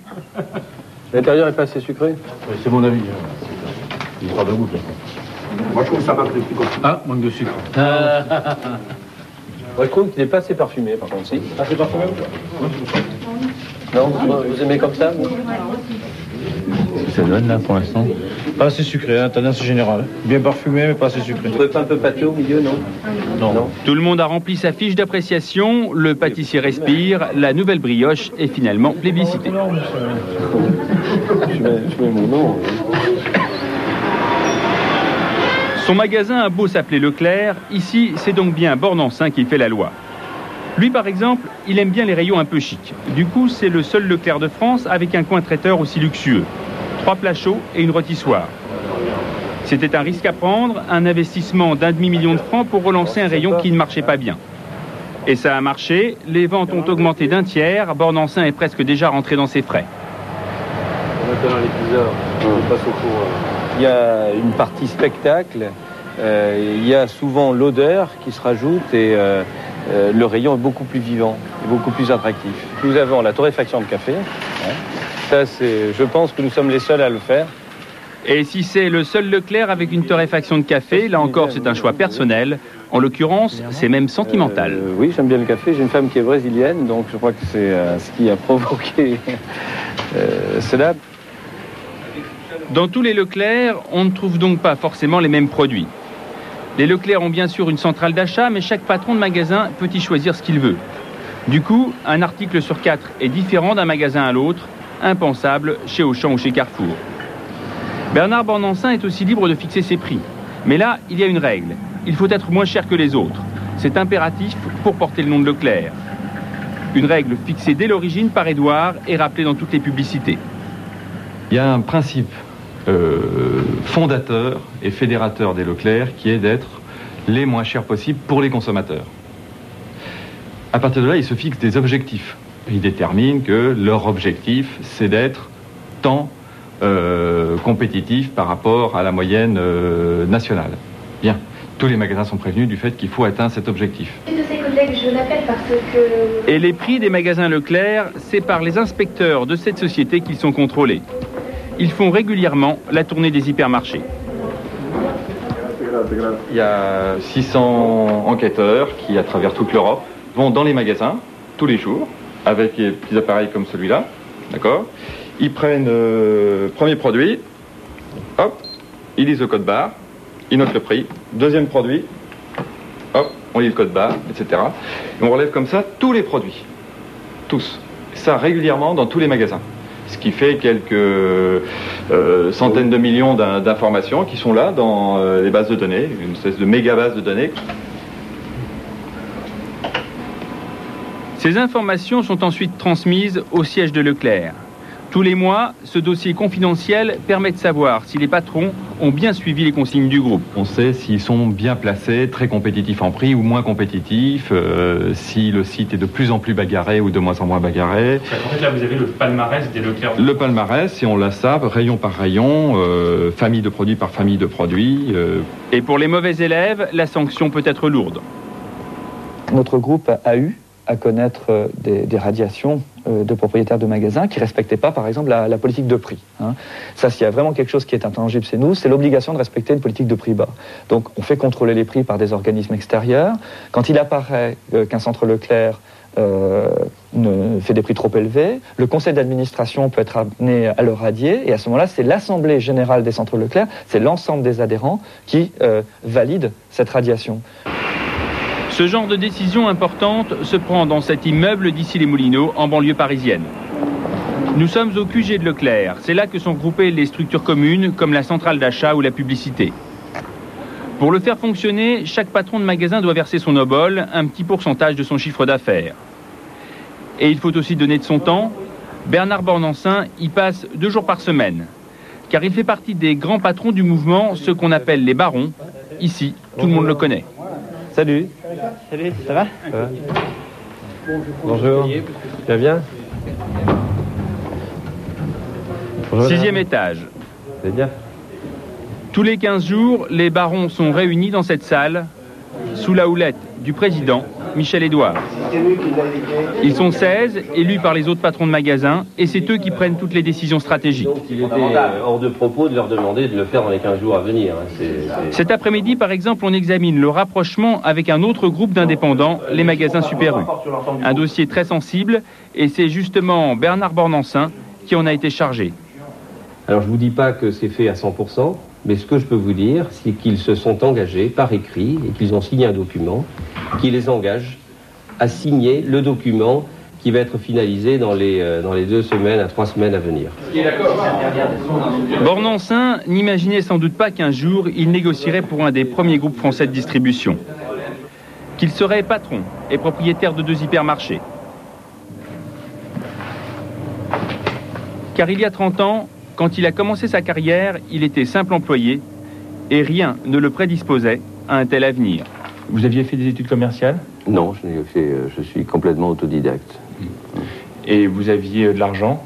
L'intérieur est pas assez sucré? Oui, c'est mon avis. Il sera de goût. Moi, je trouve que ça manque de sucre. Ah, manque de sucre. Moi, je trouve qu'il n'est pas assez parfumé, par contre, si. Assez parfumé ou pas? Non, vous aimez comme ça, vous? Ça donne, là, pour l'instant. Pas assez sucré, hein, tendance générale. Bien parfumé, mais pas assez sucré. Vous trouvez pas un peu pâteux au milieu, non? Non. Tout le monde a rempli sa fiche d'appréciation, le pâtissier respire, la nouvelle brioche est finalement plébiscitée. Je mets mon nom. Son magasin a beau s'appeler Leclerc, ici c'est donc bien Bornancin qui fait la loi. Lui par exemple, il aime bien les rayons un peu chics. Du coup c'est le seul Leclerc de France avec un coin traiteur aussi luxueux. 3 plats chauds et une rôtissoire. C'était un risque à prendre, un investissement d'1,5 million de francs pour relancer un rayon qui ne marchait pas bien. Et ça a marché, les ventes ont augmenté d'1 tiers, Bornancin est presque déjà rentré dans ses frais. Maintenant l'épisode, on passe au cours. Il y a une partie spectacle, il y a souvent l'odeur qui se rajoute et le rayon est beaucoup plus vivant, et beaucoup plus attractif. Nous avons la torréfaction de café, ça je pense que nous sommes les seuls à le faire. Et si c'est le seul Leclerc avec une torréfaction de café, là encore c'est un choix personnel. En l'occurrence, c'est même sentimental. Oui, j'aime bien le café. J'ai une femme qui est brésilienne, donc je crois que c'est ce qui a provoqué cela. Dans tous les Leclerc, on ne trouve donc pas forcément les mêmes produits. Les Leclerc ont bien sûr une centrale d'achat, mais chaque patron de magasin peut y choisir ce qu'il veut. Du coup, un article sur 4 est différent d'un magasin à l'autre, impensable chez Auchan ou chez Carrefour. Bernard Bornancin est aussi libre de fixer ses prix. Mais là, il y a une règle. Il faut être moins cher que les autres. C'est impératif pour porter le nom de Leclerc. Une règle fixée dès l'origine par Édouard et rappelée dans toutes les publicités. Il y a un principe fondateur et fédérateur des Leclerc qui est d'être les moins chers possibles pour les consommateurs. À partir de là, ils se fixent des objectifs. Ils déterminent que leur objectif, c'est d'être tant compétitif par rapport à la moyenne nationale. Bien, tous les magasins sont prévenus du fait qu'il faut atteindre cet objectif. Et les prix des magasins Leclerc, c'est par les inspecteurs de cette société qu'ils sont contrôlés. Ils font régulièrement la tournée des hypermarchés. Il y a 600 enquêteurs qui, à travers toute l'Europe, vont dans les magasins tous les jours avec des petits appareils comme celui-là, d'accord ? Ils prennent premier produit, hop, ils lisent le code barre, ils notent le prix. Deuxième produit, hop, on lit le code barre, etc. Et on relève comme ça tous les produits. Tous. Ça régulièrement dans tous les magasins. Ce qui fait quelques centaines de millions d'informations qui sont là dans les bases de données, une espèce de méga base de données. Ces informations sont ensuite transmises au siège de Leclerc. Tous les mois, ce dossier confidentiel permet de savoir si les patrons ont bien suivi les consignes du groupe. On sait s'ils sont bien placés, très compétitifs en prix ou moins compétitifs, si le site est de plus en plus bagarré ou de moins en moins bagarré. En fait, là, vous avez le palmarès des Leclerc. Le palmarès, et on l'a ça, rayon par rayon, famille de produits par famille de produits. Et pour les mauvais élèves, la sanction peut être lourde. Notre groupe a eu à connaître des radiations de propriétaires de magasins qui ne respectaient pas, par exemple, la politique de prix. Ça, s'il y a vraiment quelque chose qui est intangible chez nous, c'est l'obligation de respecter une politique de prix bas. Donc, on fait contrôler les prix par des organismes extérieurs. Quand il apparaît qu'un centre Leclerc fait des prix trop élevés, le conseil d'administration peut être amené à le radier, et à ce moment-là, c'est l'assemblée générale des centres Leclerc, c'est l'ensemble des adhérents qui valide cette radiation. Ce genre de décision importante se prend dans cet immeuble d'Issy-les-Moulineaux, en banlieue parisienne. Nous sommes au QG de Leclerc. C'est là que sont groupées les structures communes, comme la centrale d'achat ou la publicité. Pour le faire fonctionner, chaque patron de magasin doit verser son obol, un petit pourcentage de son chiffre d'affaires. Et il faut aussi donner de son temps. Bernard Bornancin y passe 2 jours par semaine, car il fait partie des grands patrons du mouvement, ceux qu'on appelle les barons. Ici, tout le monde le connaît. Salut. Salut, ça va? Bonjour. Tu vas bien? Bonjour. 6e étage. C'est bien. Tous les 15 jours, les barons sont réunis dans cette salle, sous la houlette du président, Michel Édouard. Ils sont 16, élus par les autres patrons de magasins, et c'est eux qui prennent toutes les décisions stratégiques. Donc il était hors de propos de leur demander de le faire dans les 15 jours à venir. Cet après-midi, par exemple, on examine le rapprochement avec un autre groupe d'indépendants, les magasins Super U. Un dossier très sensible, et c'est justement Bernard Bornancin qui en a été chargé. Alors je ne vous dis pas que c'est fait à 100%, mais ce que je peux vous dire, c'est qu'ils se sont engagés par écrit et qu'ils ont signé un document qui les engage à signer le document qui va être finalisé dans les 2 semaines à 3 semaines à venir. Bornancin n'imaginait sans doute pas qu'un jour, il négocierait pour un des premiers groupes français de distribution. Qu'il serait patron et propriétaire de 2 hypermarchés. Car il y a 30 ans, quand il a commencé sa carrière, il était simple employé et rien ne le prédisposait à un tel avenir. Vous aviez fait des études commerciales? Non, je suis complètement autodidacte. Et vous aviez de l'argent?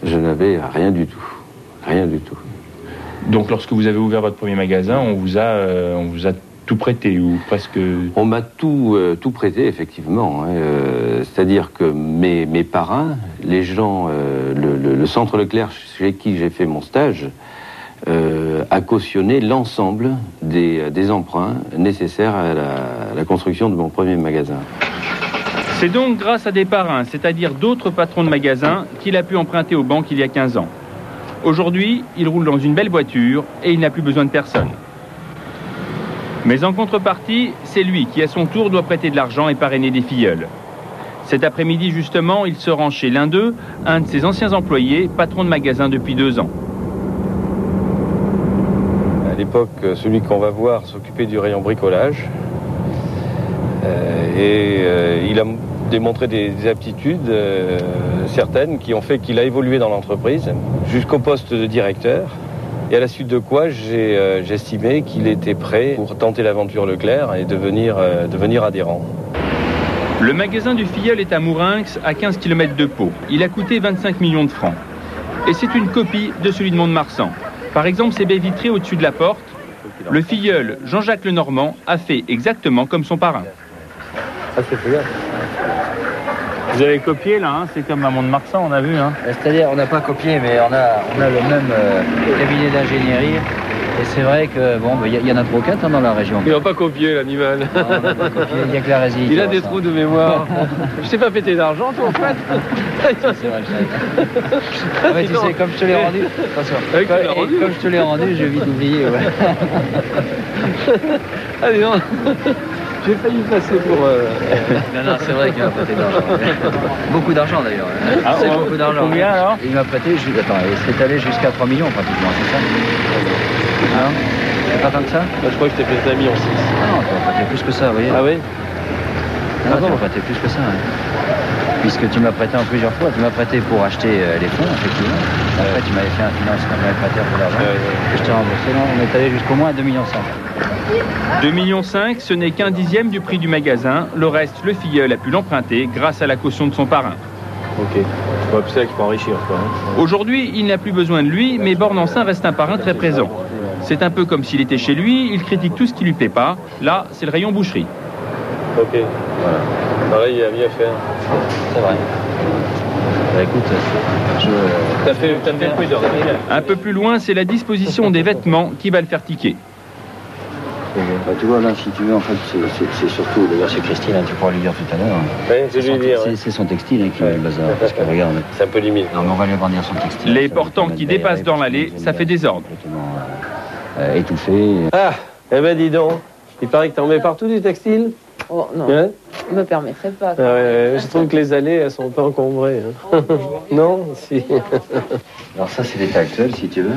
Je n'avais rien du tout. Rien du tout. Donc lorsque vous avez ouvert votre premier magasin, on vous a tout prêté ou presque? On m'a tout prêté, effectivement. C'est-à-dire que mes parrains, les gens, le centre Leclerc chez qui j'ai fait mon stage, a cautionné l'ensemble des emprunts nécessaires à la construction de mon premier magasin. C'est donc grâce à des parrains, c'est-à-dire d'autres patrons de magasins, qu'il a pu emprunter aux banques il y a 15 ans. Aujourd'hui, il roule dans une belle voiture et il n'a plus besoin de personne. Mais en contrepartie, c'est lui qui à son tour doit prêter de l'argent et parrainer des filleuls. Cet après-midi justement, il se rend chez l'un d'eux, un de ses anciens employés, patron de magasin depuis 2 ans. À l'époque, celui qu'on va voir s'occupait du rayon bricolage. Il a démontré des aptitudes certaines qui ont fait qu'il a évolué dans l'entreprise jusqu'au poste de directeur. Et à la suite de quoi, j'ai estimé qu'il était prêt pour tenter l'aventure Leclerc et devenir adhérent. Le magasin du Filleul est à Mourinx, à 15 km de Pau. Il a coûté 25 millions de francs. Et c'est une copie de celui de Mont-de-Marsan. Par exemple, ces baies vitrées au-dessus de la porte, le Filleul Jean-Jacques Lenormand a fait exactement comme son parrain. Ah, c'est bien. Vous avez copié là, hein, c'est comme à Mont-de-Marsan, on a vu. Hein. C'est-à-dire, on n'a pas copié, mais on a le même cabinet d'ingénierie. Et c'est vrai que, bon, il y en a 3 ou 4 dans la région. Il n'a pas copié l'animal. Il n'y a que la résine. Il a des trous de mémoire. Je sais pas péter d'argent, toi, en fait. C'est vrai, ouais, tu sais, comme je te l'ai rendu. Attention. Comme je te l'ai rendu, j'ai vite oublié. Ouais. Allez, non. J'ai failli passer pour... Non, c'est vrai qu'il m'a prêté de l'argent. Beaucoup d'argent d'ailleurs. Ah, c'est beaucoup d'argent. Combien alors? Il m'a prêté, c'est allé jusqu'à 3 millions pratiquement, c'est ça? Ah non? C'est pas tant que ça? Je crois que je t'ai prêté 1,6 million. Ah non, tu m'as prêté plus que ça, vous voyez. Ah oui? Non, tu m'as prêté plus que ça. Hein. Puisque tu m'as prêté en plusieurs fois. Tu m'as prêté pour acheter les fonds, effectivement. Après, tu m'avais fait un financement, tu m'avais prêté un peu d'argent. Et je t'ai remboursé. Non, on est allé jusqu'au moins à 2,5 millions. 2,5 millions, ce n'est qu'un dixième du prix du magasin. Le reste, le Filleul a pu l'emprunter grâce à la caution de son parrain. Ok. C'est ça qu'il faut enrichir, quoi. Hein. Aujourd'hui, il n'a plus besoin de lui, mais Bornancin reste un parrain très présent. C'est un peu comme s'il était chez lui, il critique tout ce qui lui plaît pas. Là, c'est le rayon boucherie. Ok, voilà. Pareil, il y a mieux à faire. C'est vrai. Bah, écoute, T'as fait le prudent. Un peu plus loin, c'est la disposition des vêtements qui va le faire tiquer. Bah, tu vois, là, si tu veux, en fait, c'est surtout, d'ailleurs, c'est Christine, hein, tu pourras lui dire tout à l'heure. Oui, je vais lui dire. C'est son textile hein, qui est le bazar, parce que regarde. C'est un peu limite. Non, mais on va lui brandir son textile. Les portants qui dépassent dans l'allée, ça fait désordre. Étouffé. Ah, eh ben dis donc, il paraît que t'en mets partout du textile. Oh non, je me permettrais pas. Ah ouais, je trouve que les allées, elles sont pas encombrées. Hein. Non, si. Alors ça, c'est l'état actuel, si tu veux.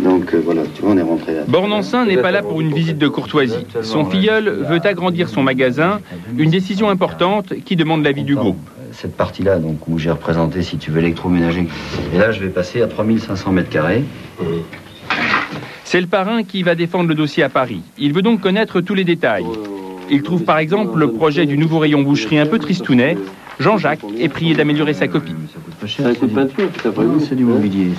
Donc voilà, tu vois, on est rentré là. Bornancin n'est pas là pour une visite de courtoisie. Son filleul veut agrandir son magasin, une décision importante qui demande l'avis du groupe. Cette partie-là, donc où j'ai représenté, si tu veux, l'électroménager. Et là, je vais passer à 3500 mètres carrés. C'est le parrain qui va défendre le dossier à Paris. Il veut donc connaître tous les détails. Il trouve par exemple le projet du nouveau rayon boucherie un peu tristounet. Jean-Jacques est prié d'améliorer sa copie. Ça coûte peinture, c'est du mobilier,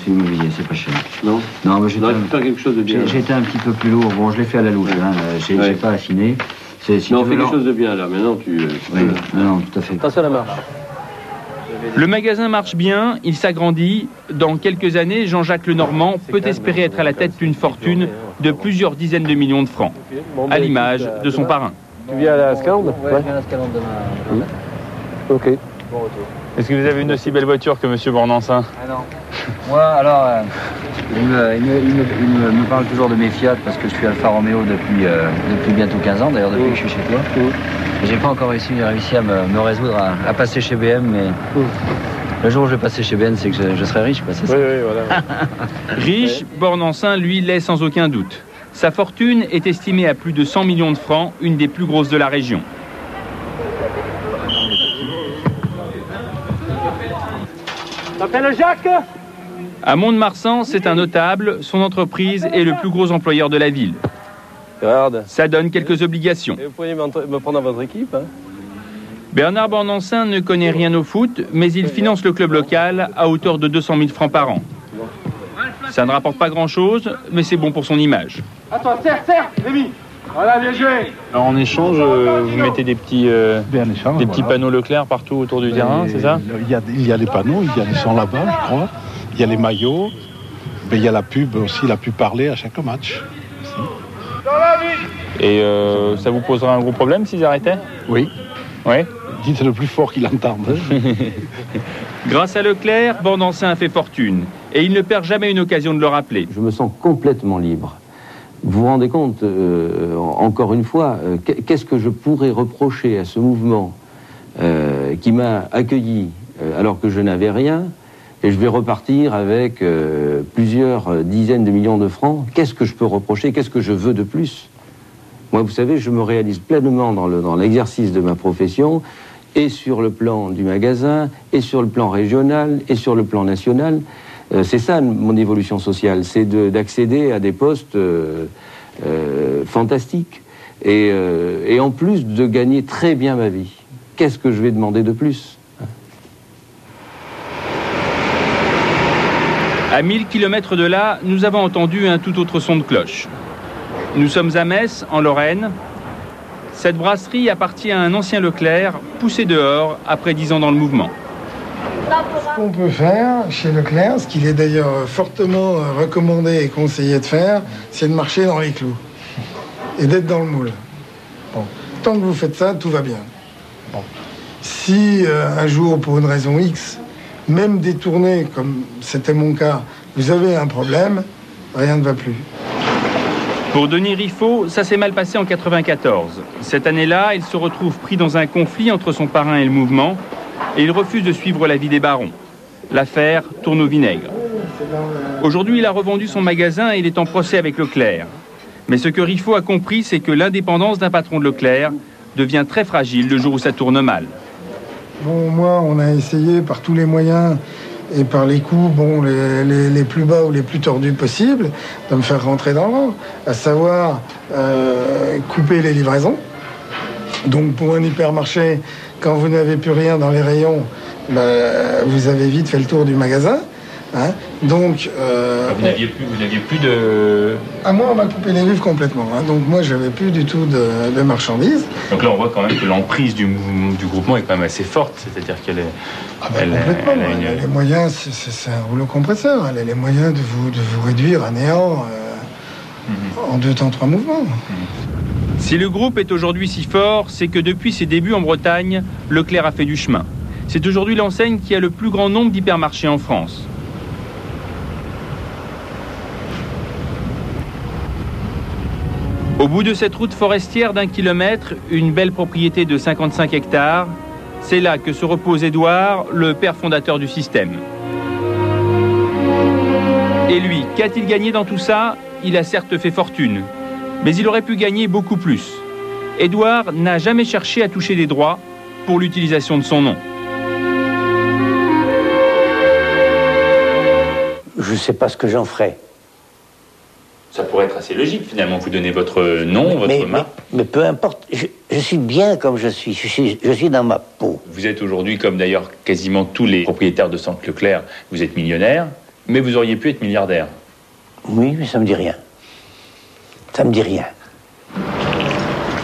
c'est pas cher. Non, mais j'ai faire quelque chose de bien. J'étais un petit peu plus lourd. Bon, je l'ai fait à la louche. Hein. J'ai pas affiné. Si on fait quelque chose de bien là. Maintenant, oui, non, tout à fait. Attention à la marche. Le magasin marche bien, il s'agrandit. Dans quelques années, Jean-Jacques Lenormand peut espérer être à la tête d'une fortune de plusieurs dizaines de millions de francs, à l'image de son parrain. Tu viens à la Scalande? Oui, je viens à la Scalande demain. Ok. Bon retour. Est-ce que vous avez une aussi belle voiture que M. Bornancin? Ah non. Moi, alors, il me parle toujours de mes Fiat parce que je suis Alfa Romeo depuis bientôt 15 ans, d'ailleurs depuis que je suis chez toi. J'ai pas encore réussi à me résoudre à passer chez BM, mais le jour où je vais passer chez BM, c'est que je serai riche, quoi, c'est ça. Oui, voilà. Riche, Bornancin, lui, l'est sans aucun doute. Sa fortune est estimée à plus de 100 millions de francs, une des plus grosses de la région. T'appelles Jacques? À Mont-de-Marsan, c'est un notable. Son entreprise est le plus gros employeur de la ville. Regarde. Ça donne quelques obligations. Et vous pourriez me prendre dans votre équipe, hein? Bernard Bornancin ne connaît rien au foot, mais il finance le club local à hauteur de 200 000 francs par an. Ça ne rapporte pas grand-chose, mais c'est bon pour son image. À toi, serre, Rémi. Voilà, bien joué. Alors en échange, vous mettez des petits panneaux Leclerc partout autour du terrain, c'est ça? Il y a les panneaux, ils sont là-bas, je crois. Il y a les maillots, mais il y a la pub aussi, la pub parlée à chaque match. Et ça vous posera un gros problème s'ils arrêtaient? Oui. Ouais. Dites le plus fort qu'ils l'entendent. Grâce à Leclerc, Bornancin a fait fortune. Et il ne perd jamais une occasion de le rappeler. Je me sens complètement libre. Vous vous rendez compte, encore une fois, qu'est-ce que je pourrais reprocher à ce mouvement qui m'a accueilli alors que je n'avais rien, et je vais repartir avec plusieurs dizaines de millions de francs. Qu'est-ce que je peux reprocher? Qu'est-ce que je veux de plus? Moi, vous savez, je me réalise pleinement dans l'exercice de ma profession, et sur le plan du magasin, et sur le plan régional, et sur le plan national. C'est ça mon évolution sociale, c'est d'accéder à des postes fantastiques, et en plus de gagner très bien ma vie. Qu'est-ce que je vais demander de plus? À 1000 km de là, nous avons entendu un tout autre son de cloche. Nous sommes à Metz, en Lorraine. Cette brasserie appartient à un ancien Leclerc, poussé dehors après 10 ans dans le mouvement. Ce qu'on peut faire chez Leclerc, ce qu'il est d'ailleurs fortement recommandé et conseillé de faire, c'est de marcher dans les clous et d'être dans le moule. Bon. Tant que vous faites ça, tout va bien. Bon. Si un jour, pour une raison X, même détourné, comme c'était mon cas, vous avez un problème, rien ne va plus. Pour Denis Riffaut, ça s'est mal passé en 94. Cette année-là, il se retrouve pris dans un conflit entre son parrain et le mouvement, et il refuse de suivre l'avis des barons. L'affaire tourne au vinaigre. Aujourd'hui, il a revendu son magasin et il est en procès avec Leclerc. Mais ce que Riffaut a compris, c'est que l'indépendance d'un patron de Leclerc devient très fragile le jour où ça tourne mal. Bon, moi, on a essayé par tous les moyens et par les coups, bon, les plus bas ou les plus tordus possibles, de me faire rentrer dans l'ordre, à savoir couper les livraisons. Donc pour un hypermarché, quand vous n'avez plus rien dans les rayons, vous avez vite fait le tour du magasin. Hein. Donc, vous n'aviez plus de... À moi, on m'a coupé les livres complètement. Hein. Donc moi, j'avais plus du tout de marchandises. Donc là, on voit quand même que l'emprise du groupement est quand même assez forte. C'est-à-dire qu'elle est... complètement. Elle a les moyens, c'est un rouleau compresseur. Elle a les moyens de vous réduire à néant en 2 temps 3 mouvements. Si le groupe est aujourd'hui si fort, c'est que depuis ses débuts en Bretagne, Leclerc a fait du chemin. C'est aujourd'hui l'enseigne qui a le plus grand nombre d'hypermarchés en France. Au bout de cette route forestière d'1 kilomètre, une belle propriété de 55 hectares, c'est là que se repose Édouard, le père fondateur du système. Et lui, qu'a-t-il gagné dans tout ça? Il a certes fait fortune, mais il aurait pu gagner beaucoup plus. Édouard n'a jamais cherché à toucher des droits pour l'utilisation de son nom. Je ne sais pas ce que j'en ferai. Ça pourrait être assez logique, finalement. Vous donnez votre nom, votre marque. Mais peu importe. Je suis bien comme je suis. Je suis dans ma peau. Vous êtes aujourd'hui, comme d'ailleurs quasiment tous les propriétaires de Centre Leclerc, vous êtes millionnaire, mais vous auriez pu être milliardaire. Oui, mais ça me dit rien. Ça me dit rien.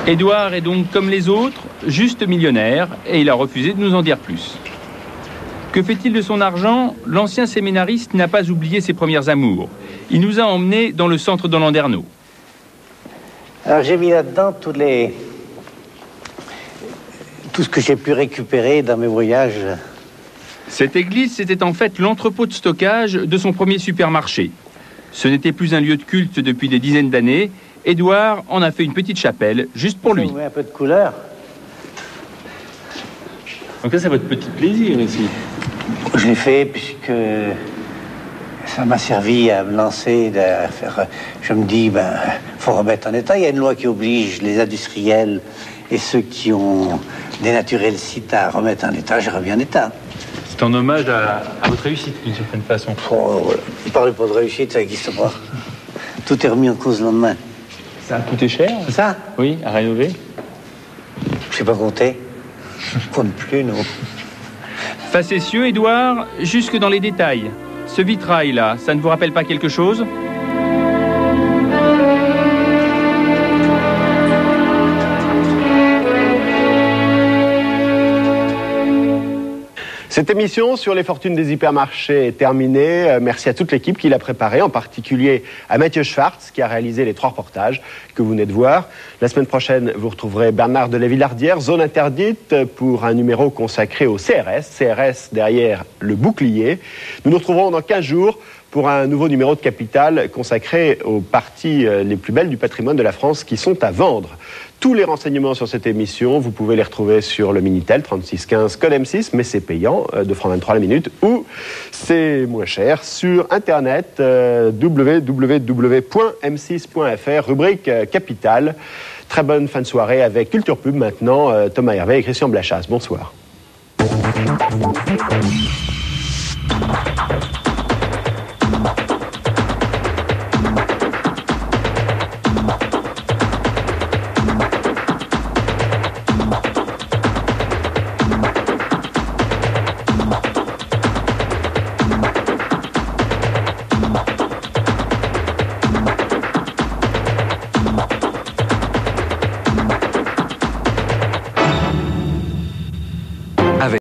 Édouard est donc comme les autres, juste millionnaire, et il a refusé de nous en dire plus. Que fait-il de son argent? L'ancien séminariste n'a pas oublié ses premières amours. Il nous a emmenés dans le centre de Landerneau. Alors j'ai mis là-dedans tout ce que j'ai pu récupérer dans mes voyages. Cette église, c'était en fait l'entrepôt de stockage de son premier supermarché. Ce n'était plus un lieu de culte depuis des dizaines d'années. Édouard en a fait une petite chapelle, juste pour lui. Ça vous met un peu de couleur. Donc ça, c'est votre petit plaisir ici. Je l'ai fait puisque ça m'a servi à me lancer, à faire... Je me dis, faut remettre en état. Il y a une loi qui oblige les industriels et ceux qui ont dénaturé le site à remettre en état. J'ai remis en état. C'est en hommage à votre réussite, d'une certaine façon. Oh, ne parlez pas de réussite, ça n'existe pas. Tout est remis en cause le lendemain. Ça a coûté cher? Ça? Oui, à rénover. Je sais pas compter. Je compte plus, non. Facétieux, Édouard, jusque dans les détails. Ce vitrail-là, ça ne vous rappelle pas quelque chose ? Cette émission sur les fortunes des hypermarchés est terminée. Merci à toute l'équipe qui l'a préparée, en particulier à Mathieu Schwartz qui a réalisé les 3 reportages que vous venez de voir. La semaine prochaine, vous retrouverez Bernard de la Villardière, Zone Interdite, pour un numéro consacré au CRS. CRS derrière le bouclier. Nous nous retrouverons dans 15 jours pour un nouveau numéro de Capital consacré aux parties les plus belles du patrimoine de la France qui sont à vendre. Tous les renseignements sur cette émission, vous pouvez les retrouver sur le Minitel 3615 code M6, mais c'est payant, 2 francs 23 la minute, ou c'est moins cher sur Internet, www.m6.fr, rubrique Capital. Très bonne fin de soirée avec Culture Pub maintenant, Thomas Hervé et Christian Blachas. Bonsoir.